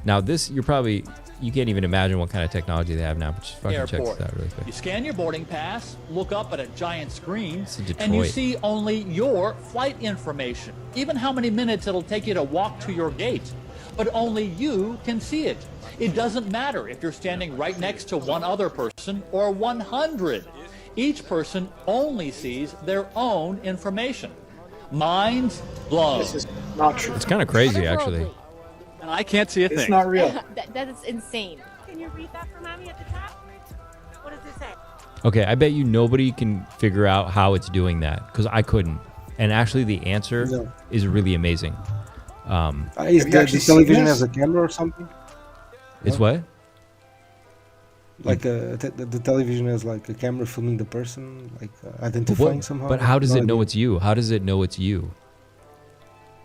Speaker 1: Now this, you can't even imagine what kind of technology they have now, but just fucking check this out really quick.
Speaker 16: You scan your boarding pass, look up at a giant screen, and
Speaker 1: you
Speaker 16: see only your flight information, even how many minutes it'll take you to walk to your gate. But only you can see it. It doesn't matter if you're standing right next to one other person or 100. Each person only sees their own information. Mind's blown.
Speaker 13: This is not true.
Speaker 1: It's kind of crazy, actually.
Speaker 16: And I can't see a thing.
Speaker 13: It's not real.
Speaker 11: That is insane. Can you read that for Mommy at the top? What does it say?
Speaker 1: Okay, I bet you nobody can figure out how it's doing that, because I couldn't. And actually, the answer is really amazing.
Speaker 14: Is the television has a camera or something?
Speaker 1: It's what?
Speaker 14: Like the television has like a camera filming the person, like identifying somehow.
Speaker 1: But how does it know it's you? How does it know it's you?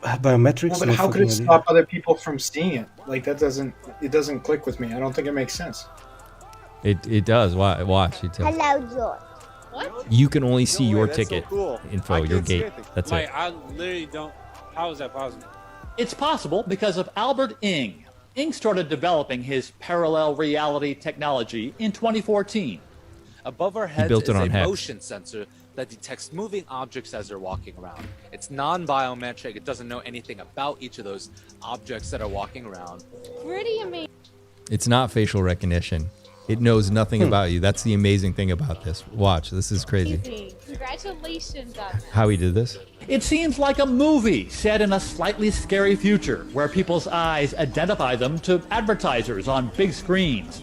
Speaker 14: Biometrics.
Speaker 13: Well, but how could it stop other people from seeing it? Like it doesn't click with me. I don't think it makes sense.
Speaker 1: It does. Watch.
Speaker 11: Hello, George. What?
Speaker 1: You can only see your
Speaker 17: that's
Speaker 1: ticket
Speaker 17: so cool.
Speaker 1: info, your gate. That's it.
Speaker 17: I literally don't. How is that possible?
Speaker 16: It's possible because of Albert Ng. Ng started developing his parallel reality technology in 2014.
Speaker 18: Above our heads
Speaker 1: built
Speaker 18: is
Speaker 1: it on
Speaker 18: a
Speaker 1: Hex.
Speaker 18: motion sensor that detects moving objects as they're walking around. It's non-biometric. It doesn't know anything about each of those objects that are walking around.
Speaker 11: Pretty amazing.
Speaker 1: It's not facial recognition. It knows nothing about you. That's the amazing thing about this. Watch. This is crazy.
Speaker 11: Congratulations on that.
Speaker 1: How he did this?
Speaker 16: It seems like a movie set in a slightly scary future where people's eyes identify them to advertisers on big screens.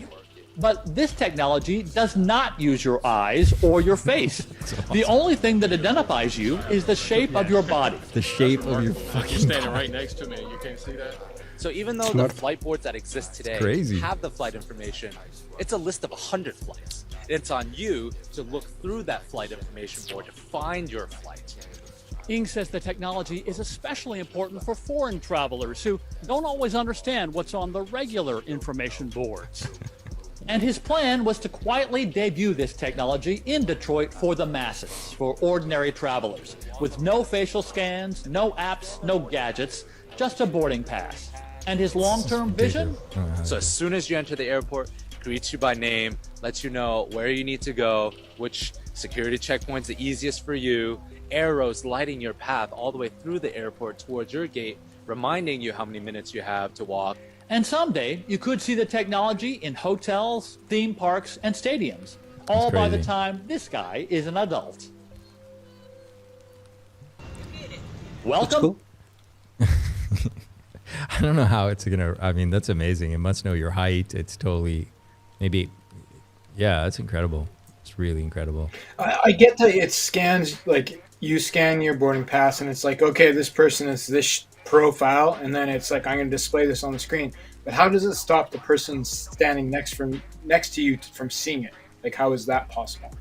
Speaker 16: But this technology does not use your eyes or your face. Awesome. The only thing that identifies you is the shape of your body.
Speaker 1: The shape of your fucking
Speaker 17: You're standing right next to me. You can't see that.
Speaker 18: So even though the flight boards that exist today
Speaker 1: crazy.
Speaker 18: have the flight information, it's a list of 100 flights. It's on you to look through that flight information board to find your flight.
Speaker 16: Ng says the technology is especially important for foreign travelers who don't always understand what's on the regular information boards. And his plan was to quietly debut this technology in Detroit for the masses, for ordinary travelers, with no facial scans, no apps, no gadgets, just a boarding pass. And his long-term vision?
Speaker 18: So as soon as you enter the airport, greets you by name, lets you know where you need to go, which security checkpoint's the easiest for you, arrows lighting your path all the way through the airport towards your gate, reminding you how many minutes you have to walk.
Speaker 16: And someday, you could see the technology in hotels, theme parks, and stadiums, all by the time this guy is an adult. Welcome.
Speaker 1: I don't know how it's gonna. I mean, that's amazing. It must know your height. It's totally, maybe, yeah, that's incredible. It's really incredible.
Speaker 13: I get that it scans, like you scan your boarding pass, and it's like, okay, this person is this profile, and then it's like, I'm going to display this on the screen. But how does it stop the person standing next to you from seeing it? Like, how is that possible?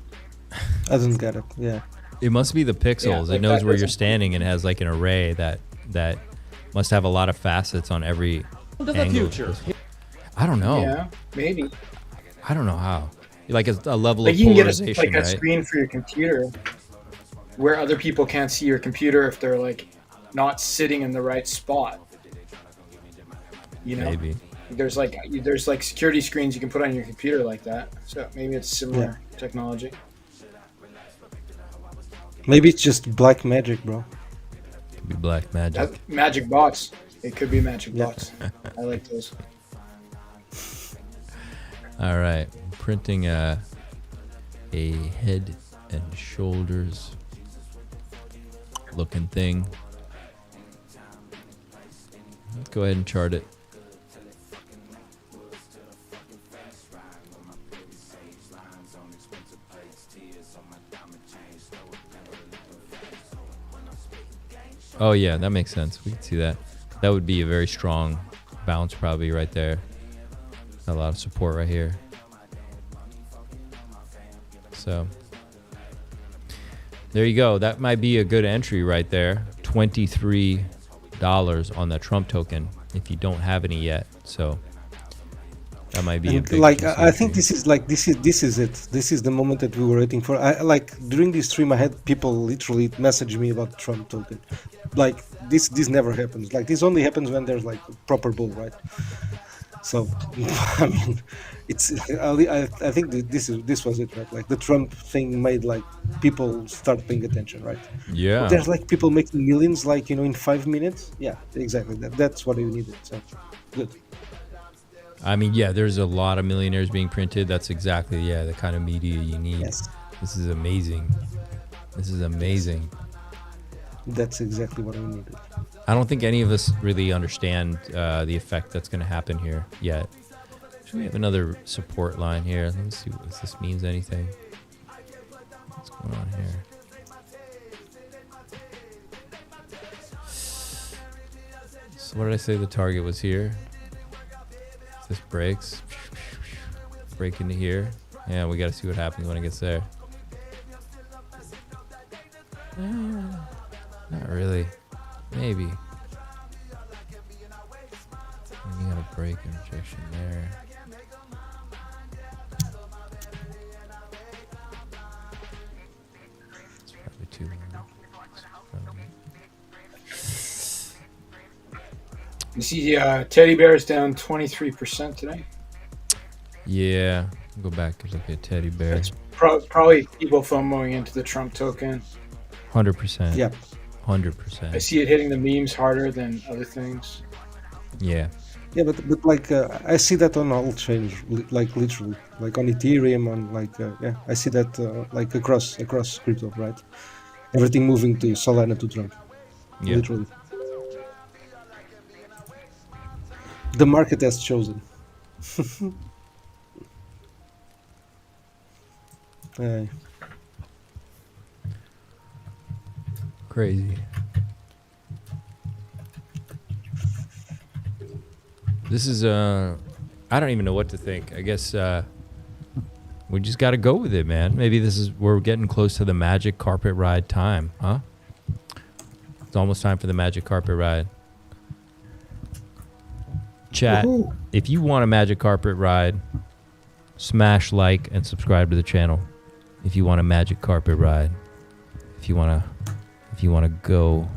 Speaker 14: I don't get it. Yeah.
Speaker 1: It must be the pixels.
Speaker 13: like
Speaker 1: it knows
Speaker 13: that
Speaker 1: where you're
Speaker 13: doesn't-
Speaker 1: standing and has like an array that must have a lot of facets on every
Speaker 16: Into the
Speaker 1: angle.
Speaker 16: future.
Speaker 1: I don't know.
Speaker 13: Yeah, maybe.
Speaker 1: I don't know how. Like a level
Speaker 13: Like
Speaker 1: of
Speaker 13: you can get
Speaker 1: polarization,
Speaker 13: like a
Speaker 1: right?
Speaker 13: screen for your computer where other people can't see your computer if they're like not sitting in the right spot. You know,
Speaker 1: Maybe.
Speaker 13: there's like security screens you can put on your computer like that. So maybe it's similar technology.
Speaker 14: Maybe it's just black magic, bro.
Speaker 1: Could be black magic.
Speaker 13: Magic bots. It could be magic bots. I like those.
Speaker 1: All right, printing a head and shoulders looking thing. Let's go ahead and chart it. Oh yeah, that makes sense. We can see that. That would be a very strong bounce probably right there. A lot of support right here. So there you go. That might be a good entry right there. $23 on the Trump token if you don't have any yet. So that might be a big
Speaker 14: like
Speaker 1: juicy
Speaker 14: I think
Speaker 1: entry.
Speaker 14: this is it. This is the moment that we were waiting for. Like during this stream, I had people literally message me about Trump token. Like this never happens. Like this only happens when there's like a proper bull, right? So I mean, it's I think this was it, right? Like the Trump thing made like people start paying attention, right?
Speaker 1: Yeah.
Speaker 14: There's like people making millions, like in 5 minutes. Yeah, exactly. That's what you needed. So good.
Speaker 1: I mean, yeah, there's a lot of millionaires being printed. That's exactly, the kind of media you need.
Speaker 14: Yes.
Speaker 1: This is amazing. This is amazing.
Speaker 14: That's exactly what we needed.
Speaker 1: I don't think any of us really understand the effect that's going to happen here yet. Should we have another support line here? Let me see if this means anything. What's going on here? So what did I say the target was here? If this breaks, break into here. Yeah, we got to see what happens when it gets there. Not really. Maybe. You got a break and rejection there. It's probably too low.
Speaker 13: You see, teddy bears down 23% today.
Speaker 1: Yeah, go back and look at teddy bear.
Speaker 13: It's probably people FOMOing into the Trump token.
Speaker 1: 100%.
Speaker 14: Yep.
Speaker 1: 100%.
Speaker 13: I see it hitting the memes harder than other things.
Speaker 1: Yeah.
Speaker 14: Yeah, but like I see that on all chains, like literally, like on Ethereum, on like I see that like across crypto, right? Everything moving to Solana to Trump, literally. The market has chosen.
Speaker 1: Crazy. This is I don't even know what to think. I guess we just got to go with it, man. Maybe we're getting close to the magic carpet ride time, huh? It's almost time for the magic carpet ride. Chat, if you want a magic carpet ride, smash like and subscribe to the channel. If you want a magic carpet ride, if you want to go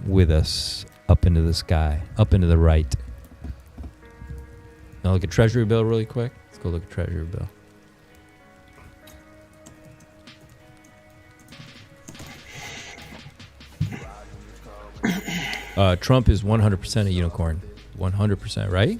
Speaker 1: with us up into the sky, up into the right. Now look at Treasury Bill really quick. Let's go look at Treasury Bill. Trump is 100% a unicorn. 100%, right?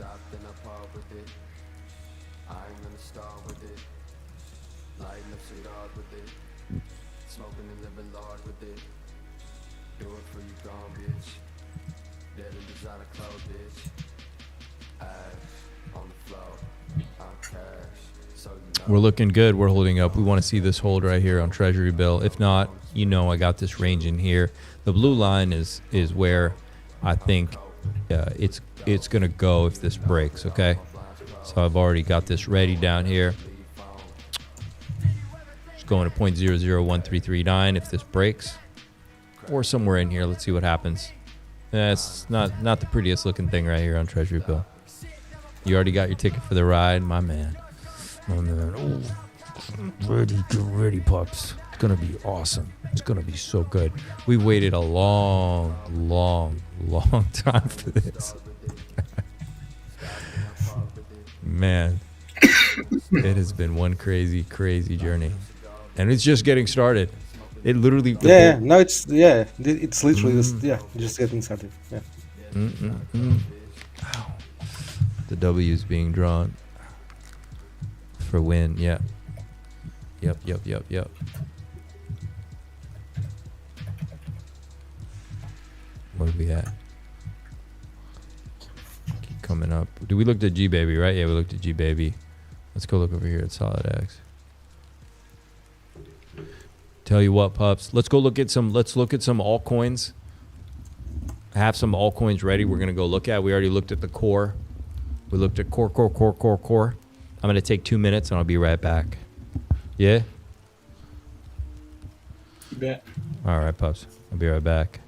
Speaker 1: We're looking good. We're holding up. We want to see this hold right here on Treasury Bill. If not, I got this range in here. The blue line is where I think it's going to go if this breaks, okay? So I've already got this ready down here. going to 0.001339 if this breaks, or somewhere in here. Let's see what happens. It's not the prettiest looking thing right here on Treasury Bill. You already got your ticket for the ride, my man. Oh, get ready, pups. It's gonna be awesome. It's gonna be so good. We waited a long time for this. Man, it has been one crazy journey, and it's just getting started. It literally
Speaker 14: it's literally just getting started.
Speaker 1: Wow. The W is being drawn for win. Yep. Where are we at? Keep coming up. Do we look at G Baby, right? Yeah, we looked at G Baby. Let's go look over here at Solid X. Tell you what, pups. Let's look at some altcoins. I have some altcoins ready. We're gonna go look at. We already looked at the core. We looked at core. I'm gonna take 2 minutes and I'll be right back. Yeah?
Speaker 13: You bet.
Speaker 1: All right, pups. I'll be right back.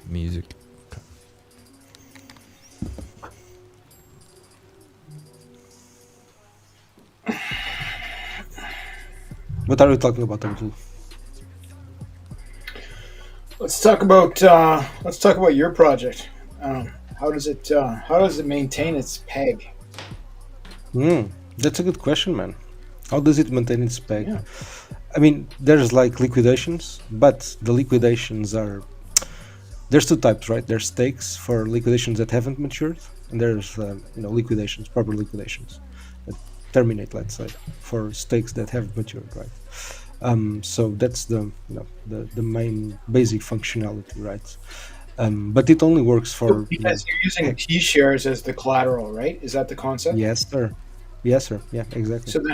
Speaker 1: Music.
Speaker 14: What are we talking about, Abdul?
Speaker 13: Let's talk about your project. How does it maintain its peg?
Speaker 14: That's a good question, man. How does it maintain its peg?
Speaker 13: Yeah.
Speaker 14: I mean, there's like liquidations, but the liquidations there's two types, right? There's stakes for liquidations that haven't matured, and there's liquidations, proper liquidations that terminate, let's say, for stakes that have matured, right? So that's the main basic functionality, right? But it only works for
Speaker 13: because you're using T shares as the collateral, right? Is that the concept?
Speaker 14: Yes, sir. Yeah, exactly.
Speaker 13: So then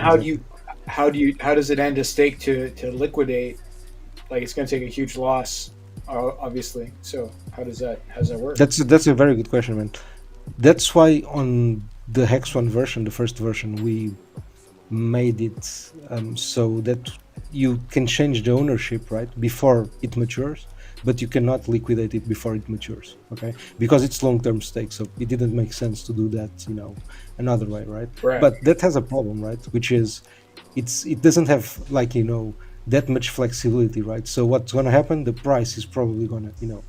Speaker 13: how does it end a stake to liquidate? Like, it's going to take a huge loss, obviously. So how does that work?
Speaker 14: That's a very good question, man. That's why on the Hex 1 version, the first version, we made it so that you can change the ownership right before it matures, but you cannot liquidate it before it matures, okay? Because it's long-term stake, so it didn't make sense to do that, another way, right? But that has a problem, right? Which is, it doesn't have that much flexibility, right? So what's going to happen? The price is probably going to,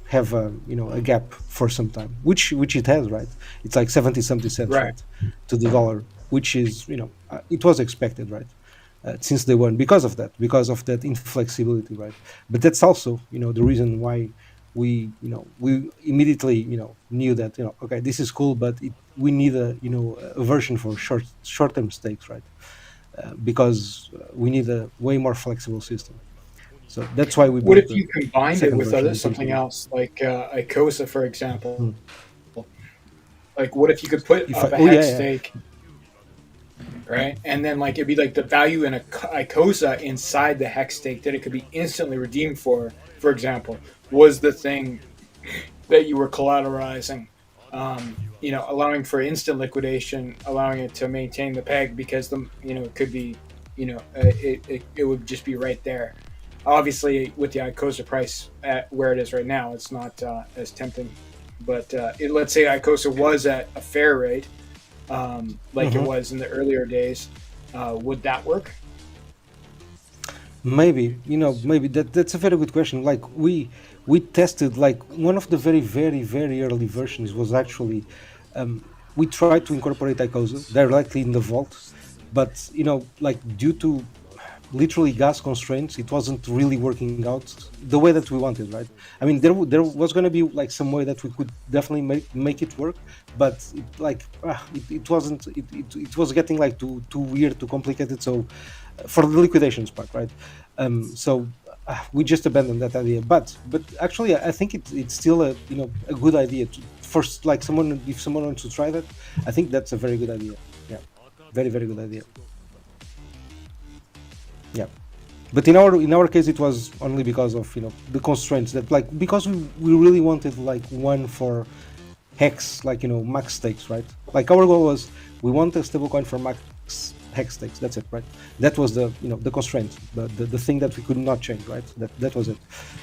Speaker 14: have a gap for some time, which it has, right? It's like 70-something cents, right, to the dollar, which is, it was expected, right? Since day one, because of that inflexibility, right? But that's also, the reason why we immediately, knew that, okay, this is cool, but we need a version for short-term stakes, right? Because we need a way more flexible system. So that's why we.
Speaker 13: What if you combined it with something else, like ICOSA, for example? Like, what if you could put up a hex stake? Right, and then it'd be like the value in a ICOSA inside the hex stake that it could be instantly redeemed for example, was the thing that you were collateralizing, allowing for instant liquidation, allowing it to maintain the peg because it could be, it would just be right there. Obviously, with the ICOSA price at where it is right now, it's not as tempting. But let's say ICOSA was at a fair rate. It was in the earlier days, would that work?
Speaker 14: Maybe that's a very good question. Like we tested, one of the very, very, very early versions was actually we tried to incorporate ICOSA directly in the vault, but due to literally gas constraints, it wasn't really working out the way that we wanted, right? I mean, there was going to be some way that we could definitely make it work, but it wasn't. It was getting too weird, too complicated. So for the liquidations part, right? We just abandoned that idea. But actually, I think it's still a good idea if someone wants to try that. I think that's a very good idea. Yeah, very, very good idea. Yeah, but in our case, it was only because of the constraints that because we really wanted one for hex max stakes, right? Our goal was we want a stablecoin for hex stakes. That's it, right? That was the the constraint, the thing that we could not change, right? That was it.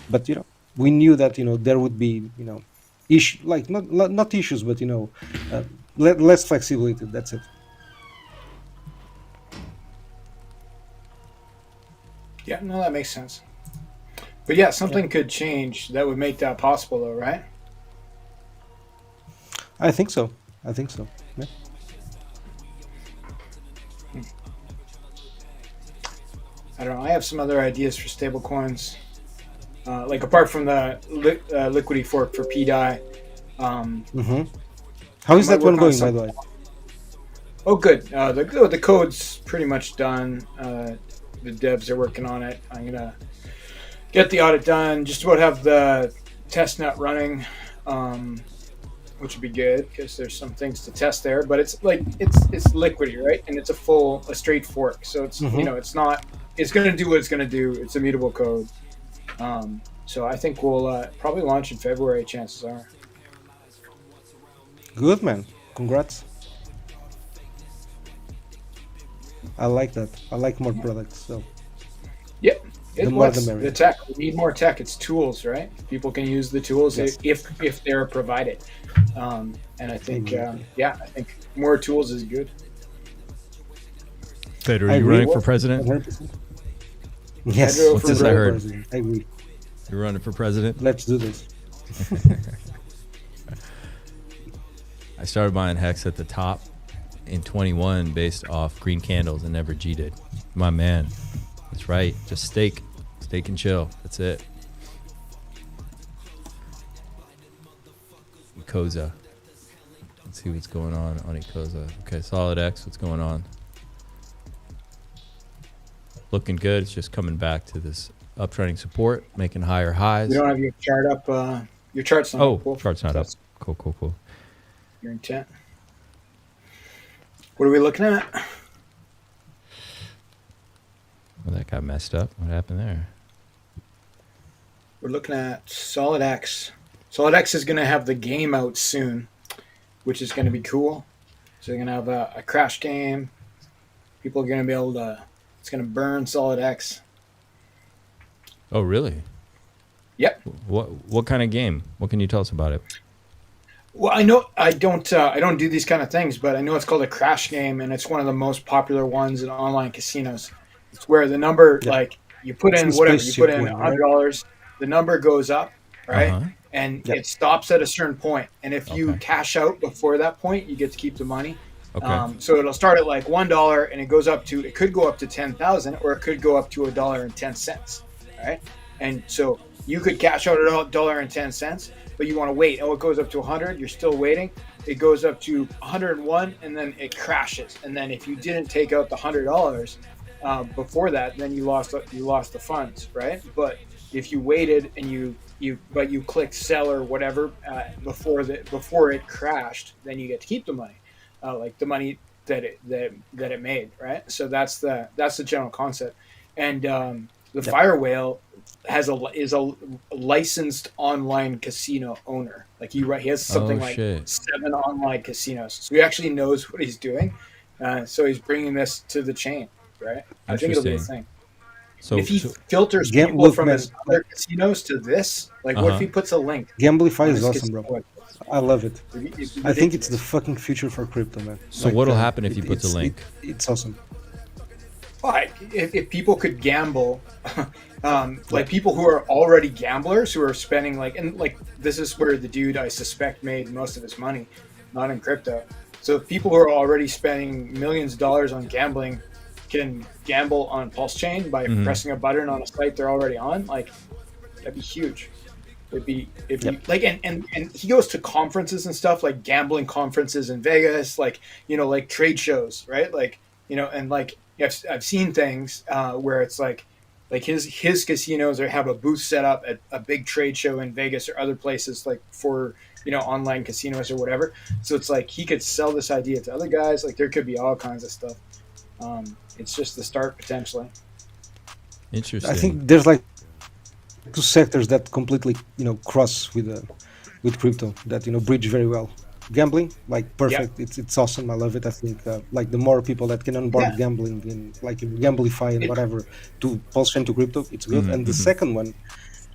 Speaker 14: But we knew that there would be issue, like not issues, but less flexibility. That's it.
Speaker 13: Yeah, no, that makes sense. But yeah, something could change that would make that possible, though, right?
Speaker 14: I think so. Yeah.
Speaker 13: I don't know. I have some other ideas for stablecoins, like apart from the liquidity fork for pDAI.
Speaker 14: How is that one going, by the way?
Speaker 13: Oh, good. The code's pretty much done. The devs are working on it. I'm gonna get the audit done. Just about have the test net running, which would be good because there's some things to test there. But it's like it's liquidity, right? And it's a straight fork. So it's it's not. It's gonna do what it's gonna do. It's immutable code. So I think we'll probably launch in February. Chances are.
Speaker 14: Good, man. Congrats. I like that. I like more products. So.
Speaker 13: Yep.
Speaker 14: The more the merrier.
Speaker 13: The tech. We need more tech. It's tools, right? People can use the tools if they're provided. And I think, I think more tools is good.
Speaker 1: Pedro, are you running for president?
Speaker 14: 100%. Yes.
Speaker 1: Pedro, what's this I heard?
Speaker 14: President. I agree.
Speaker 1: You're running for president?
Speaker 14: Let's do this.
Speaker 1: I started buying Hex at the top in 21 based off green candles and never G did. My man. That's right. Just stake and chill. That's it. Ecosa. Let's see what's going on Ecosa. Okay, Solid X, what's going on? Looking good. It's just coming back to this uptrending support, making higher highs.
Speaker 13: You don't have your chart up. Your chart's not up.
Speaker 1: Oh, chart's not up. Cool.
Speaker 13: Your intent. What are we looking at?
Speaker 1: Well, that got messed up. What happened there?
Speaker 13: We're looking at Solid X. Solid X is going to have the game out soon, which is going to be cool. So they're going to have a crash game. People are going to be able to... It's going to burn Solid X.
Speaker 1: Oh, really?
Speaker 13: Yep.
Speaker 1: What kind of game? What can you tell us about it?
Speaker 13: Well, I know I don't do these kind of things, but I know it's called a crash game, and it's one of the most popular ones in online casinos. It's where the number, like you put in whatever, you put in $100, the number goes up, right? And it stops at a certain point. And if you cash out before that point, you get to keep the money. So it'll start at like $1 and it could go up to 10,000, or it could go up to $1.10, right? And so you could cash out at $1.10, but you want to wait. Oh, it goes up to 100. You're still waiting. It goes up to 101, and then it crashes. And then if you didn't take out the $100 before that, then you lost the funds, right? But if you waited and you clicked sell or whatever before it crashed, then you get to keep the money, like the money that it made, right? So that's the general concept. And the Fire Whale is a licensed online casino owner. Like he has something 7 online casinos. So he actually knows what he's doing. So he's bringing this to the chain, right? I think it'll be a thing. So if he filters people from his other casinos to this, like what if he puts a link?
Speaker 14: Gamblify is awesome, bro. I love it. I think it's the fucking future for crypto, man.
Speaker 1: So what'll happen if he puts a link?
Speaker 14: It's awesome.
Speaker 13: Like if people could gamble, like people who are already gamblers who are spending this is where the dude I suspect made most of his money, not in crypto. So if people who are already spending millions of dollars on gambling can gamble on PulseChain by pressing a button on a site they're already on, like that'd be huge. It'd be like, and he goes to conferences and stuff, like gambling conferences in Vegas, like trade shows, right? Like and like I've seen things where it's like his casinos have a booth set up at a big trade show in Vegas or other places, like for online casinos or whatever. So it's like he could sell this idea to other guys. Like there could be all kinds of stuff. It's just the start potentially.
Speaker 1: Interesting.
Speaker 14: I think there's like 2 sectors that completely cross with crypto that bridge very well. gambling, like perfect. It's awesome. I love it. I think like the more people that can onboard gambling in like in Gamblify and whatever to PulseChain to crypto, it's good. And the second one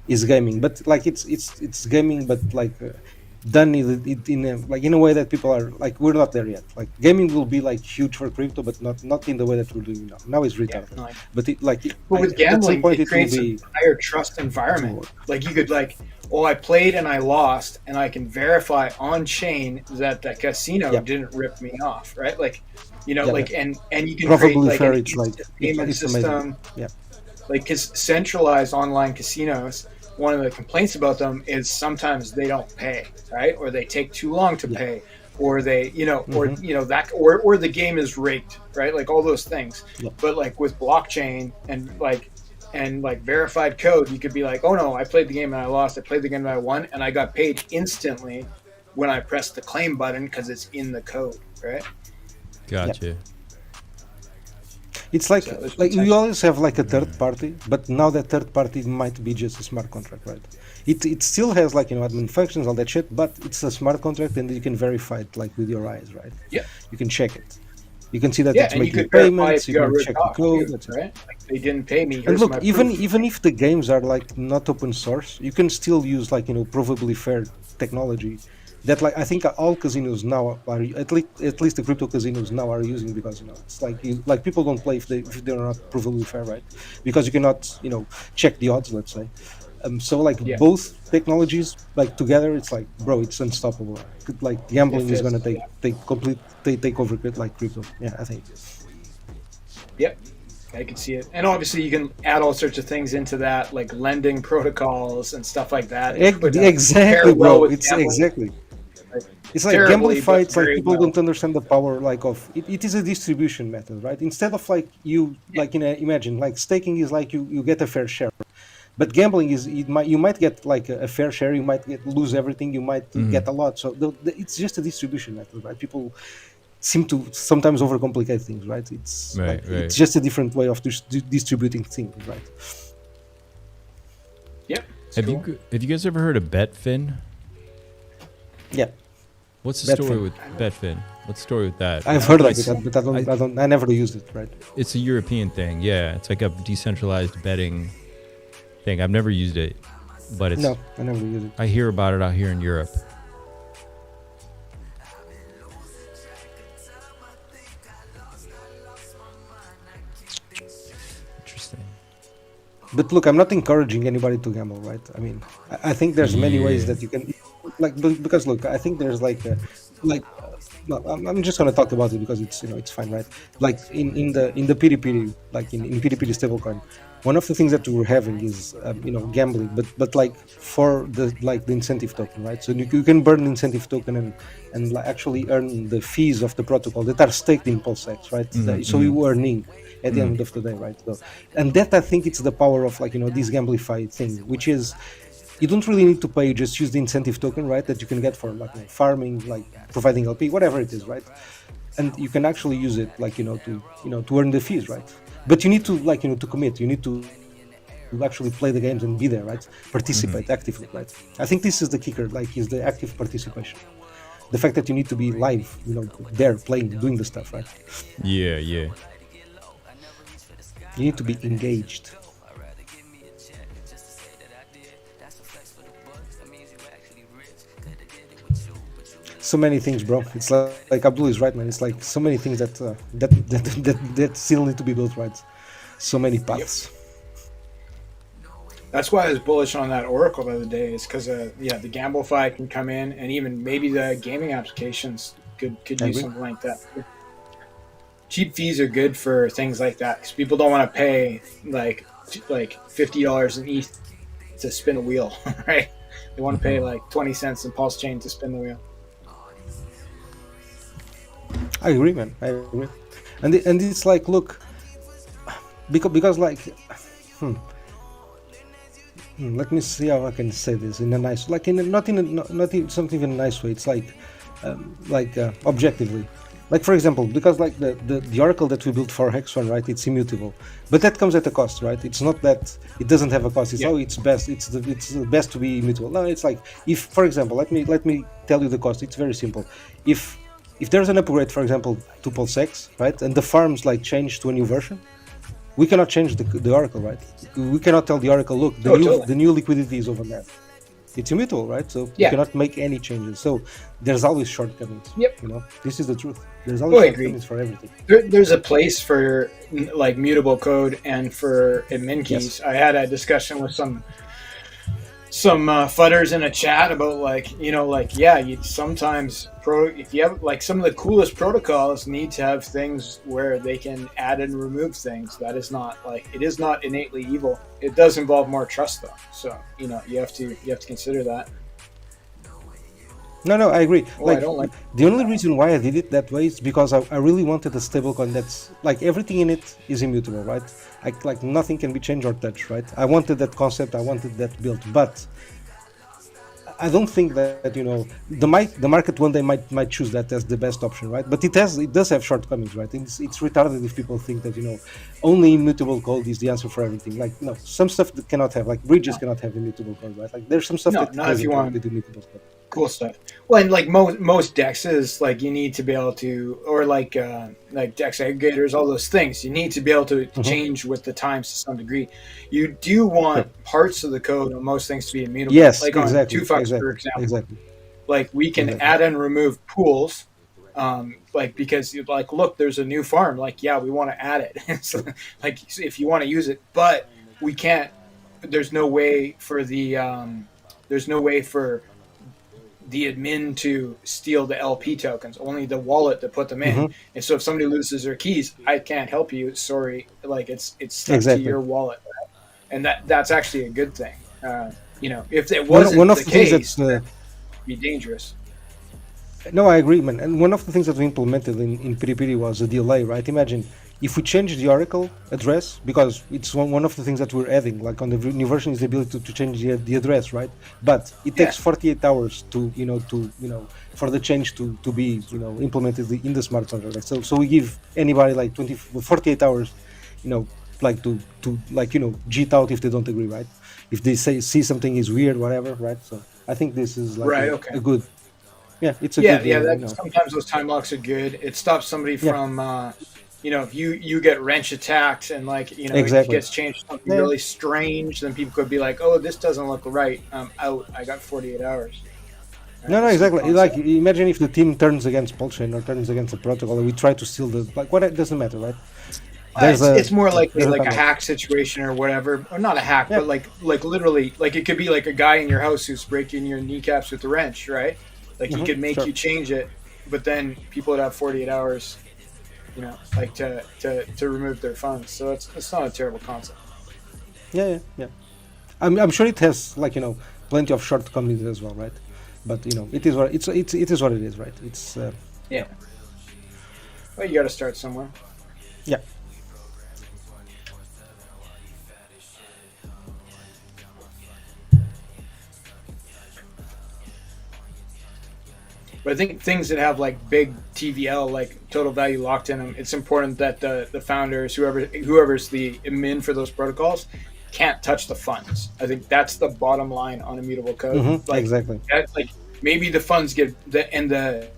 Speaker 14: is gaming, but like it's gaming, but like done in a way that people are like, we're not there yet. Like gaming will be like huge for crypto, but not in the way that we're doing now. Now it's retarded.
Speaker 13: No.
Speaker 14: But
Speaker 13: with gambling, it creates a higher trust environment. Like you could like, oh, I played and I lost, and I can verify on chain that the casino didn't rip me off, right? Like, you know, and you can create like an instant payment system.
Speaker 14: Yeah.
Speaker 13: Like, because centralized online casinos, one of the complaints about them is sometimes they don't pay, right? Or they take too long to pay, or they, you know, or you know that, or the game is rigged, right? Like all those things. But like with blockchain and like verified code, you could be like, oh no, I played the game and I lost. I played the game and I won, and I got paid instantly when I pressed the claim button because it's in the code, right?
Speaker 1: Gotcha.
Speaker 14: It's like you always have like a third party, but now that third party might be just a smart contract, right? It still has like, you know, admin functions, all that shit, but it's a smart contract and you can verify it like with your eyes, right?
Speaker 13: Yeah.
Speaker 14: You can check it. You can see that it's making payments. You can check the code.
Speaker 13: Right? Like they didn't pay me.
Speaker 14: And look, even if the games are like not open source, you can still use like, you know, provably fair technology. That like I think all casinos now are at least the crypto casinos now are using, because you know it's like people don't play if they're not provably fair, right? Because you cannot, you know, check the odds, let's say. So like both technologies like together, it's like, bro, it's unstoppable. Like gambling is gonna take over like crypto. Yeah, I think.
Speaker 13: Yep. I can see it. And obviously you can add all sorts of things into that, like lending protocols and stuff like that.
Speaker 14: Exactly, bro. It's exactly. It's like Gamblify. It's like people don't understand the power like of it. It is a distribution method, right? Instead of like you like imagine like staking is like you get a fair share, but gambling is you might get like a fair share. You might lose everything. You might get a lot. So it's just a distribution method, right? People seem to sometimes overcomplicate things, right? It's it's just a different way of distributing things, right?
Speaker 13: Yep.
Speaker 1: Have you guys ever heard of Betfin?
Speaker 14: Yeah.
Speaker 1: What's the story with Betfin? What's the story with that?
Speaker 14: I've heard of it, but I never used it, right?
Speaker 1: It's a European thing, yeah. It's like a decentralized betting thing. I've never used it, but it's...
Speaker 14: No, I never used it.
Speaker 1: I hear about it out here in Europe. Interesting.
Speaker 14: But look, I'm not encouraging anybody to gamble, right? I mean, I think there's many ways that you can... Like, because look, I think there's no, I'm just gonna talk about it because it's, you know, it's fine, right? Like in the pDAI, like in pDAI stablecoin, one of the things that we're having is you know, gambling, but like for the incentive token, right? So you can burn the incentive token and actually earn the fees of the protocol that are staked in PulseX, right? So you earning at the end of the day, right? So, and that I think it's the power of like, you know, this Gamblify thing, which is, you don't really need to pay, you just use the incentive token, right, that you can get for like farming, like providing LP, whatever it is, right? And you can actually use it like, you know, to earn the fees, right? But you need to like, you know, to commit, you need to actually play the games and be there, right? Participate actively, right? I think this is the kicker, like, is the active participation. The fact that you need to be live, you know, there playing, doing the stuff, right?
Speaker 1: Yeah.
Speaker 14: You need to be engaged. So many things, bro. It's like Abdul is right, man. It's like so many things that still need to be built, right? So many paths.
Speaker 13: That's why I was bullish on that Oracle the other day, is because the Gamblify can come in, and even maybe the gaming applications could use something like that. Cheap fees are good for things like that, because people don't want to pay like $50 in ETH to spin a wheel, right? They want to pay like 20 cents in PulseChain to spin the wheel.
Speaker 14: I agree, man. I agree, and it's like, look, because like, let me see how I can say this in a nice, like not in something in a nice way. It's like objectively, Like for example, because like the oracle that we built for Hex1, right? It's immutable, but that comes at a cost, right? It's not that it doesn't have a cost. It's it's best. It's the best to be immutable. No, it's like if, for example, let me tell you the cost. It's very simple. If there's an upgrade, for example, to PulseX, right, and the farms like change to a new version, we cannot change the oracle, right? We cannot tell the oracle, look, the new liquidity is over there. It's immutable, right? So you cannot make any changes. So there's always shortcomings.
Speaker 13: Yep.
Speaker 14: You know, this is the truth. There's always shortcomings for everything.
Speaker 13: There's a place for like mutable code and for admin keys. I had a discussion with some fudders in a chat about you sometimes if you have like some of the coolest protocols need to have things where they can add and remove things. That is not it is not innately evil. It does involve more trust though. So you have to consider that.
Speaker 14: No, I agree.
Speaker 13: I don't like
Speaker 14: the only reason why I did it that way is because I really wanted a stablecoin that's like everything in it is immutable, right? Like nothing can be changed or touched, right? I wanted that concept, I wanted that built, but I don't think that the market one day might choose that as the best option, right? But it does have shortcomings, right? It's retarded if people think that only immutable code is the answer for everything. Like no, some stuff that cannot have, like bridges cannot have immutable code, right? Like there's some stuff that
Speaker 13: not if you want
Speaker 14: with immutable code.
Speaker 13: Cool stuff. Well, and like most dexes, like you need to be able to, or like dex aggregators, all those things, you need to be able to change with the times to some degree. You do want parts of the code on most things to be immutable.
Speaker 14: Yes,
Speaker 13: like
Speaker 14: exactly.
Speaker 13: On 2FUCKS, for example.
Speaker 14: Exactly.
Speaker 13: Like we can add and remove pools, because look, there's a new farm. Like, yeah, we want to add it. So, like, if you want to use it, but we can't. There's no way for the admin to steal the LP tokens, only the wallet to put them in. And so if somebody loses their keys, I can't help you. Sorry. Like it's stuck to your wallet. And that's actually a good thing. If it wasn't
Speaker 14: one of
Speaker 13: the
Speaker 14: the things
Speaker 13: case,
Speaker 14: that's
Speaker 13: it'd be dangerous.
Speaker 14: No, I agree, man. And one of the things that we implemented in pDAI was a delay, right? Imagine if we change the oracle address, because it's one of the things that we're adding, like on the new version, is the ability to change the address, right? But it takes 48 hours for the change to be implemented in the smart contract. So we give anybody like 48 hours, to cheat out if they don't agree, right? If they see something is weird, whatever, right? So I think this is like a good. Yeah, it's a good.
Speaker 13: Sometimes those time locks are good. It stops somebody from, if you get wrench attacked and it gets changed to something really strange, then people could be like, oh, this doesn't look right. I'm out. I got 48 hours. Right?
Speaker 14: No, exactly. Like imagine if the team turns against PulseChain or turns against a protocol, and we try to steal it doesn't matter, right?
Speaker 13: It's more likely like a hack situation or whatever, or not a hack, but like literally, like it could be like a guy in your house who's breaking your kneecaps with the wrench, right? Like he could make you change it, but then people would have 48 hours, to remove their funds. So it's not a terrible concept.
Speaker 14: Yeah. I'm sure it has plenty of shortcomings as well, right? But it is what it is what it is, right? It's
Speaker 13: yeah. Well, you got to start somewhere.
Speaker 14: Yeah.
Speaker 13: But I think things that have like big TVL, like total value locked in them, it's important that the founders, whoever's the admin for those protocols, can't touch the funds. I think that's the bottom line on immutable code.
Speaker 14: Exactly.
Speaker 13: Maybe the funds get the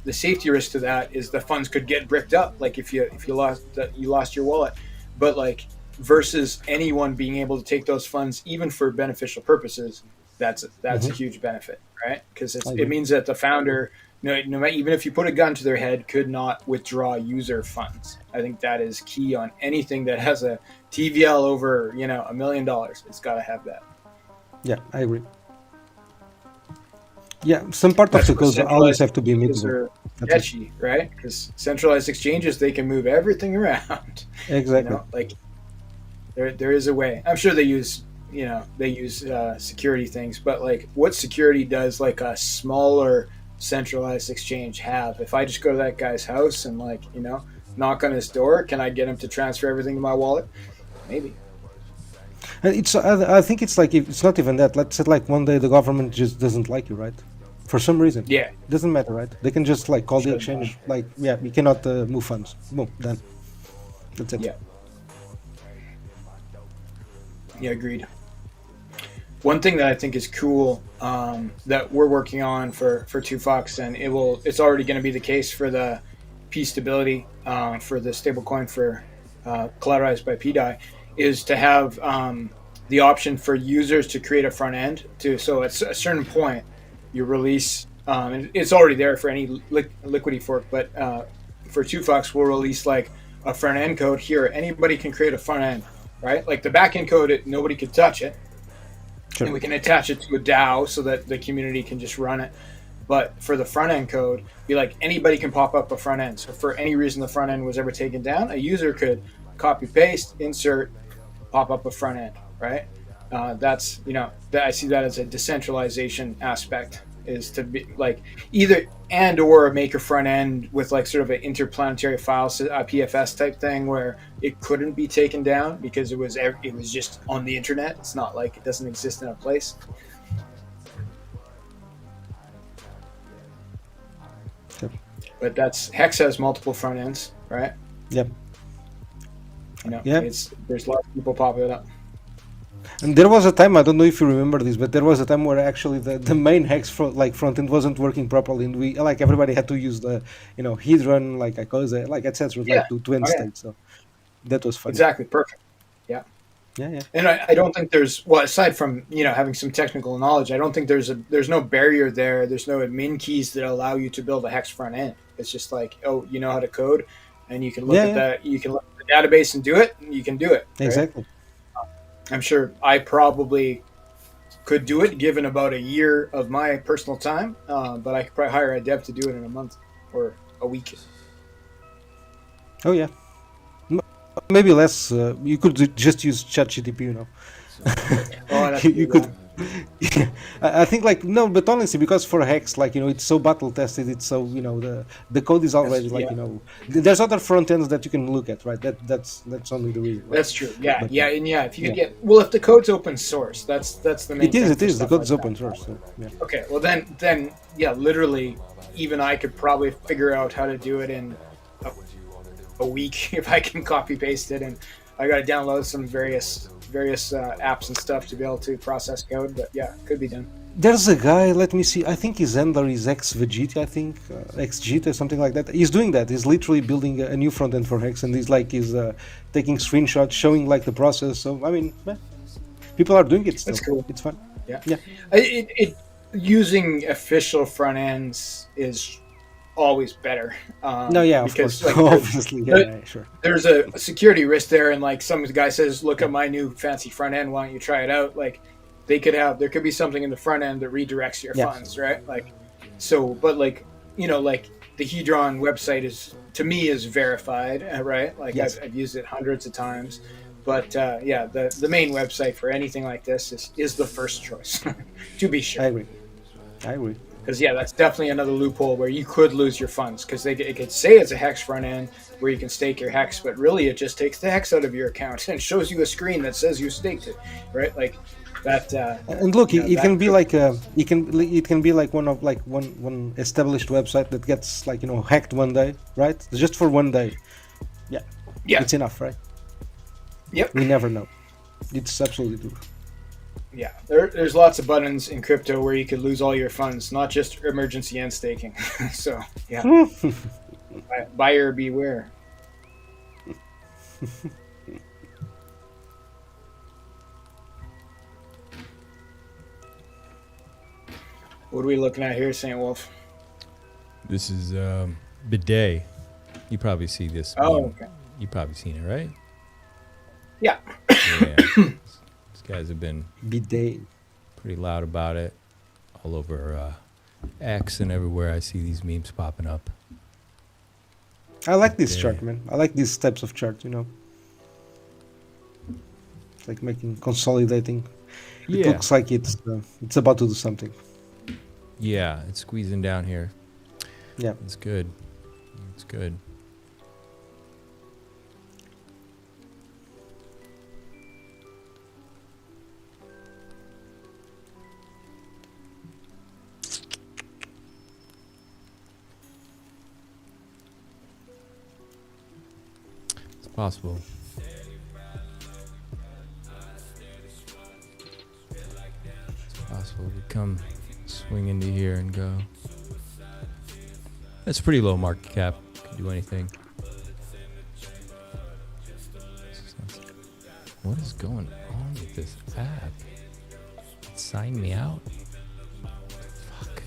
Speaker 13: safety risk to that is the funds could get bricked up. Like if you lost your wallet, but like versus anyone being able to take those funds even for beneficial purposes, that's a huge benefit. Right, because it means that the founder, even if you put a gun to their head, could not withdraw user funds. I think that is key on anything that has a TVL over $1 million. It's got to have that.
Speaker 14: Yeah, I agree. Yeah, some part of the code always have to be immutable.
Speaker 13: Sketchy, right? Because centralized exchanges, they can move everything around.
Speaker 14: Exactly.
Speaker 13: Like there is a way. I'm sure they use. Security things, but like what security does like a smaller centralized exchange have? If I just go to that guy's house and knock on his door, can I get him to transfer everything to my wallet? Maybe.
Speaker 14: I think it's like it's not even that. Let's say like one day the government just doesn't like you, right? for some reason.
Speaker 13: Yeah.
Speaker 14: Doesn't matter, right? They can just like call the exchange, like, yeah, we cannot move funds. Boom, done. That's it.
Speaker 13: Yeah. Yeah, agreed. One thing that I think is cool that we're working on for 2Fox, and it's already going to be the case for the P stability for the stablecoin for collateralized by pDAI, is to have the option for users to create a front end so at a certain point you release and it's already there for any liquidity fork, but for 2Fox we'll release like a front end code here. Anybody can create a front end, right? Like the back end code, nobody could touch it. Sure. And we can attach it to a DAO so that the community can just run it. But for the front end code, be like anybody can pop up a front end. So for any reason the front end was ever taken down, a user could copy paste, insert, pop up a front end, right? That's, I see that as a decentralization aspect, is to be like either and or make a front end with like sort of an interplanetary file, PFS type thing where it couldn't be taken down because it was just on the internet. It's not like it doesn't exist in a place.
Speaker 14: Yep.
Speaker 13: But Hex has multiple front ends, right?
Speaker 14: Yep.
Speaker 13: There's lots of people popping it up.
Speaker 14: And there was a time, I don't know if you remember this, but there was a time where actually the main Hex front end wasn't working properly, and we everybody had to use the Hedron, like Icosa, like etc. to end state. So that was fun.
Speaker 13: Exactly, perfect. Yeah.
Speaker 14: Yeah.
Speaker 13: And I don't think there's, well, aside from having some technical knowledge, I don't think there's no barrier there. There's no admin keys that allow you to build a Hex front end. It's just like, oh, you know how to code, and you can look at that. You can look at the database and do it. And you can do it. Right?
Speaker 14: Exactly.
Speaker 13: I'm sure I probably could do it given about a year of my personal time, but I could probably hire a dev to do it in a month or a week.
Speaker 14: Oh yeah, maybe less. You could just use ChatGPT, you could. Yeah. I think no, but honestly, because for Hex, it's so battle tested, it's so the code is already there's other front ends that you can look at, right? That's only the reason. Right?
Speaker 13: That's true. Yeah, but, if you get if the code's open source, that's the main.
Speaker 14: It is. The code's open source. So, yeah.
Speaker 13: Okay, well then literally, even I could probably figure out how to do it in a week if I can copy paste it, and I got to download some various apps and stuff to be able to process code, but yeah, it could be done.
Speaker 14: There's a guy, let me see, I think his handler is XVGT, I think, XGT or something like that. He's doing that. He's literally building a new front end for Hex, and he's taking screenshots, showing the process. So, I mean, people are doing it still.
Speaker 13: That's cool.
Speaker 14: It's fun.
Speaker 13: Yeah. Using official front ends is always better.
Speaker 14: Of course. Obviously, sure.
Speaker 13: There's a security risk there, and some guy says, "Look at my new fancy front end. Why don't you try it out?" There could be something in the front end that redirects your funds, right? But the Hedron website is verified, right?
Speaker 14: Yes.
Speaker 13: I've used it hundreds of times, but the main website for anything like this is the first choice, to be sure.
Speaker 14: I agree.
Speaker 13: Because that's definitely another loophole where you could lose your funds, because it could say it's a Hex front end where you can stake your Hex, but really it just takes the Hex out of your account and shows you a screen that says you staked it, right? That.
Speaker 14: And look, it can be it can be one established website that gets hacked one day, right? Just for one day. Yeah. It's enough, right?
Speaker 13: Yep.
Speaker 14: We never know. It's absolutely true.
Speaker 13: Yeah, there's lots of buttons in crypto where you could lose all your funds, not just emergency and staking. So, yeah. Buyer beware. What are we looking at here, St. Wolf?
Speaker 1: This is bidet. You probably see this.
Speaker 13: Okay.
Speaker 1: You probably seen it, right?
Speaker 13: Yeah.
Speaker 1: These guys have been
Speaker 14: bidet
Speaker 1: pretty loud about it all over X and everywhere. I see these memes popping up.
Speaker 14: I like this chart, man. I like these types of charts, It's consolidating. It looks like it's about to do something.
Speaker 1: Yeah, it's squeezing down here.
Speaker 14: Yeah.
Speaker 1: It's good. It's good. possible. It's possible we come swing into here and go. That's pretty low market cap. Could do anything. What is going on with this app? Sign me out? Fuck.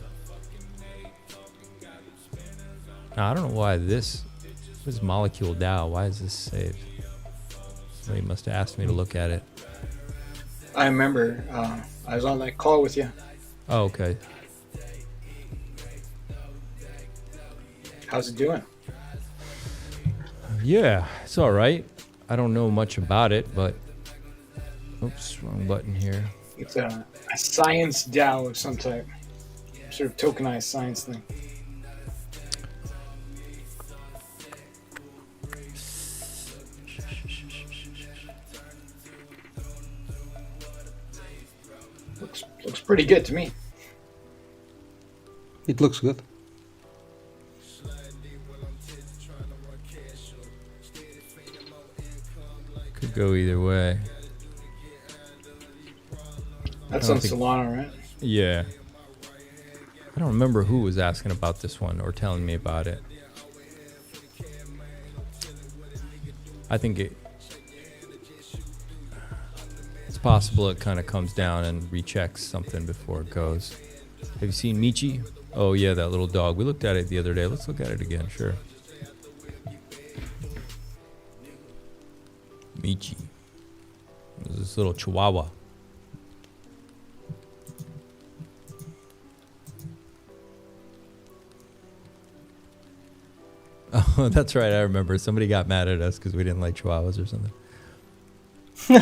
Speaker 1: Now, I don't know why this molecule DAO. Why is this saved? Somebody must have asked me to look at it.
Speaker 13: I remember I was on that call with you.
Speaker 1: Oh, okay.
Speaker 13: How's it doing?
Speaker 1: Yeah, it's all right. I don't know much about it, but oops, wrong button here.
Speaker 13: It's a science DAO of some type, sort of tokenized science thing. Looks pretty good to me.
Speaker 14: It looks good.
Speaker 1: Could go either way.
Speaker 13: That's on Solana, right?
Speaker 1: Yeah. I don't remember who was asking about this one or telling me about it. I think it's possible it kind of comes down and rechecks something before it goes. Have you seen Michi? Oh yeah, that little dog. We looked at it the other day. Let's look at it again, sure. Michi. There's this little chihuahua. Oh, that's right. I remember. Somebody got mad at us because we didn't like chihuahuas or something.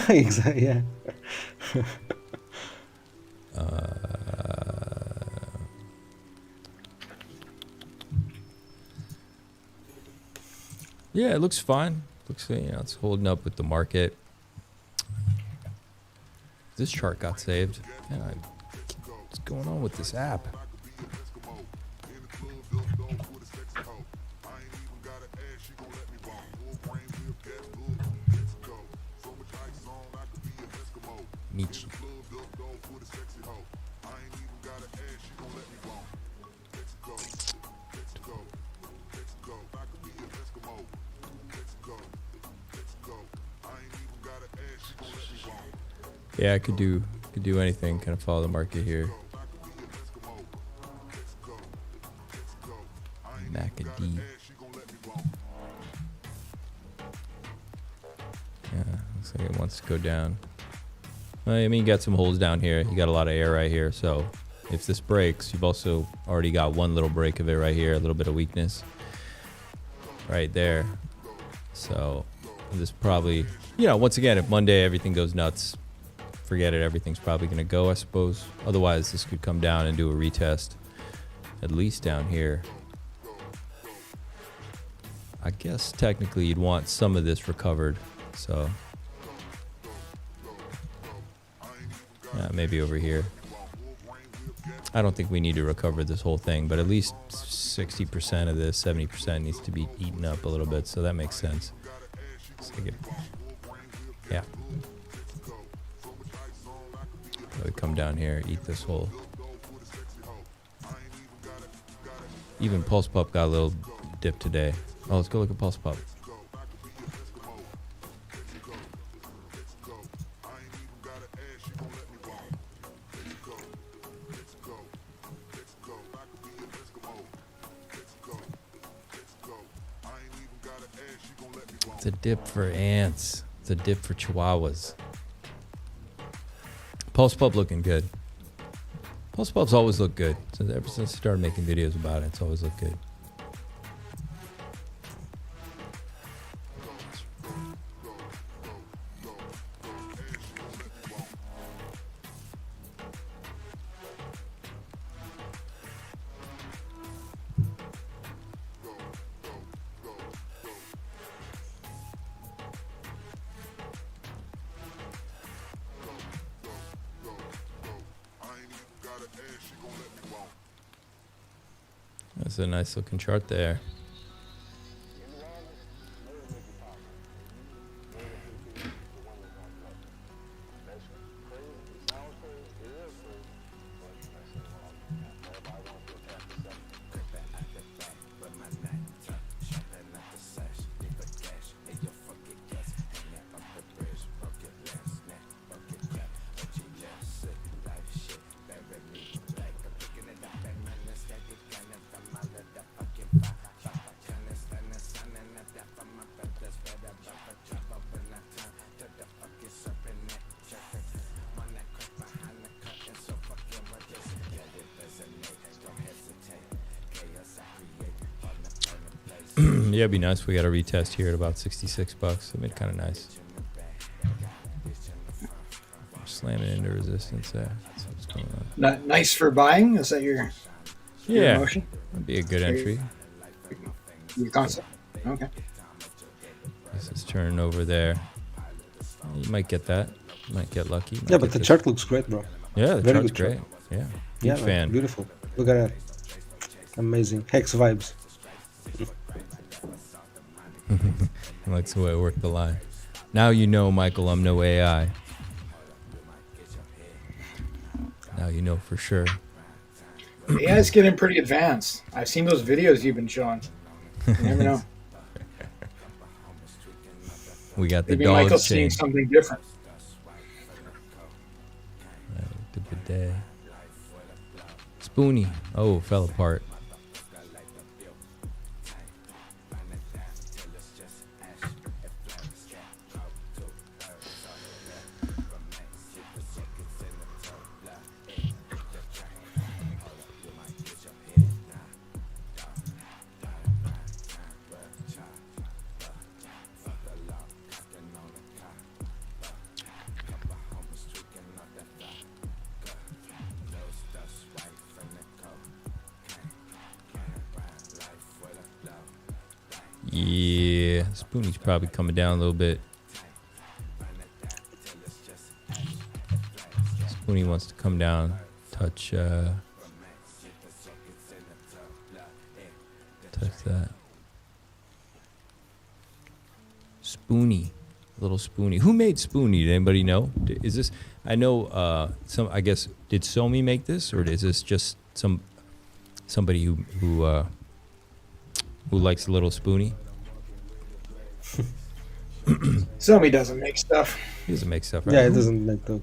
Speaker 14: Exactly, yeah.
Speaker 1: Yeah, it looks fine. Looks, it's holding up with the market. This chart got saved. Man, what's going on with this app? Michi. Yeah, I could do anything, kind of follow the market here. Macadee. Yeah, looks like it wants to go down. I mean, you got some holes down here. You got a lot of air right here. So if this breaks, you've also already got one little break of it right here. A little bit of weakness right there. So this probably, once again, if Monday everything goes nuts, forget it. Everything's probably going to go, I suppose. Otherwise, this could come down and do a retest, at least down here. I guess technically you'd want some of this recovered. So yeah, maybe over here. I don't think we need to recover this whole thing, but at least 60% of this, 70% needs to be eaten up a little bit. So that makes sense. Yeah. We come down here, eat this whole. Even PulsePup got a little dip today. Oh, let's go look at PulsePup. It's a dip for ants. It's a dip for chihuahuas. PulsePup looking good. PulsePup's always looked good. Ever since I started making videos about it, it's always looked good. That's a nice looking chart there. Yeah, it'd be nice if we got a retest here at about $66. It'd be kind of nice. Slamming into resistance there. That's what's going on.
Speaker 13: Nice for buying? Is that your emotion?
Speaker 1: That'd be a good entry.
Speaker 13: Your concept? Okay.
Speaker 1: This is turning over there. You might get that. You might get lucky.
Speaker 14: Yeah, but the chart looks great, bro.
Speaker 1: Yeah, the
Speaker 14: Very
Speaker 1: chart's
Speaker 14: good
Speaker 1: great.
Speaker 14: chart.
Speaker 1: Yeah.
Speaker 14: Yeah,
Speaker 1: Big fan.
Speaker 14: Beautiful. Look at that. Amazing. Hex vibes.
Speaker 1: I like the way I work the line. Now you know, Michael, I'm no AI. Now you know for sure.
Speaker 13: AI's getting pretty advanced. I've seen those videos you've been showing. You never know.
Speaker 1: We got the
Speaker 13: Maybe
Speaker 1: dog
Speaker 13: Michael's
Speaker 1: chain.
Speaker 13: seeing something different.
Speaker 1: Day. Spoonie. Oh, fell apart. Yeah, Spoonie's probably coming down a little bit. Spoonie wants to come down, touch that. Spoonie, little Spoonie. Who made Spoonie? Did anybody know? Is this? I know. I guess did Somi make this, or is this just somebody who likes a little Spoonie?
Speaker 13: Somi doesn't make stuff.
Speaker 1: He doesn't make stuff, right?
Speaker 14: Yeah, it doesn't make the.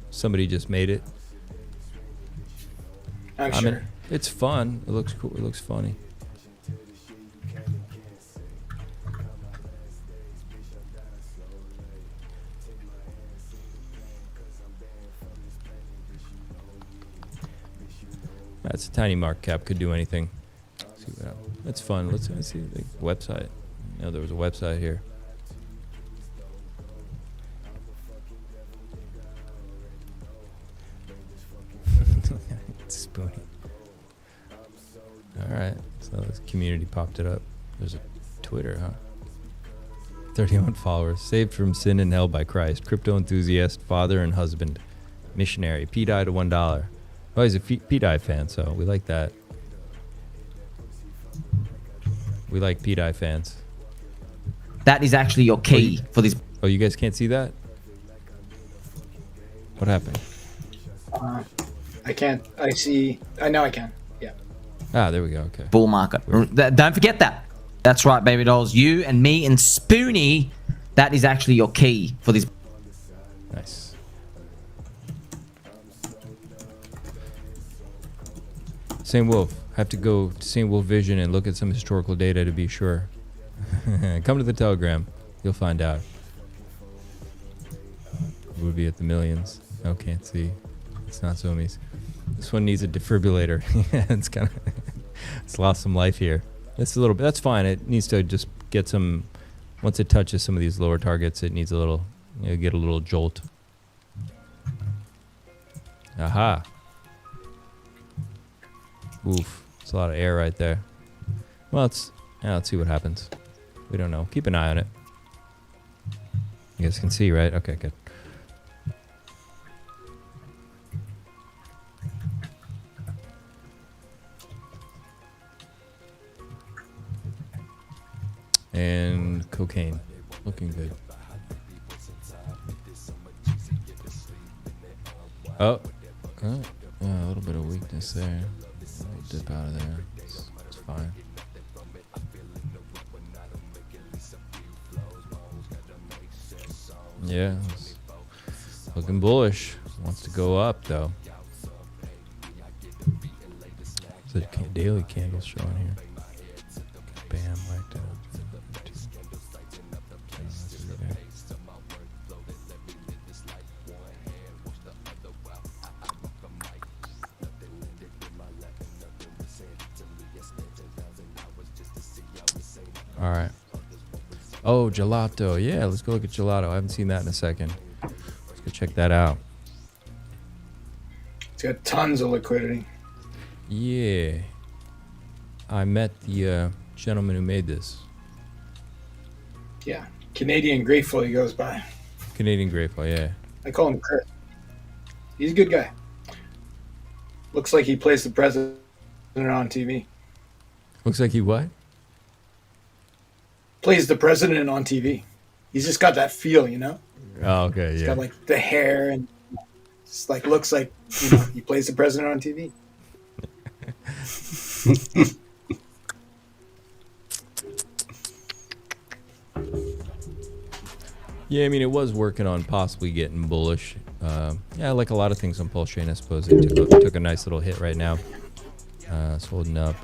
Speaker 1: Somebody just made it.
Speaker 13: I'm
Speaker 1: I
Speaker 13: sure.
Speaker 1: mean, it's fun. It looks cool. It looks funny. That's a tiny market cap. Could do anything. Let's see what happens. That's fun. Let's see the website. You know, there was a website here. Spoonie. All right. So this community popped it up. There's a Twitter, huh? 31 followers. Saved from sin and hell by Christ. Crypto enthusiast, father and husband. Missionary. pDAI to $1. Oh, he's a pDAI fan, so we like that. We like pDAI fans.
Speaker 19: That is actually your key for this.
Speaker 1: Oh, you guys can't see that? What happened?
Speaker 13: I can't. I see. I know I can. Yeah.
Speaker 1: Ah, there we go. Okay.
Speaker 19: Bull market. Don't forget that. That's right, baby dolls. You and me and Spoonie, that is actually your key for this.
Speaker 1: Nice. St. Wolf. Have to go to St. Wolf Vision and look at some historical data to be sure. Come to the Telegram. You'll find out. We'll be at the millions. Oh, can't see. It's not Somi's. This one needs a defibrillator. Yeah, it's kind of... it's lost some life here. It's a little bit... That's fine. It needs to just get some... Once it touches some of these lower targets, it needs a little... You know, get a little jolt. Aha. Oof. It's a lot of air right there. Well, it's... Yeah, let's see what happens. We don't know. Keep an eye on it. You guys can see, right? Okay, good. And cocaine. Looking good. Oh. Oh. A little bit of weakness there. I'll dip out of there. It's fine. Yeah. It's looking bullish. Wants to go up, though. There's a daily candle showing here. Bam, right down. All right. Oh, gelato. Yeah, let's go look at gelato. I haven't seen that in a second. Let's go check that out.
Speaker 13: It's got tons of liquidity.
Speaker 1: Yeah. I met the gentleman who made this.
Speaker 13: Yeah. Canadian Grateful he goes by.
Speaker 1: Canadian Grateful, yeah.
Speaker 13: I call him Chris. He's a good guy. Looks like he plays the president on TV.
Speaker 1: Looks like he what?
Speaker 13: Plays the president on TV. He's just got that feel, you know?
Speaker 1: Oh, okay,
Speaker 13: He's
Speaker 1: yeah.
Speaker 13: got like the hair and just like looks like, you know, he plays the president on TV.
Speaker 1: Yeah, I mean, it was working on possibly getting bullish. Yeah, like a lot of things on PulseChain, I suppose. It took a nice little hit right now. It's holding up.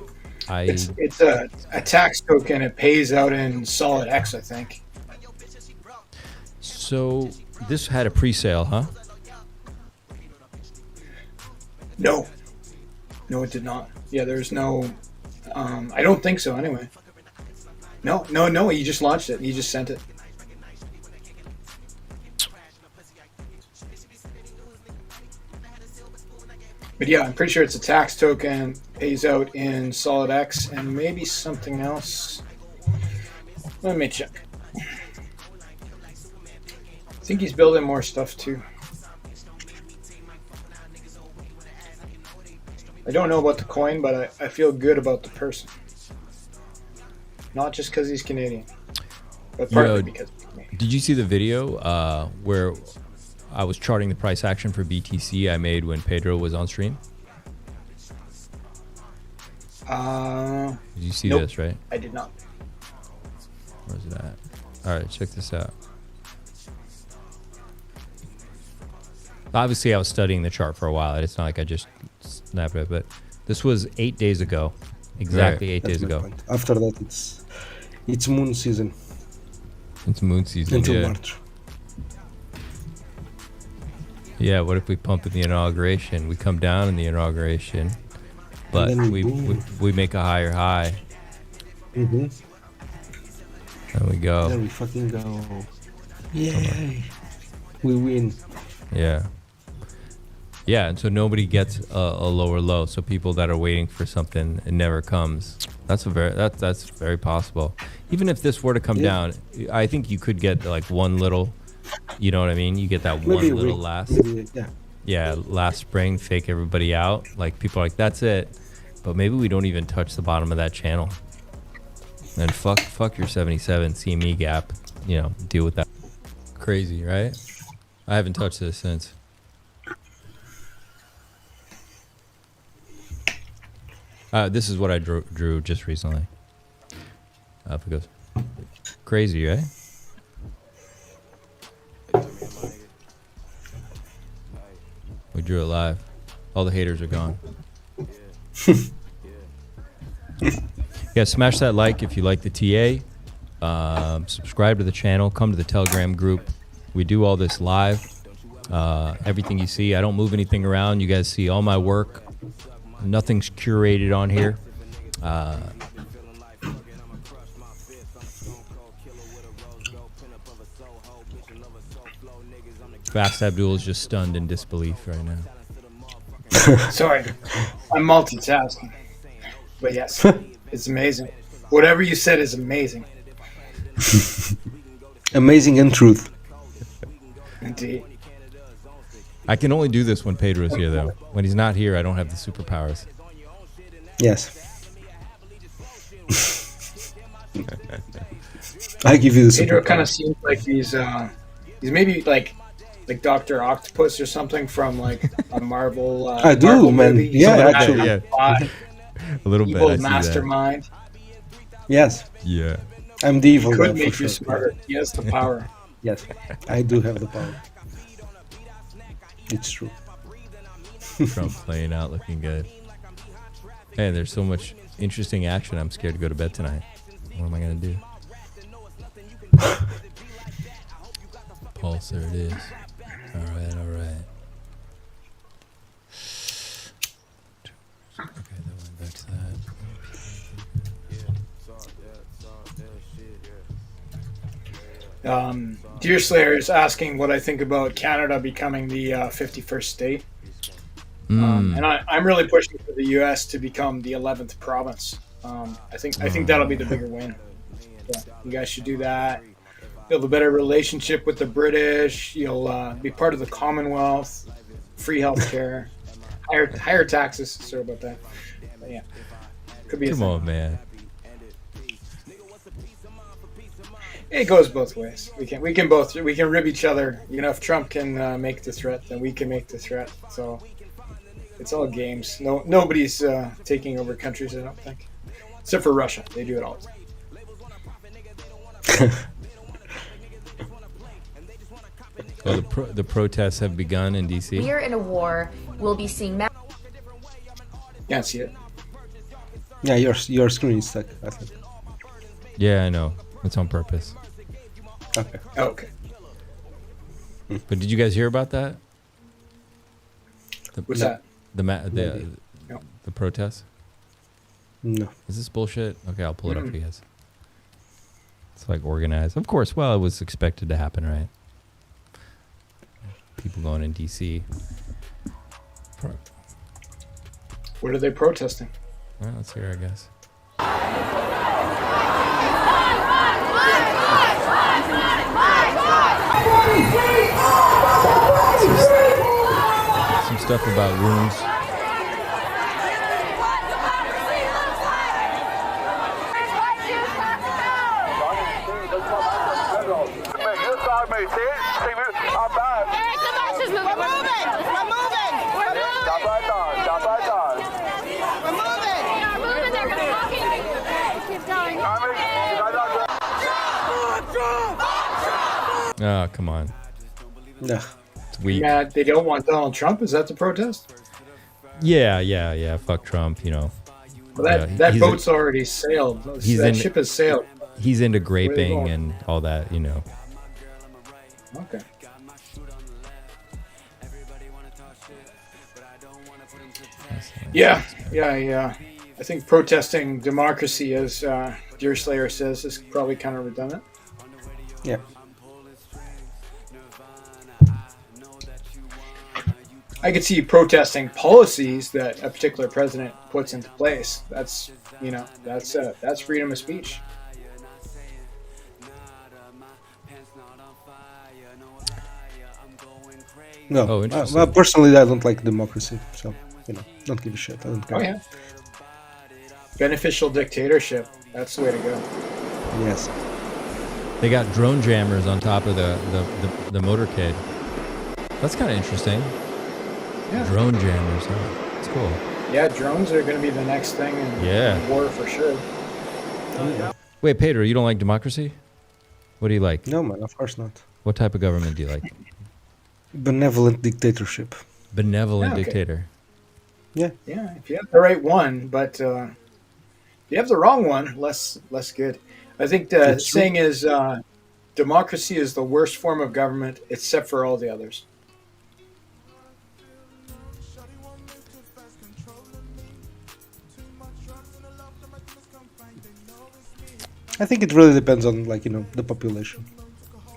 Speaker 13: It's a tax token. It pays out in Solid X, I think.
Speaker 1: So this had a pre-sale, huh?
Speaker 13: No. No, it did not. Yeah, there's no... I don't think so, anyway. No, he just launched it. He just sent it. But yeah, I'm pretty sure it's a tax token, pays out in Solid X, and maybe something else. Let me check. I think he's building more stuff too. I don't know about the coin, but I feel good about the person. Not just because he's Canadian, but partly because he's Canadian.
Speaker 1: Did you see the video where I was charting the price action for BTC I made when Pedro was on stream? Did you see this, right?
Speaker 13: I did not.
Speaker 1: Where's it at? All right, check this out. Obviously, I was studying the chart for a while. It's not like I just snapped it, but this was 8 days ago. Exactly 8 days ago.
Speaker 14: After that, it's moon season.
Speaker 1: It's moon season,
Speaker 14: until
Speaker 1: yeah.
Speaker 14: March.
Speaker 1: Yeah, what if we pump in the inauguration? We come down in the inauguration, but we make a higher high.
Speaker 14: Mm-hmm.
Speaker 1: There we go.
Speaker 14: There we fucking go. Yay. We win.
Speaker 1: Yeah. Yeah, and so nobody gets a lower low. So people that are waiting for something, it never comes. That's very possible. Even if this were to come down, I think you could get like one little, you know what I mean? You get that
Speaker 14: Maybe
Speaker 1: one little last. Yeah, last spring, fake everybody out. Like people are like, that's it. But maybe we don't even touch the bottom of that channel. And fuck your 77 CME gap. You know, deal with that. Crazy, right? I haven't touched this since. This is what I drew just recently. Up it goes. Crazy, right? We drew it live. All the haters are gone. Yeah, smash that like if you like the TA. Subscribe to the channel. Come to the Telegram group. We do all this live. Everything you see, I don't move anything around. You guys see all my work. Nothing's curated on here. Fast Abdul is just stunned in disbelief right now.
Speaker 13: Sorry, I'm multitasking. But yes, it's amazing. Whatever you said is amazing.
Speaker 14: Amazing in truth.
Speaker 13: Indeed.
Speaker 1: I can only do this when Pedro's here, though. When he's not here, I don't have the superpowers.
Speaker 14: Yes. I give you the
Speaker 13: Pedro
Speaker 14: superpower.
Speaker 13: kind of seems like he's maybe like Dr. Octopus or something from like a Marvel.
Speaker 14: I do,
Speaker 13: Marvel
Speaker 14: man.
Speaker 13: movie.
Speaker 14: Yeah,
Speaker 13: Something
Speaker 14: actually,
Speaker 1: yeah. A little bit.
Speaker 13: Evil
Speaker 1: I see
Speaker 13: mastermind.
Speaker 14: Yes.
Speaker 1: Yeah.
Speaker 14: I'm the evil
Speaker 13: He
Speaker 14: guy
Speaker 13: could
Speaker 14: for
Speaker 13: make
Speaker 14: sure.
Speaker 13: you smarter. He has the power.
Speaker 14: Yes, I do have the power. It's true.
Speaker 1: Trump playing out, looking good. Hey, there's so much interesting action. I'm scared to go to bed tonight. What am I gonna do? Pulse, there it is. All right, all right. Okay, that went back to that.
Speaker 13: Deerslayer is asking what I think about Canada becoming the 51st state. And I'm really pushing for the U.S. to become the 11th province. I think that'll be the bigger win. Yeah, you guys should do that. You'll have a better relationship with the British. You'll be part of the Commonwealth. Free healthcare, higher taxes. Sorry about that. But yeah, could be.
Speaker 1: Come on, man.
Speaker 13: It goes both ways. We can rib each other. You know, if Trump can make the threat, then we can make the threat. So it's all games. Nobody's taking over countries, I don't think, except for Russia. They do it all the time.
Speaker 1: Oh, the protests have begun in DC.
Speaker 20: We are in a war. We'll be seeing.
Speaker 13: Can't see it.
Speaker 14: Yeah, your screen is stuck, I think.
Speaker 1: Yeah, I know. It's on purpose.
Speaker 14: Okay.
Speaker 13: Okay.
Speaker 1: But did you guys hear about that?
Speaker 13: What's that?
Speaker 1: The protests?
Speaker 14: No.
Speaker 1: Is this bullshit? Okay, I'll pull it up for you guys. It's like organized. Of course, well, it was expected to happen, right? People going in DC.
Speaker 13: What are they protesting?
Speaker 1: Well, let's hear, I guess. Some stuff about wounds. Oh, come on.
Speaker 14: No.
Speaker 1: It's weak.
Speaker 13: Yeah, they don't want Donald Trump? Is that the protest?
Speaker 1: Yeah. Fuck Trump, you know.
Speaker 13: Well, that boat's already sailed. That ship has sailed.
Speaker 1: He's into graping and all that, you know.
Speaker 13: Okay. Yeah. I think protesting democracy, as Deerslayer says, is probably kind of redundant.
Speaker 14: Yeah.
Speaker 13: I could see protesting policies that a particular president puts into place. That's freedom of speech.
Speaker 14: No.
Speaker 1: Oh, interesting.
Speaker 14: Well, personally, I don't like democracy, so don't give a shit. I don't care.
Speaker 13: Oh yeah. Beneficial dictatorship. That's the way to go.
Speaker 14: Yes.
Speaker 1: They got drone jammers on top of the motorcade. That's kind of interesting.
Speaker 13: Yeah.
Speaker 1: Drone jammers, huh? It's cool.
Speaker 13: Yeah, drones are going to be the next thing in war for sure.
Speaker 1: Wait, Pedro, you don't like democracy? What do you like?
Speaker 14: No, man, of course not.
Speaker 1: What type of government do you like?
Speaker 14: Benevolent dictatorship.
Speaker 1: Benevolent dictator.
Speaker 14: Yeah.
Speaker 13: Yeah, if you have the right one, but if you have the wrong one, less good. I think the saying is democracy is the worst form of government except for all the others.
Speaker 14: I think it really depends on the population,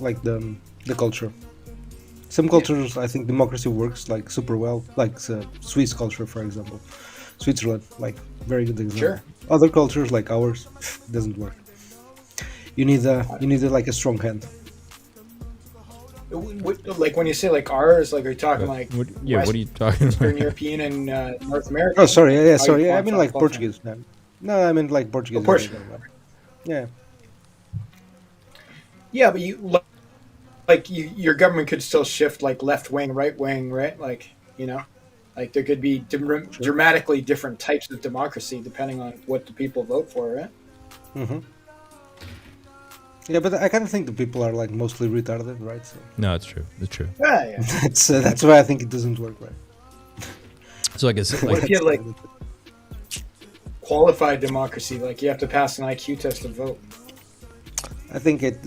Speaker 14: like the culture. Some cultures, I think democracy works like super well, like Swiss culture, for example. Switzerland, like very good example.
Speaker 13: Sure.
Speaker 14: Other cultures like ours doesn't work. You need like a strong hand.
Speaker 13: Like when you say like ours, like are you talking like
Speaker 1: what are you talking
Speaker 13: Western
Speaker 1: about?
Speaker 13: European and North America?
Speaker 14: Oh, sorry, yeah, sorry. I mean like Portuguese. No, I mean like Portuguese.
Speaker 13: Portugal.
Speaker 14: Yeah.
Speaker 13: Yeah, but your government could still shift like left wing, right wing, right? Like like there could be dramatically different types of democracy depending on what the people vote for, right?
Speaker 14: Mm-hmm. Yeah, but I kind of think the people are like mostly retarded, right? So.
Speaker 1: No, it's true. It's true.
Speaker 13: Yeah.
Speaker 14: That's why I think it doesn't work, right?
Speaker 1: So I guess
Speaker 13: what if you had like qualified democracy, like you have to pass an IQ test to vote?
Speaker 14: I think it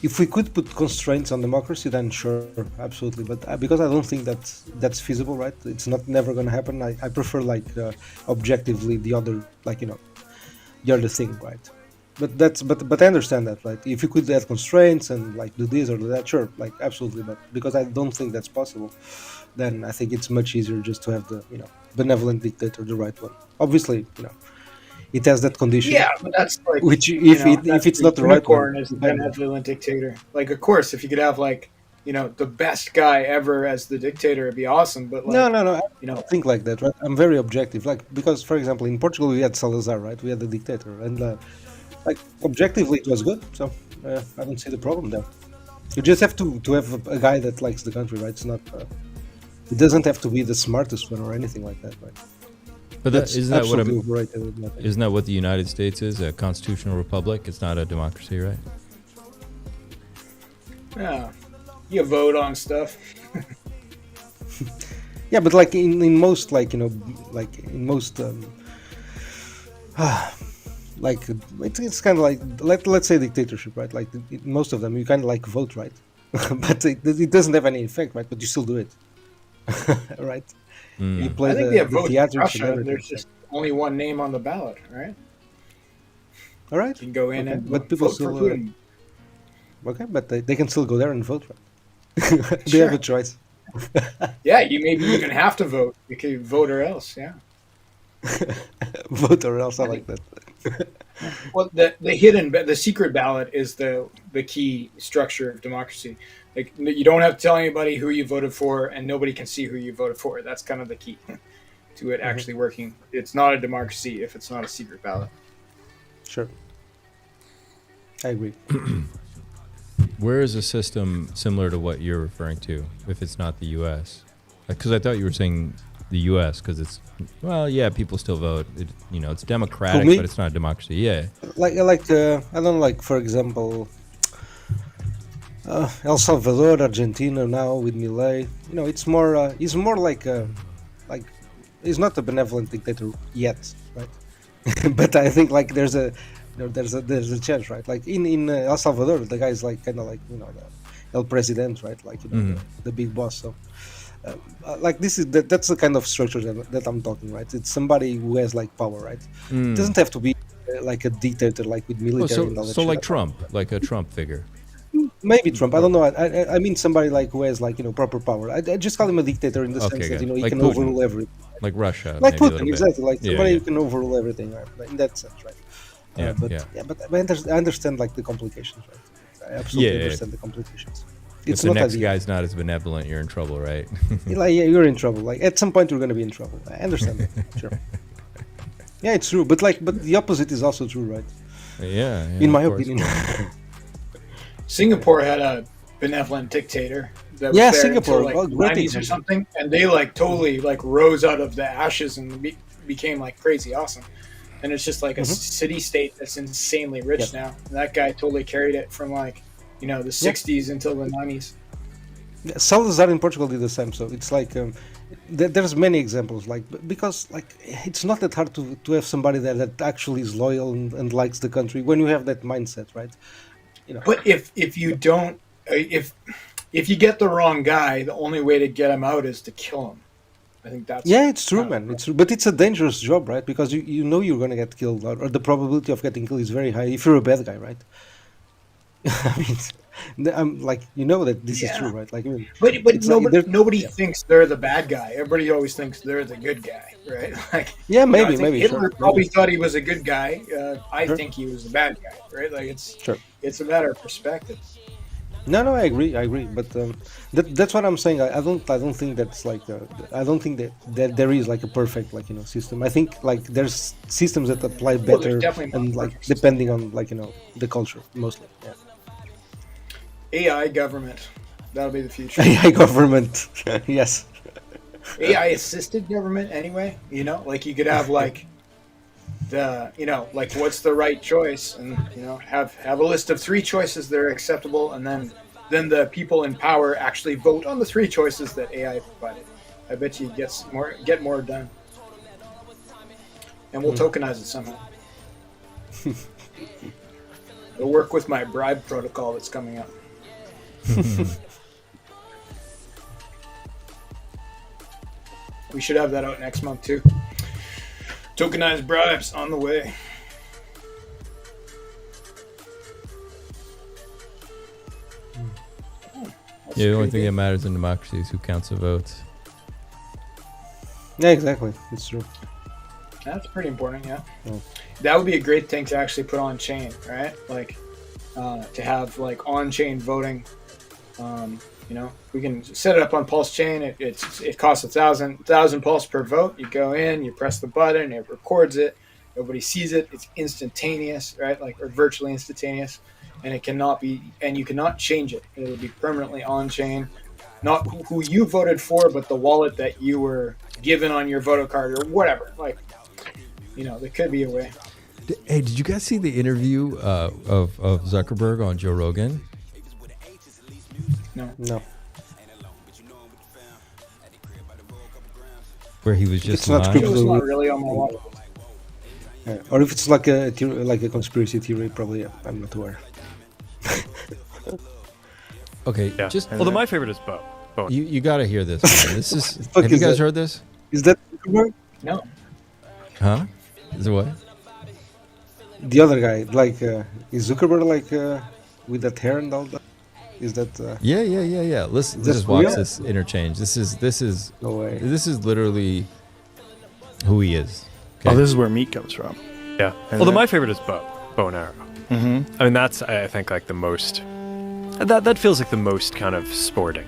Speaker 14: if we could put constraints on democracy, then sure, absolutely. But because I don't think that's feasible, right? It's never going to happen. I prefer objectively the other the other thing, right? but I understand that, right? If you could add constraints and like do this or do that, sure, like absolutely. But because I don't think that's possible, then I think it's much easier just to have the benevolent dictator, the right one. Obviously, it has that condition.
Speaker 13: Yeah, but that's like
Speaker 14: which if it's not the right one,
Speaker 13: is the benevolent dictator. Like, of course, if you could have like the best guy ever as the dictator, it'd be awesome. But like,
Speaker 14: no, I don't think like that, right? I'm very objective, like because for example in Portugal we had Salazar, right? We had the dictator, and like objectively it was good, so I don't see the problem there. You just have to have a guy that likes the country, right? It's not it doesn't have to be the smartest one or anything like that, right?
Speaker 1: But isn't that what the United States is? A constitutional republic? It's not a democracy, right?
Speaker 13: Yeah, you vote on stuff.
Speaker 14: Yeah, but like in most like in most like it's kind of like let's say dictatorship, right? Like most of them you kind of like vote, right? But it doesn't have any effect, right? But you still do it, right? You play
Speaker 13: I think they have
Speaker 14: the
Speaker 13: votes in
Speaker 14: theatrics
Speaker 13: Russia,
Speaker 14: and
Speaker 13: and there's just only one name on the ballot, right?
Speaker 14: All right,
Speaker 13: you can go in and
Speaker 14: but people
Speaker 13: vote
Speaker 14: still
Speaker 13: for Putin.
Speaker 14: Okay, but they can still go there and vote, right? They have a choice.
Speaker 13: Yeah, you maybe even have to vote. You can vote or else. Yeah.
Speaker 14: Vote or else. I like that.
Speaker 13: Well, the secret ballot is the key structure of democracy. Like you don't have to tell anybody who you voted for, and nobody can see who you voted for. That's kind of the key to it actually working. It's not a democracy if it's not a secret ballot.
Speaker 14: Sure, I agree.
Speaker 1: Where is a system similar to what you're referring to, if it's not the U.S.? Because I thought you were saying the U.S. because it's people still vote. It's democratic, but it's not a democracy. Yeah.
Speaker 14: Like I don't know, like for example, El Salvador, Argentina now with Milei. It's more like he's not a benevolent dictator yet, right? But I think like there's a chance, right? Like in El Salvador, the guy is like kind of like the El President, right? Like the big boss. So like that's the kind of structure that I'm talking, right? It's somebody who has like power, right? It doesn't have to be like a dictator, like with military. And all that
Speaker 1: so
Speaker 14: shit.
Speaker 1: like Trump, like a Trump figure.
Speaker 14: Maybe Trump. I don't know. I mean somebody like who has like proper power. I just call him a dictator in the sense that he
Speaker 1: like
Speaker 14: can
Speaker 1: Putin.
Speaker 14: Overrule everything.
Speaker 1: Like Russia.
Speaker 14: Like
Speaker 1: maybe
Speaker 14: Putin, exactly. Like somebody
Speaker 1: yeah.
Speaker 14: who can overrule everything, right? In that sense, right? But I understand like the complications, right? I absolutely understand the complications.
Speaker 1: If the next guy's not as benevolent, you're in trouble, right?
Speaker 14: You're in trouble. Like at some point, you're going to be in trouble. I understand that. Sure. Yeah, it's true. But the opposite is also true, right?
Speaker 1: Yeah.
Speaker 14: In my opinion.
Speaker 13: Singapore had a benevolent dictator that was there
Speaker 14: Singapore,
Speaker 13: until like 90s or something, and they like totally like rose out of the ashes and became like crazy awesome. And it's just like a city-state that's insanely rich now. And that guy totally carried it from like the 60s until the 90s.
Speaker 14: Salazar in Portugal did the same. So it's like there's many examples, like because like it's not that hard to have somebody that actually is loyal and likes the country when you have that mindset, right?
Speaker 13: But if you don't, if you get the wrong guy, the only way to get him out is to kill him. I think that's
Speaker 14: it's true, man. It's true, but it's a dangerous job, right? Because you know you're gonna get killed, or the probability of getting killed is very high if you're a bad guy, right? I mean, I'm like that this is true, right? Like,
Speaker 13: but nobody thinks they're the bad guy. Everybody always thinks they're the good guy, right? Like
Speaker 14: maybe
Speaker 13: Hitler probably thought he was a good guy. I think he was a bad guy, right? Like it's a matter of perspective.
Speaker 14: No, I agree. But that's what I'm saying. I don't think that's like. I don't think that there is like a perfect system. I think like there's systems that apply better and like depending on like the culture mostly. Yeah.
Speaker 13: AI government, that'll be the future.
Speaker 14: AI government, yes.
Speaker 13: AI assisted government, anyway. Like you could have like the like what's the right choice, and have a list of 3 choices that are acceptable, and then the people in power actually vote on the 3 choices that AI provided. I bet you get more done, and we'll tokenize it somehow. It'll work with my bribe protocol that's coming up. We should have that out next month too. Tokenized bribes on the way.
Speaker 1: Yeah, the only thing that matters in democracy is who counts the votes.
Speaker 14: Yeah, exactly. It's true.
Speaker 13: That's pretty important, yeah.
Speaker 14: Oh.
Speaker 13: That would be a great thing to actually put on chain, right? Like, to have like on-chain voting. You know, we can set it up on PulseChain. It costs 1,000 pulse per vote. You go in, you press the button, it records it. Nobody sees it. It's instantaneous, right? Like, or virtually instantaneous, and it cannot be, and you cannot change it. It'll be permanently on chain. Not who you voted for, but the wallet that you were given on your voter card or whatever. Like, you know, there could be a way.
Speaker 1: Hey, did you guys see the interview of Zuckerberg on Joe Rogan?
Speaker 14: No.
Speaker 1: Where he was just
Speaker 14: It's not
Speaker 1: lying?
Speaker 13: It was not really on my wallet.
Speaker 14: Or if it's like a conspiracy theory, probably I'm not aware.
Speaker 1: Okay,
Speaker 2: Yeah.
Speaker 1: just
Speaker 2: Although my favorite is Bo.
Speaker 1: you got to hear this. Man. This is.
Speaker 14: Fuck
Speaker 1: Have you
Speaker 14: is
Speaker 1: guys
Speaker 14: that?
Speaker 1: heard this?
Speaker 14: Is that Zuckerberg?
Speaker 13: No.
Speaker 1: Huh? Is it what?
Speaker 14: The other guy, like, is Zuckerberg like with that hair and all that? Is that?
Speaker 1: Yeah. Let's
Speaker 14: Is this
Speaker 1: just watch
Speaker 14: real?
Speaker 1: this interchange. This is
Speaker 14: No way.
Speaker 1: This is literally who he is.
Speaker 12: Oh, this is where meat comes from.
Speaker 2: Yeah.
Speaker 12: And
Speaker 2: Although
Speaker 12: then-
Speaker 2: my favorite is bow and arrow.
Speaker 12: Mm-hmm.
Speaker 2: I mean, that's I think like the most. That feels like the most kind of sporting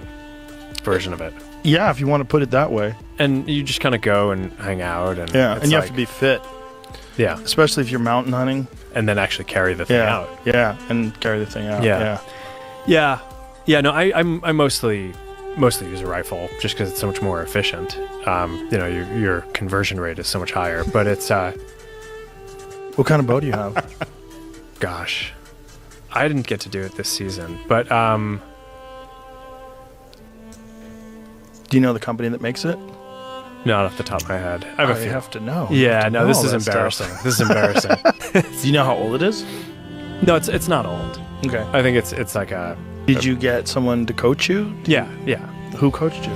Speaker 2: version of it.
Speaker 12: Yeah, if you want to put it that way.
Speaker 2: And you just kind of go and hang out, and
Speaker 12: Yeah,
Speaker 2: it's
Speaker 12: and you have
Speaker 2: like-
Speaker 12: to be fit.
Speaker 2: Yeah,
Speaker 12: especially if you're mountain hunting.
Speaker 2: And then actually carry the thing out.
Speaker 12: Yeah, and carry the thing out.
Speaker 2: Yeah. No, I mostly use a rifle just because it's so much more efficient. You know, your conversion rate is so much higher. But it's
Speaker 12: What kind of bow do you have?
Speaker 2: Gosh, I didn't get to do it this season, but
Speaker 12: do you know the company that makes it?
Speaker 2: not off the top of my head. I have a few.
Speaker 12: You have to know.
Speaker 2: Yeah, no, this is
Speaker 12: that stuff.
Speaker 2: embarrassing. This is embarrassing.
Speaker 12: Do you know how old it is?
Speaker 2: No, it's not old.
Speaker 12: Okay.
Speaker 2: I think it's like a.
Speaker 12: Did you get someone to coach you?
Speaker 2: Yeah.
Speaker 12: Who coached you?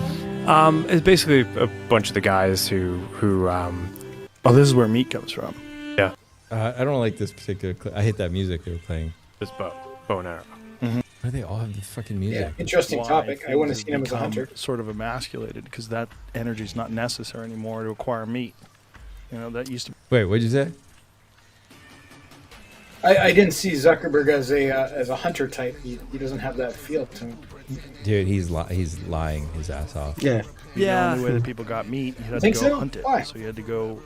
Speaker 2: It's basically a bunch of the guys who.
Speaker 12: Oh, this is where meat comes from.
Speaker 2: Yeah.
Speaker 1: I don't like this particular clip. I hate that music they were playing.
Speaker 2: This bow and arrow.
Speaker 12: Mm-hmm.
Speaker 1: Why do they all have the fucking music?
Speaker 13: Yeah, interesting topic. I wouldn't have seen him as a hunter.
Speaker 12: Sort of emasculated because that energy is not necessary anymore to acquire meat. You know, that used to.
Speaker 1: Wait, what'd you say?
Speaker 13: I didn't see Zuckerberg as a hunter type. He doesn't have that feel to him.
Speaker 1: Dude, he's lying his ass off.
Speaker 14: Yeah.
Speaker 12: The only way that people got meat, you had to
Speaker 13: Think
Speaker 12: go
Speaker 13: so?
Speaker 12: hunt it.
Speaker 13: Why?
Speaker 12: So you had to go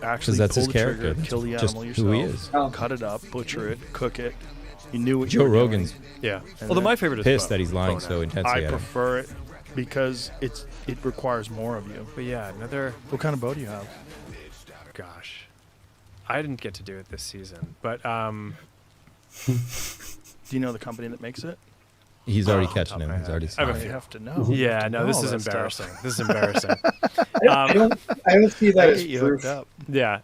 Speaker 12: actually
Speaker 1: that's
Speaker 12: pull
Speaker 1: his
Speaker 12: the
Speaker 1: character.
Speaker 12: trigger,
Speaker 1: That's
Speaker 12: kill the
Speaker 1: just
Speaker 12: animal
Speaker 1: who he
Speaker 12: yourself,
Speaker 1: is.
Speaker 12: cut it up, butcher it, cook it. You knew what
Speaker 1: Joe
Speaker 12: you were
Speaker 1: Rogan's
Speaker 12: doing.
Speaker 2: Yeah.
Speaker 12: And
Speaker 2: Although
Speaker 12: then-
Speaker 2: my favorite is
Speaker 1: pissed
Speaker 2: bow
Speaker 1: that he's lying
Speaker 2: and
Speaker 1: so
Speaker 2: arrow.
Speaker 1: intensely.
Speaker 12: I
Speaker 1: at him.
Speaker 12: prefer it because it requires more of you.
Speaker 2: But yeah, another.
Speaker 12: What kind of bow do you have?
Speaker 2: Gosh, I didn't get to do it this season, but
Speaker 12: Do you know the company that makes it?
Speaker 1: He's already
Speaker 2: off the
Speaker 1: catching
Speaker 2: top
Speaker 1: him.
Speaker 2: of my
Speaker 1: He's already.
Speaker 2: head. I have a
Speaker 12: You
Speaker 2: few.
Speaker 12: have to know.
Speaker 2: Yeah, no, this
Speaker 12: all
Speaker 2: is
Speaker 12: that stuff.
Speaker 2: embarrassing. This is embarrassing.
Speaker 13: I don't see that
Speaker 12: I
Speaker 13: as
Speaker 12: get you
Speaker 13: proof.
Speaker 12: hooked up.
Speaker 2: Yeah,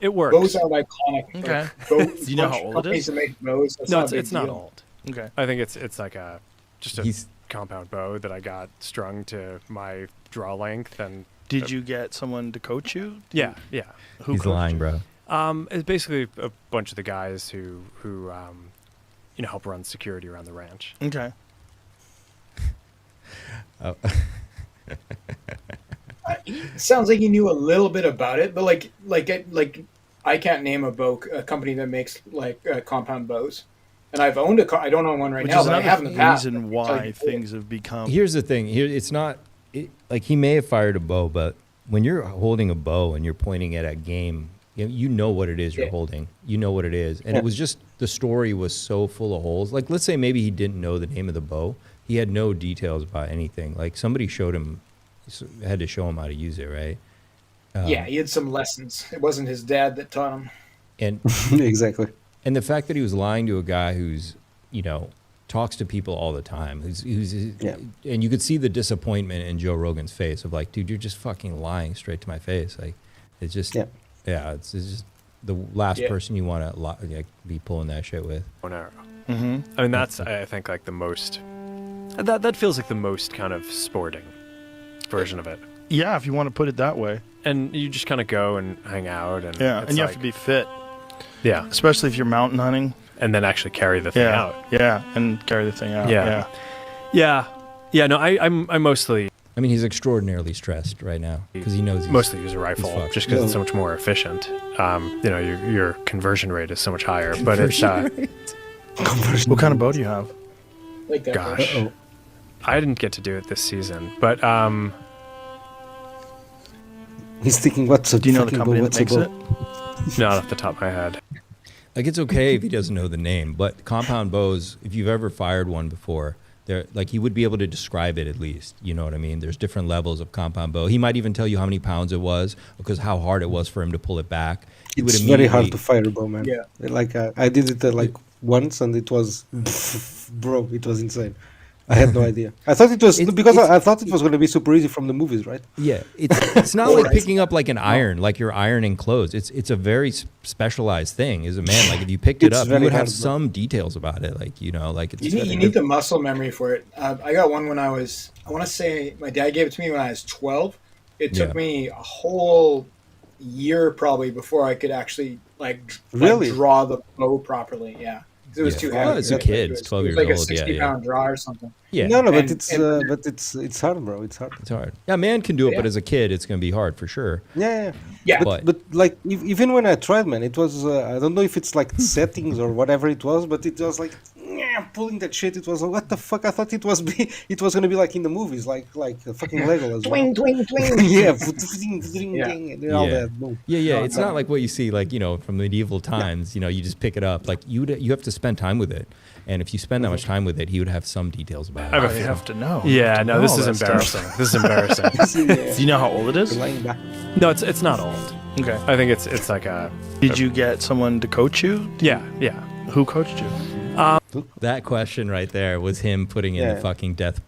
Speaker 2: it works.
Speaker 13: Bows are iconic.
Speaker 12: Okay.
Speaker 13: Like,
Speaker 12: Do you know how old it
Speaker 13: companies
Speaker 12: is?
Speaker 13: that make bows, that's
Speaker 2: No,
Speaker 13: not a big
Speaker 2: it's not
Speaker 13: deal.
Speaker 2: old.
Speaker 12: Okay.
Speaker 2: I think it's like a
Speaker 1: He's-
Speaker 2: compound bow that I got strung to my draw length, and
Speaker 12: Did you get someone to coach you?
Speaker 2: yeah.
Speaker 12: Who
Speaker 1: He's
Speaker 12: coached
Speaker 1: lying,
Speaker 12: you?
Speaker 1: bro.
Speaker 2: It's basically a bunch of the guys who you know, help run security around the ranch.
Speaker 12: Okay.
Speaker 1: Oh.
Speaker 13: Sounds like you knew a little bit about it, but like I can't name a company that makes like compound bows, and I've owned I don't own one right
Speaker 12: Which
Speaker 13: now,
Speaker 12: is
Speaker 13: but I
Speaker 12: another
Speaker 13: have in the past.
Speaker 12: reason why things have become.
Speaker 1: Here's the thing. It's not like he may have fired a bow, but when you're holding a bow and you're pointing it at game, you know what it is you're holding. You know what it is, and it was just the story was so full of holes. Like, let's say maybe he didn't know the name of the bow. He had no details about anything. Like, somebody showed him, had to show him how to use it, right?
Speaker 13: Yeah, he had some lessons. It wasn't his dad that taught him.
Speaker 1: And
Speaker 14: Exactly.
Speaker 1: And the fact that he was lying to a guy who's, you know, talks to people all the time, and you could see the disappointment in Joe Rogan's face of like, dude, you're just fucking lying straight to my face. Like, it's just, it's just the last person you want to be pulling that shit with.
Speaker 2: Bow and arrow.
Speaker 12: Mm-hmm.
Speaker 2: I mean, that's I think like the most. That feels like the most kind of sporting version of it.
Speaker 12: Yeah, if you want to put it that way.
Speaker 2: And you just kind of go and hang out, and
Speaker 12: Yeah,
Speaker 2: it's
Speaker 12: and you
Speaker 2: like,
Speaker 12: have to be fit.
Speaker 2: Yeah,
Speaker 12: especially if you're mountain hunting.
Speaker 2: And then actually carry the thing out.
Speaker 12: Yeah, and carry the thing out.
Speaker 2: Yeah. Yeah, no, I'm mostly...
Speaker 1: I mean, he's extraordinarily stressed right now because he knows he's
Speaker 2: mostly use a rifle just because it's so much more efficient. You know, your conversion rate is so much higher. But it's... What kind of bow do you have?
Speaker 13: Like that.
Speaker 2: Gosh. I didn't get to do it this season, but...
Speaker 14: He's thinking, what's a
Speaker 2: do you know the company that makes
Speaker 14: bow?
Speaker 2: it? Not off the top of my head.
Speaker 1: Like, it's okay if he doesn't know the name, but compound bows, if you've ever fired one before, they're like, he would be able to describe it at least. You know what I mean? There's different levels of compound bow. He might even tell you how many pounds it was because how hard it was for him to pull it back. He
Speaker 14: It's very hard to fire a bow, man. Yeah. Like, I did it like once and it was, bro, it was insane. I had no idea. I thought it was because I thought it was going to be super easy from the movies, right?
Speaker 1: Yeah, it's not like picking up like an iron, like you're ironing clothes. It's a very specialized thing. As a man, like if you picked it up, you would have some details about it. Like like it's.
Speaker 13: You need the muscle memory for it. I got one when I was. I want to say my dad gave it to me when I was 12. It took me a whole year probably before I could actually like draw the bow properly. Yeah. It was too heavy.
Speaker 1: Oh, it's a kid. It's 12 years
Speaker 13: old. Like a
Speaker 1: old.
Speaker 13: 60-pound draw or something.
Speaker 1: Yeah.
Speaker 14: No, but it's hard, bro. It's hard.
Speaker 1: It's hard. Yeah, man can do it, but as a kid, it's gonna be hard for sure.
Speaker 14: Yeah.
Speaker 1: But
Speaker 14: like even when I tried, man, it was I don't know if it's like settings or whatever it was, but it was like pulling that shit. It was like, what the fuck? I thought it was gonna be like in the movies, like a fucking Legolas.
Speaker 7: Twing, twing, twing.
Speaker 14: Yeah, all that. Boom.
Speaker 1: Yeah. It's not like what you see, like from medieval times. You just pick it up. Like you have to spend time with it, and if you spend that much time with it, he would have some details about it.
Speaker 2: I have to know. Yeah, no, this is embarrassing. This is embarrassing. Do you know how old it is? No, it's not old. Okay, I think it's like a.
Speaker 12: Did you get someone to coach you?
Speaker 2: Yeah.
Speaker 12: Who coached you?
Speaker 1: That question right there was him putting in the fucking death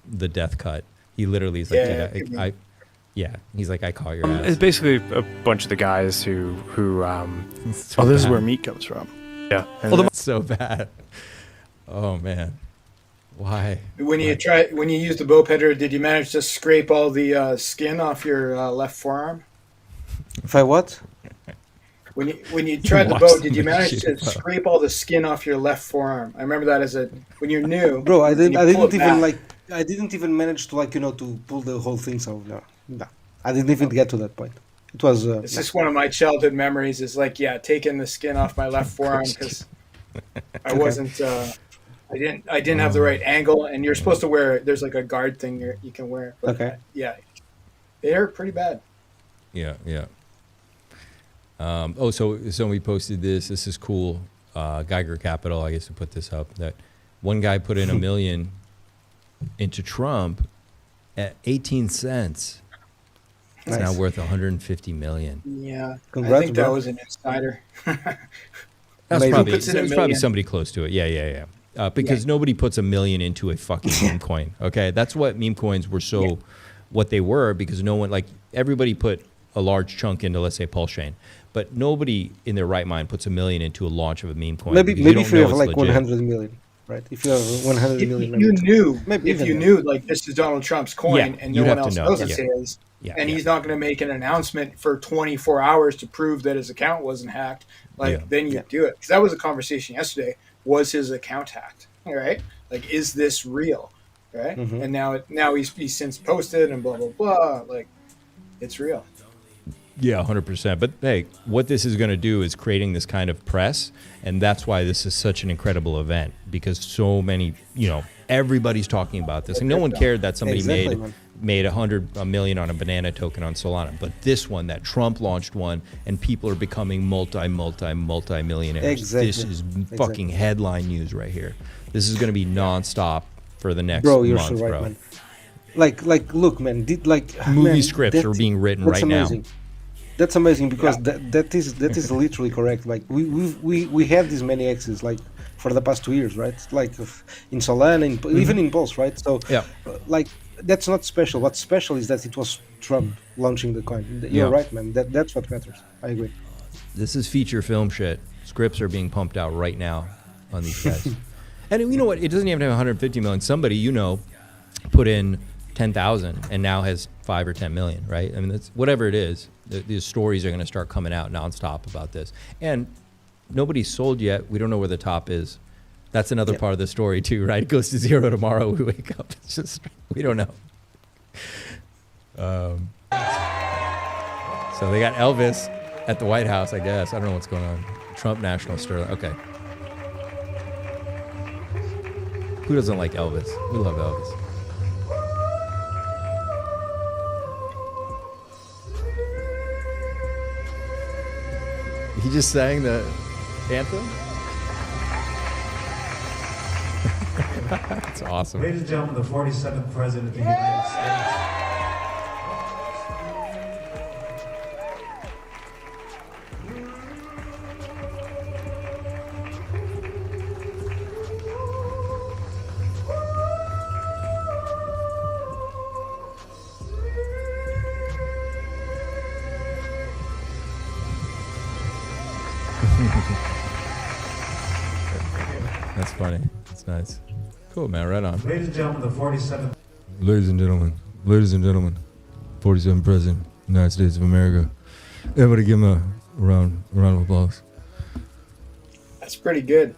Speaker 1: cut. He literally is like, he's like, I caught your ass.
Speaker 2: It's basically a bunch of the guys who
Speaker 12: this is where meat comes from.
Speaker 2: Yeah.
Speaker 1: It's so bad. Oh man. Why?
Speaker 13: When you use the bow petter, did you manage to scrape all the skin off your left forearm?
Speaker 14: If I what?
Speaker 13: When you tried the bow, did you manage to scrape all the skin off your left forearm? I remember that when you're new.
Speaker 14: Bro, I didn't even manage to to pull the whole thing. So no, I didn't even get to that point. It was.
Speaker 13: It's just one of my childhood memories. Is like taking the skin off my left forearm because I wasn't. I didn't have the right angle, and you're supposed to wear. There's like a guard thing you can wear. But
Speaker 14: okay.
Speaker 13: Yeah, they're pretty bad.
Speaker 1: Yeah. So somebody posted this. This is cool. Geiger Capital, I guess, to put this up. That one guy put in $1 million into Trump at 18 cents. It's now worth 150 million.
Speaker 13: Yeah,
Speaker 14: congrats,
Speaker 13: I think that was an insider.
Speaker 1: That's probably somebody close to it. Yeah. Because nobody puts $1 million into a fucking meme coin. Okay, that's what meme coins were what they were, because no one, everybody put a large chunk into, let's say, PulseChain, but nobody in their right mind puts $1 million into a launch of a meme coin.
Speaker 14: Maybe if you have like 100 million, right? If you have 100 million,
Speaker 13: if you knew like this is Donald Trump's coin and no one else knows it's his, and he's not going to make an announcement for 24 hours to prove that his account wasn't hacked, then you do it. Because that was a conversation yesterday. Was his account hacked? All right, like, is this real? Right, and now he's since posted and blah blah blah. Like, it's real.
Speaker 1: Yeah, 100%. But hey, what this is going to do is creating this kind of press, and that's why this is such an incredible event, because so many, everybody's talking about this, and no one cared that somebody made $100 million on a banana token on Solana, but this one, that Trump launched one, and people are becoming multi-millionaires.
Speaker 14: Exactly.
Speaker 1: This is fucking headline news right here. This is going to be nonstop for the next
Speaker 14: you're
Speaker 1: month,
Speaker 14: so right, man. Like, look, man,
Speaker 1: movie scripts are being written right
Speaker 14: amazing. Now. That's amazing, because that is literally correct. Like, we have these many X's like for the past 2 years, right? Like in Solana, even in Pulse, right? So that's not special. What's special is that it was Trump launching the coin. You're right, man. That's what matters. I agree.
Speaker 1: This is feature film shit. Scripts are being pumped out right now on these guys. And you know what? It doesn't even have 150 million. Somebody put in 10,000 and now has 5 or 10 million, right? I mean, that's whatever it is. These stories are going to start coming out nonstop about this, and nobody's sold yet. We don't know where the top is. That's another part of the story too, right? It goes to zero tomorrow. We wake up. It's just, we don't know. So they got Elvis at the White House, I guess. I don't know what's going on. Trump National Sterling. Okay. Who doesn't like Elvis? We love Elvis. He just sang the anthem? That's awesome.
Speaker 21: Ladies and gentlemen, the 47th President of the United States.
Speaker 1: That's funny. That's nice. Cool, man. Right on.
Speaker 21: Ladies and gentlemen, the 47th.
Speaker 1: Ladies and gentlemen, 47th President of the United States of America. Everybody give him a round of applause.
Speaker 13: That's pretty good.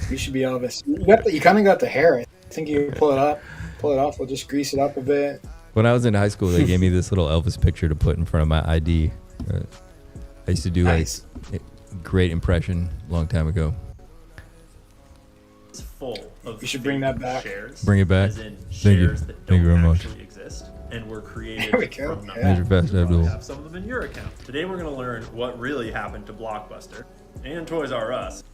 Speaker 13: You should be Elvis. You kind of got the hair. I think you pull it off. We'll just grease it up a bit.
Speaker 1: When I was in high school, they gave me this little Elvis picture to put in front of my ID. I used to do like a great impression a long time ago.
Speaker 22: Full of
Speaker 13: you should bring that back.
Speaker 22: Shares,
Speaker 1: bring it back.
Speaker 22: As in
Speaker 1: Thank you.
Speaker 22: shares that
Speaker 1: Thank you very
Speaker 22: don't
Speaker 1: much.
Speaker 22: actually exist and were created
Speaker 13: There we go.
Speaker 22: from
Speaker 13: Yeah.
Speaker 1: Major Fast
Speaker 22: You
Speaker 1: Abdul.
Speaker 22: have some of them in your account. Today we're going to learn what really happened to Blockbuster and Toys R Us.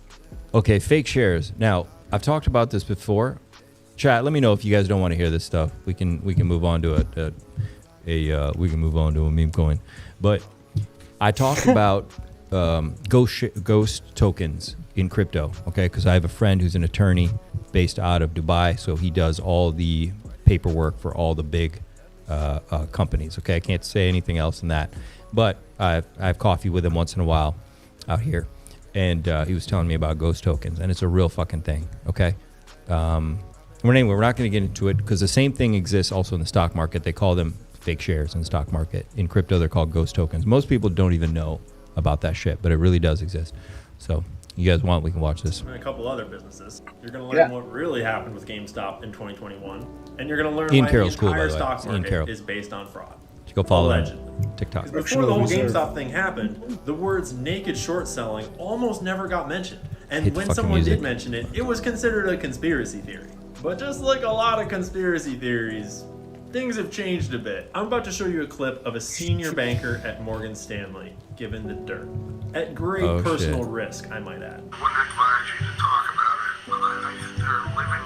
Speaker 1: Okay, fake shares. Now, I've talked about this before. Chat, let me know if you guys don't want to hear this stuff. We can move on to we can move on to a meme coin. But I talked about ghost tokens in crypto, okay? Because I have a friend who's an attorney based out of Dubai, so he does all the paperwork for all the big companies, okay? I can't say anything else than that. But I have coffee with him once in a while out here, and he was telling me about ghost tokens, and it's a real fucking thing, okay? Anyway, we're not going to get into it because the same thing exists also in the stock market. They call them fake shares in the stock market. In crypto, they're called ghost tokens. Most people don't even know about that shit, but it really does exist. So you guys want, we can watch this.
Speaker 22: And a couple other businesses. You're going to learn what really happened with GameStop in 2021, and you're going to learn
Speaker 1: Ian
Speaker 22: why
Speaker 1: Carroll's
Speaker 22: the
Speaker 1: cool, by
Speaker 22: entire
Speaker 1: the way.
Speaker 22: stock
Speaker 1: Ian Carroll.
Speaker 22: market is based on fraud.
Speaker 1: Go follow
Speaker 22: Allegedly.
Speaker 1: him. TikTok.
Speaker 22: Before the whole GameStop thing happened, the words naked short selling almost never got mentioned. And
Speaker 1: Hit
Speaker 22: when
Speaker 1: fucking
Speaker 22: someone
Speaker 1: music.
Speaker 22: did mention it, it was considered a conspiracy theory. But just like a lot of conspiracy theories, things have changed a bit. I'm about to show you a clip of a senior banker at Morgan Stanley given the dirt. At great personal risk, I might add.
Speaker 8: I wouldn't advise you to talk about it, but I think they're living,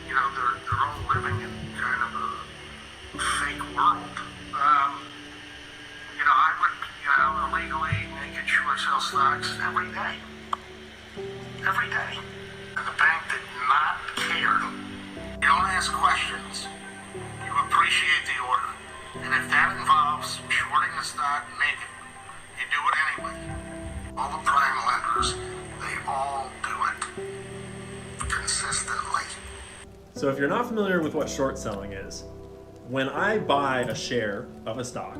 Speaker 8: they're all living in kind of a fake world. I would, illegally naked short sell stocks every day. Every day. And the bank did not care. You don't ask questions. You appreciate the order. And if that involves shorting the stock naked, you do it anyway. All the prime lenders, they all do it consistently.
Speaker 22: So if you're not familiar with what short selling is, when I buy a share of a stock,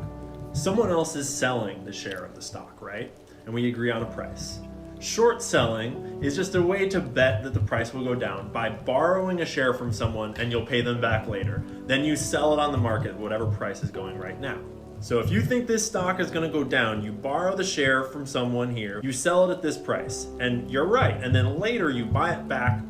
Speaker 22: someone else is selling the share of the stock, right? And we agree on a price. Short selling is just a way to bet that the price will go down by borrowing a share from someone and you'll pay them back later. Then you sell it on the market at whatever price is going right now. So if you think this stock is going to go down, you borrow the share from someone here, you sell it at this price, and you're right. And then later you buy it back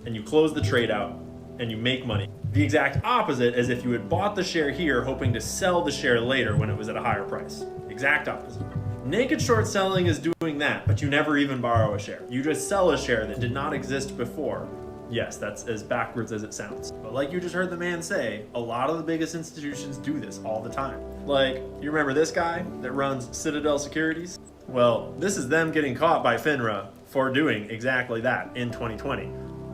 Speaker 22: and you close the trade out and you make money. The exact opposite as if you had bought the share here hoping to sell the share later when it was at a higher price. Exact opposite. Naked short selling is doing that, but you never even borrow a share. You just sell a share that did not exist before. Yes, that's as backwards as it sounds. But like you just heard the man say, a lot of the biggest institutions do this all the time. Like, you remember this guy that runs Citadel Securities? Well, this is them getting caught by FINRA for doing exactly that in 2020.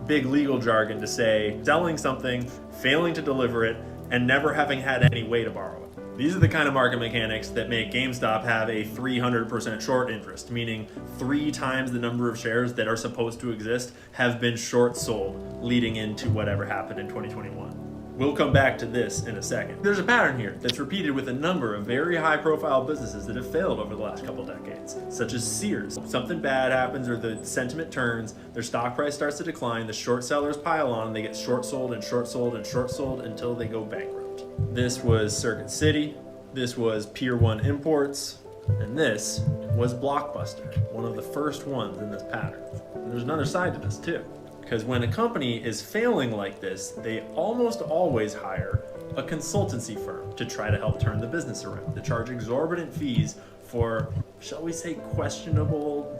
Speaker 22: Big legal jargon to say selling something, failing to deliver it, and never having had any way to borrow it. These are the kind of market mechanics that make GameStop have a 300% short interest, meaning 3 times the number of shares that are supposed to exist have been short sold leading into whatever happened in 2021. We'll come back to this in a second. There's a pattern here that's repeated with a number of very high-profile businesses that have failed over the last couple decades, such as Sears. Something bad happens or the sentiment turns, their stock price starts to decline, the short sellers pile on, and they get short sold and short sold and short sold until they go bankrupt. This was Circuit City, this was Pier 1 Imports, and this was Blockbuster, one of the first ones in this pattern. And there's another side to this too. Because when a company is failing like this, they almost always hire a consultancy firm to try to help turn the business around, to charge exorbitant fees for, shall we say, questionable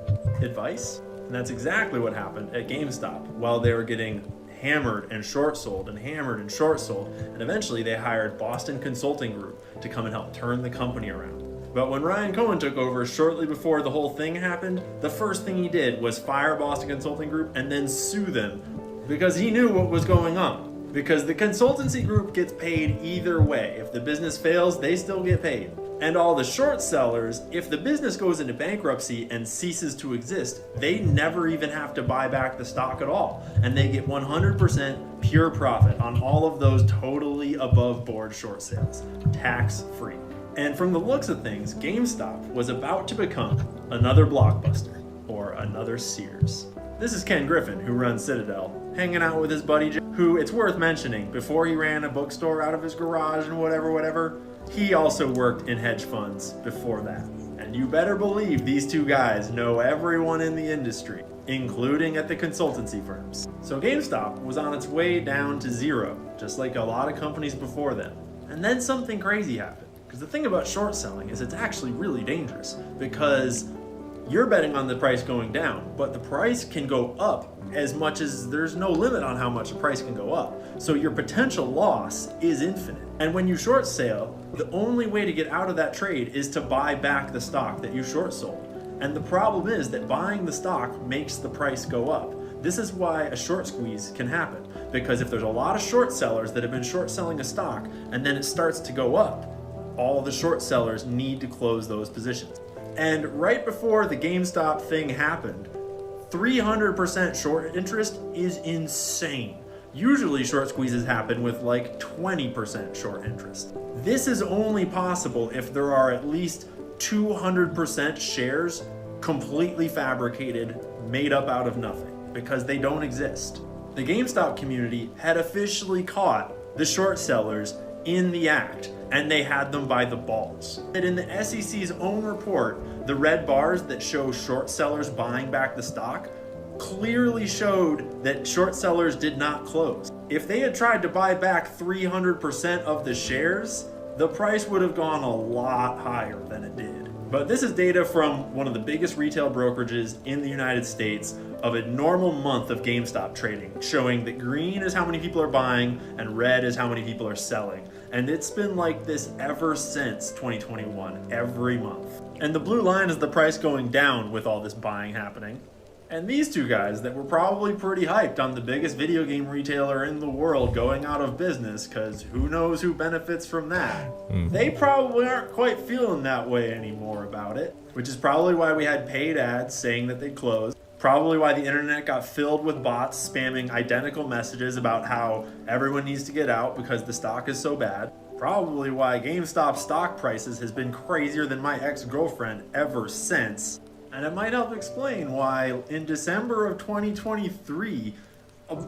Speaker 22: advice. And that's exactly what happened at GameStop while they were getting hammered and short sold and hammered and short sold. And eventually they hired Boston Consulting Group to come and help turn the company around. But when Ryan Cohen took over shortly before the whole thing happened, the first thing he did was fire Boston Consulting Group and then sue them because he knew what was going on. Because the consultancy group gets paid either way. If the business fails, they still get paid. And all the short sellers, if the business goes into bankruptcy and ceases to exist, they never even have to buy back the stock at all. And they get 100% pure profit on all of those totally above board short sales, tax free. And from the looks of things, GameStop was about to become another Blockbuster or another Sears. This is Ken Griffin, who runs Citadel, hanging out with his buddy, who, it's worth mentioning, before he ran a bookstore out of his garage and whatever, he also worked in hedge funds before that. And you better believe these two guys know everyone in the industry, including at the consultancy firms. So GameStop was on its way down to zero, just like a lot of companies before them. And then something crazy happened. Because the thing about short selling is it's actually really dangerous, because you're betting on the price going down, but the price can go up as much as there's no limit on how much the price can go up. So your potential loss is infinite. And when you short sale, the only way to get out of that trade is to buy back the stock that you short sold. And the problem is that buying the stock makes the price go up. This is why a short squeeze can happen, because if there's a lot of short sellers that have been short selling a stock and then it starts to go up, all the short sellers need to close those positions. And right before the GameStop thing happened, 300% short interest is insane. Usually short squeezes happen with like 20% short interest. This is only possible if there are at least 200% shares completely fabricated, made up out of nothing, because they don't exist. The GameStop community had officially caught the short sellers in the act, and they had them by the balls. And in the SEC's own report, the red bars that show short sellers buying back the stock clearly showed that short sellers did not close. If they had tried to buy back 300% of the shares, the price would have gone a lot higher than it did. But this is data from one of the biggest retail brokerages in the United States of a normal month of GameStop trading, showing that green is how many people are buying and red is how many people are selling. And it's been like this ever since 2021, every month. And the blue line is the price going down with all this buying happening. And these two guys that were probably pretty hyped on the biggest video game retailer in the world going out of business, because who knows who benefits from that, they probably aren't quite feeling that way anymore about it, which is probably why we had paid ads saying that they'd close. Probably why the internet got filled with bots spamming identical messages about how everyone needs to get out because the stock is so bad. Probably why GameStop stock prices has been crazier than my ex-girlfriend ever since. And it might help explain why in December of 2023,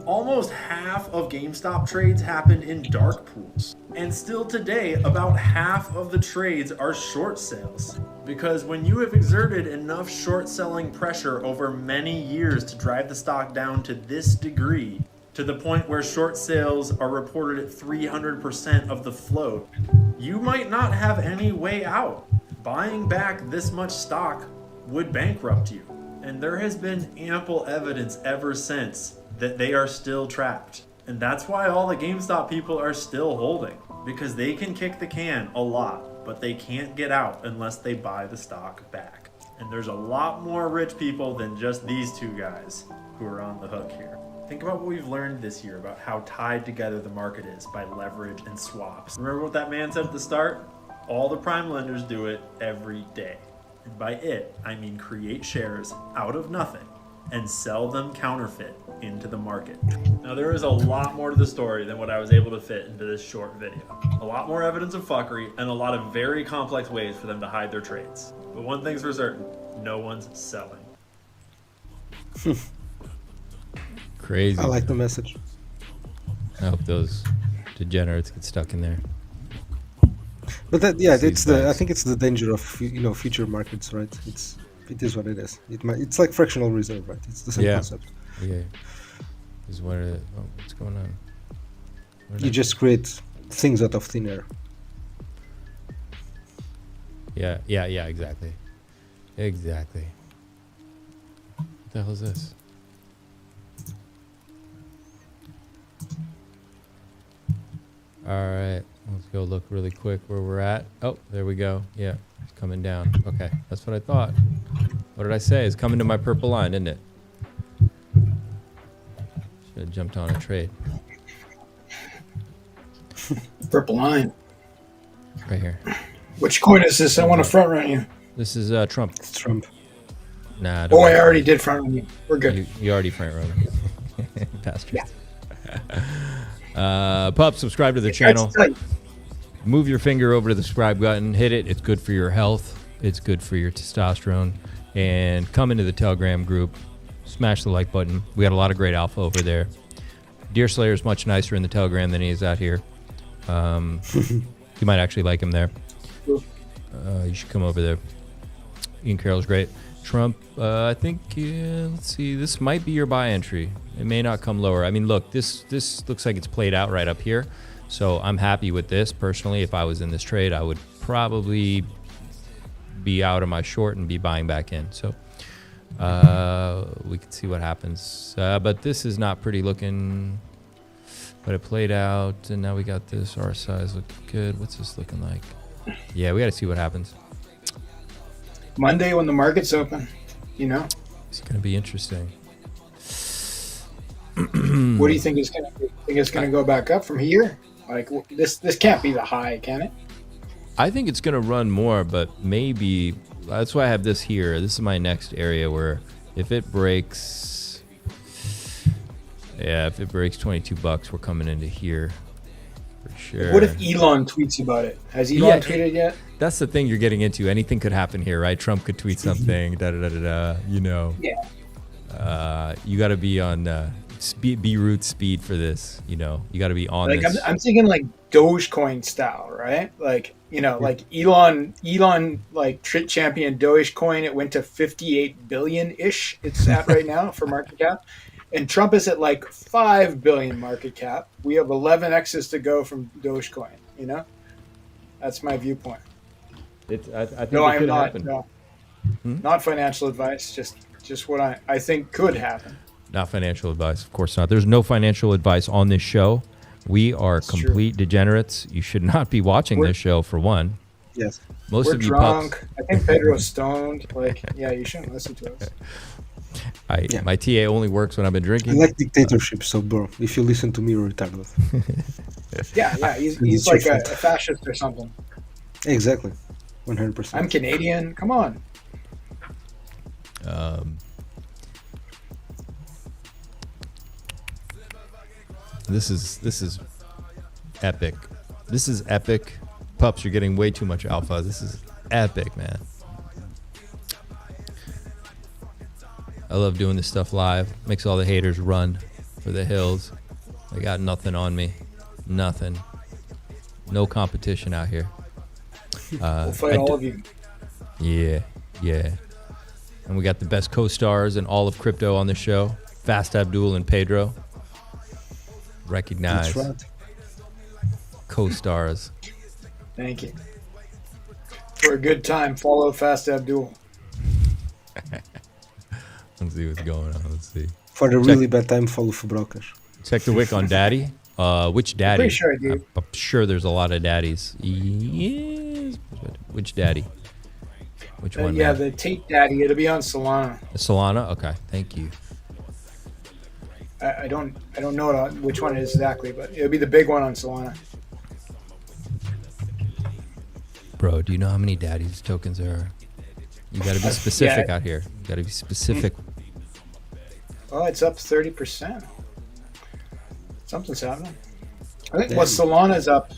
Speaker 22: almost half of GameStop trades happened in dark pools. And still today, about half of the trades are short sales. Because when you have exerted enough short selling pressure over many years to drive the stock down to this degree, to the point where short sales are reported at 300% of the float, you might not have any way out. Buying back this much stock would bankrupt you. And there has been ample evidence ever since that they are still trapped. And that's why all the GameStop people are still holding, because they can kick the can a lot, but they can't get out unless they buy the stock back. And there's a lot more rich people than just these two guys who are on the hook here. Think about what we've learned this year about how tied together the market is by leverage and swaps. Remember what that man said at the start? All the prime lenders do it every day. And by it, I mean create shares out of nothing and sell them counterfeit into the market. Now, there is a lot more to the story than what I was able to fit into this short video. A lot more evidence of fuckery and a lot of very complex ways for them to hide their trades. But one thing's for certain, no one's selling.
Speaker 1: Crazy.
Speaker 14: I like the message.
Speaker 1: I hope those degenerates get stuck in there.
Speaker 14: But that, yeah, it's the. I think it's the danger of future markets, right? It is what it is. It's like fractional reserve, right? It's the same concept.
Speaker 1: Yeah. What's going on?
Speaker 14: You just create things out of thin air.
Speaker 1: Yeah, exactly. Exactly. What the hell is this? All right, let's go look really quick where we're at. Oh, there we go. Yeah, it's coming down. Okay, that's what I thought. What did I say? It's coming to my purple line, isn't it? Should have jumped on a trade.
Speaker 13: Purple line.
Speaker 1: Right here.
Speaker 13: Which coin is this? I want to front run you.
Speaker 1: This is Trump.
Speaker 14: It's Trump.
Speaker 1: Nah.
Speaker 13: Oh, I already did front run you. We're good.
Speaker 1: You already front run me. Bastard. Pup, subscribe to the channel. Move your finger over to the subscribe button. Hit it. It's good for your health. It's good for your testosterone. And come into the Telegram group. Smash the like button. We got a lot of great alpha over there. Deerslayer is much nicer in the Telegram than he is out here. You might actually like him there. You should come over there. Ian Carroll's great. Trump, I think, let's see, this might be your buy entry. It may not come lower. I mean, look, this looks like it's played out right up here. So I'm happy with this. Personally, if I was in this trade, I would probably be out of my short and be buying back in. So we can see what happens. But this is not pretty looking. But it played out, and now we got this. Our size look good. What's this looking like? Yeah, we got to see what happens.
Speaker 13: Monday when the market's open,
Speaker 1: It's going to be interesting.
Speaker 13: What do you think is going to be? Think it's going to go back up from here? Like this can't be the high, can it?
Speaker 1: I think it's going to run more, but maybe that's why I have this here. This is my next area where if it breaks, if it breaks $22, we're coming into here for sure.
Speaker 13: What if Elon tweets about it? Has Elon tweeted yet?
Speaker 1: That's the thing you're getting into. Anything could happen here, right? Trump could tweet something,
Speaker 13: Yeah.
Speaker 1: You got to be on Beirut speed for this. You got to be on
Speaker 13: like
Speaker 1: this.
Speaker 13: I'm thinking like Dogecoin style, right? Like like Elon like champion Dogecoin. It went to 58 billion ish. It's at right now for market cap, and Trump is at like 5 billion market cap. We have 11 X's to go from Dogecoin. That's my viewpoint.
Speaker 1: I think
Speaker 13: no,
Speaker 1: it
Speaker 13: I'm
Speaker 1: could
Speaker 13: not.
Speaker 1: happen.
Speaker 13: No, not financial advice. Just what I think could happen.
Speaker 1: Not financial advice, of course not. There's no financial advice on this show. We are complete degenerates. You should not be watching this show, for one.
Speaker 14: Yes.
Speaker 13: We're
Speaker 1: of you
Speaker 13: drunk.
Speaker 1: pups.
Speaker 13: I think Pedro's stoned. You shouldn't listen to us.
Speaker 1: My TA only works when I've been drinking.
Speaker 14: I like dictatorship, so bro, if you listen to me, you're retarded.
Speaker 13: Yeah, he's like a fascist or something.
Speaker 14: Exactly, 100%.
Speaker 13: I'm Canadian. Come on.
Speaker 1: This is epic. This is epic. Pups, you're getting way too much alpha. This is epic, man. I love doing this stuff live. Makes all the haters run for the hills. They got nothing on me. Nothing. No competition out here.
Speaker 13: We'll fight all of you.
Speaker 1: Yeah. And we got the best co-stars in all of crypto on the show. Fast Abdul and Pedro. Recognize.
Speaker 14: That's right.
Speaker 1: Co-stars.
Speaker 13: Thank you. For a good time, follow Fast Abdul.
Speaker 1: Let's see what's going on. Let's see.
Speaker 14: For a really bad time, follow Fabrokas.
Speaker 1: Check the wick on Daddy. Which Daddy?
Speaker 13: Pretty sure I do.
Speaker 1: I'm sure there's a lot of daddies. Yes. Which Daddy? Which one?
Speaker 13: Yeah,
Speaker 1: man?
Speaker 13: the Tate Daddy. It'll be on Solana.
Speaker 1: Solana? Okay, thank you.
Speaker 13: I don't know which one it is exactly, but it'll be the big one on Solana.
Speaker 1: Bro, do you know how many Daddy's tokens there are? You got to be specific out here. You got to be specific.
Speaker 13: Oh, it's up 30%. Something's happening. I think Solana's up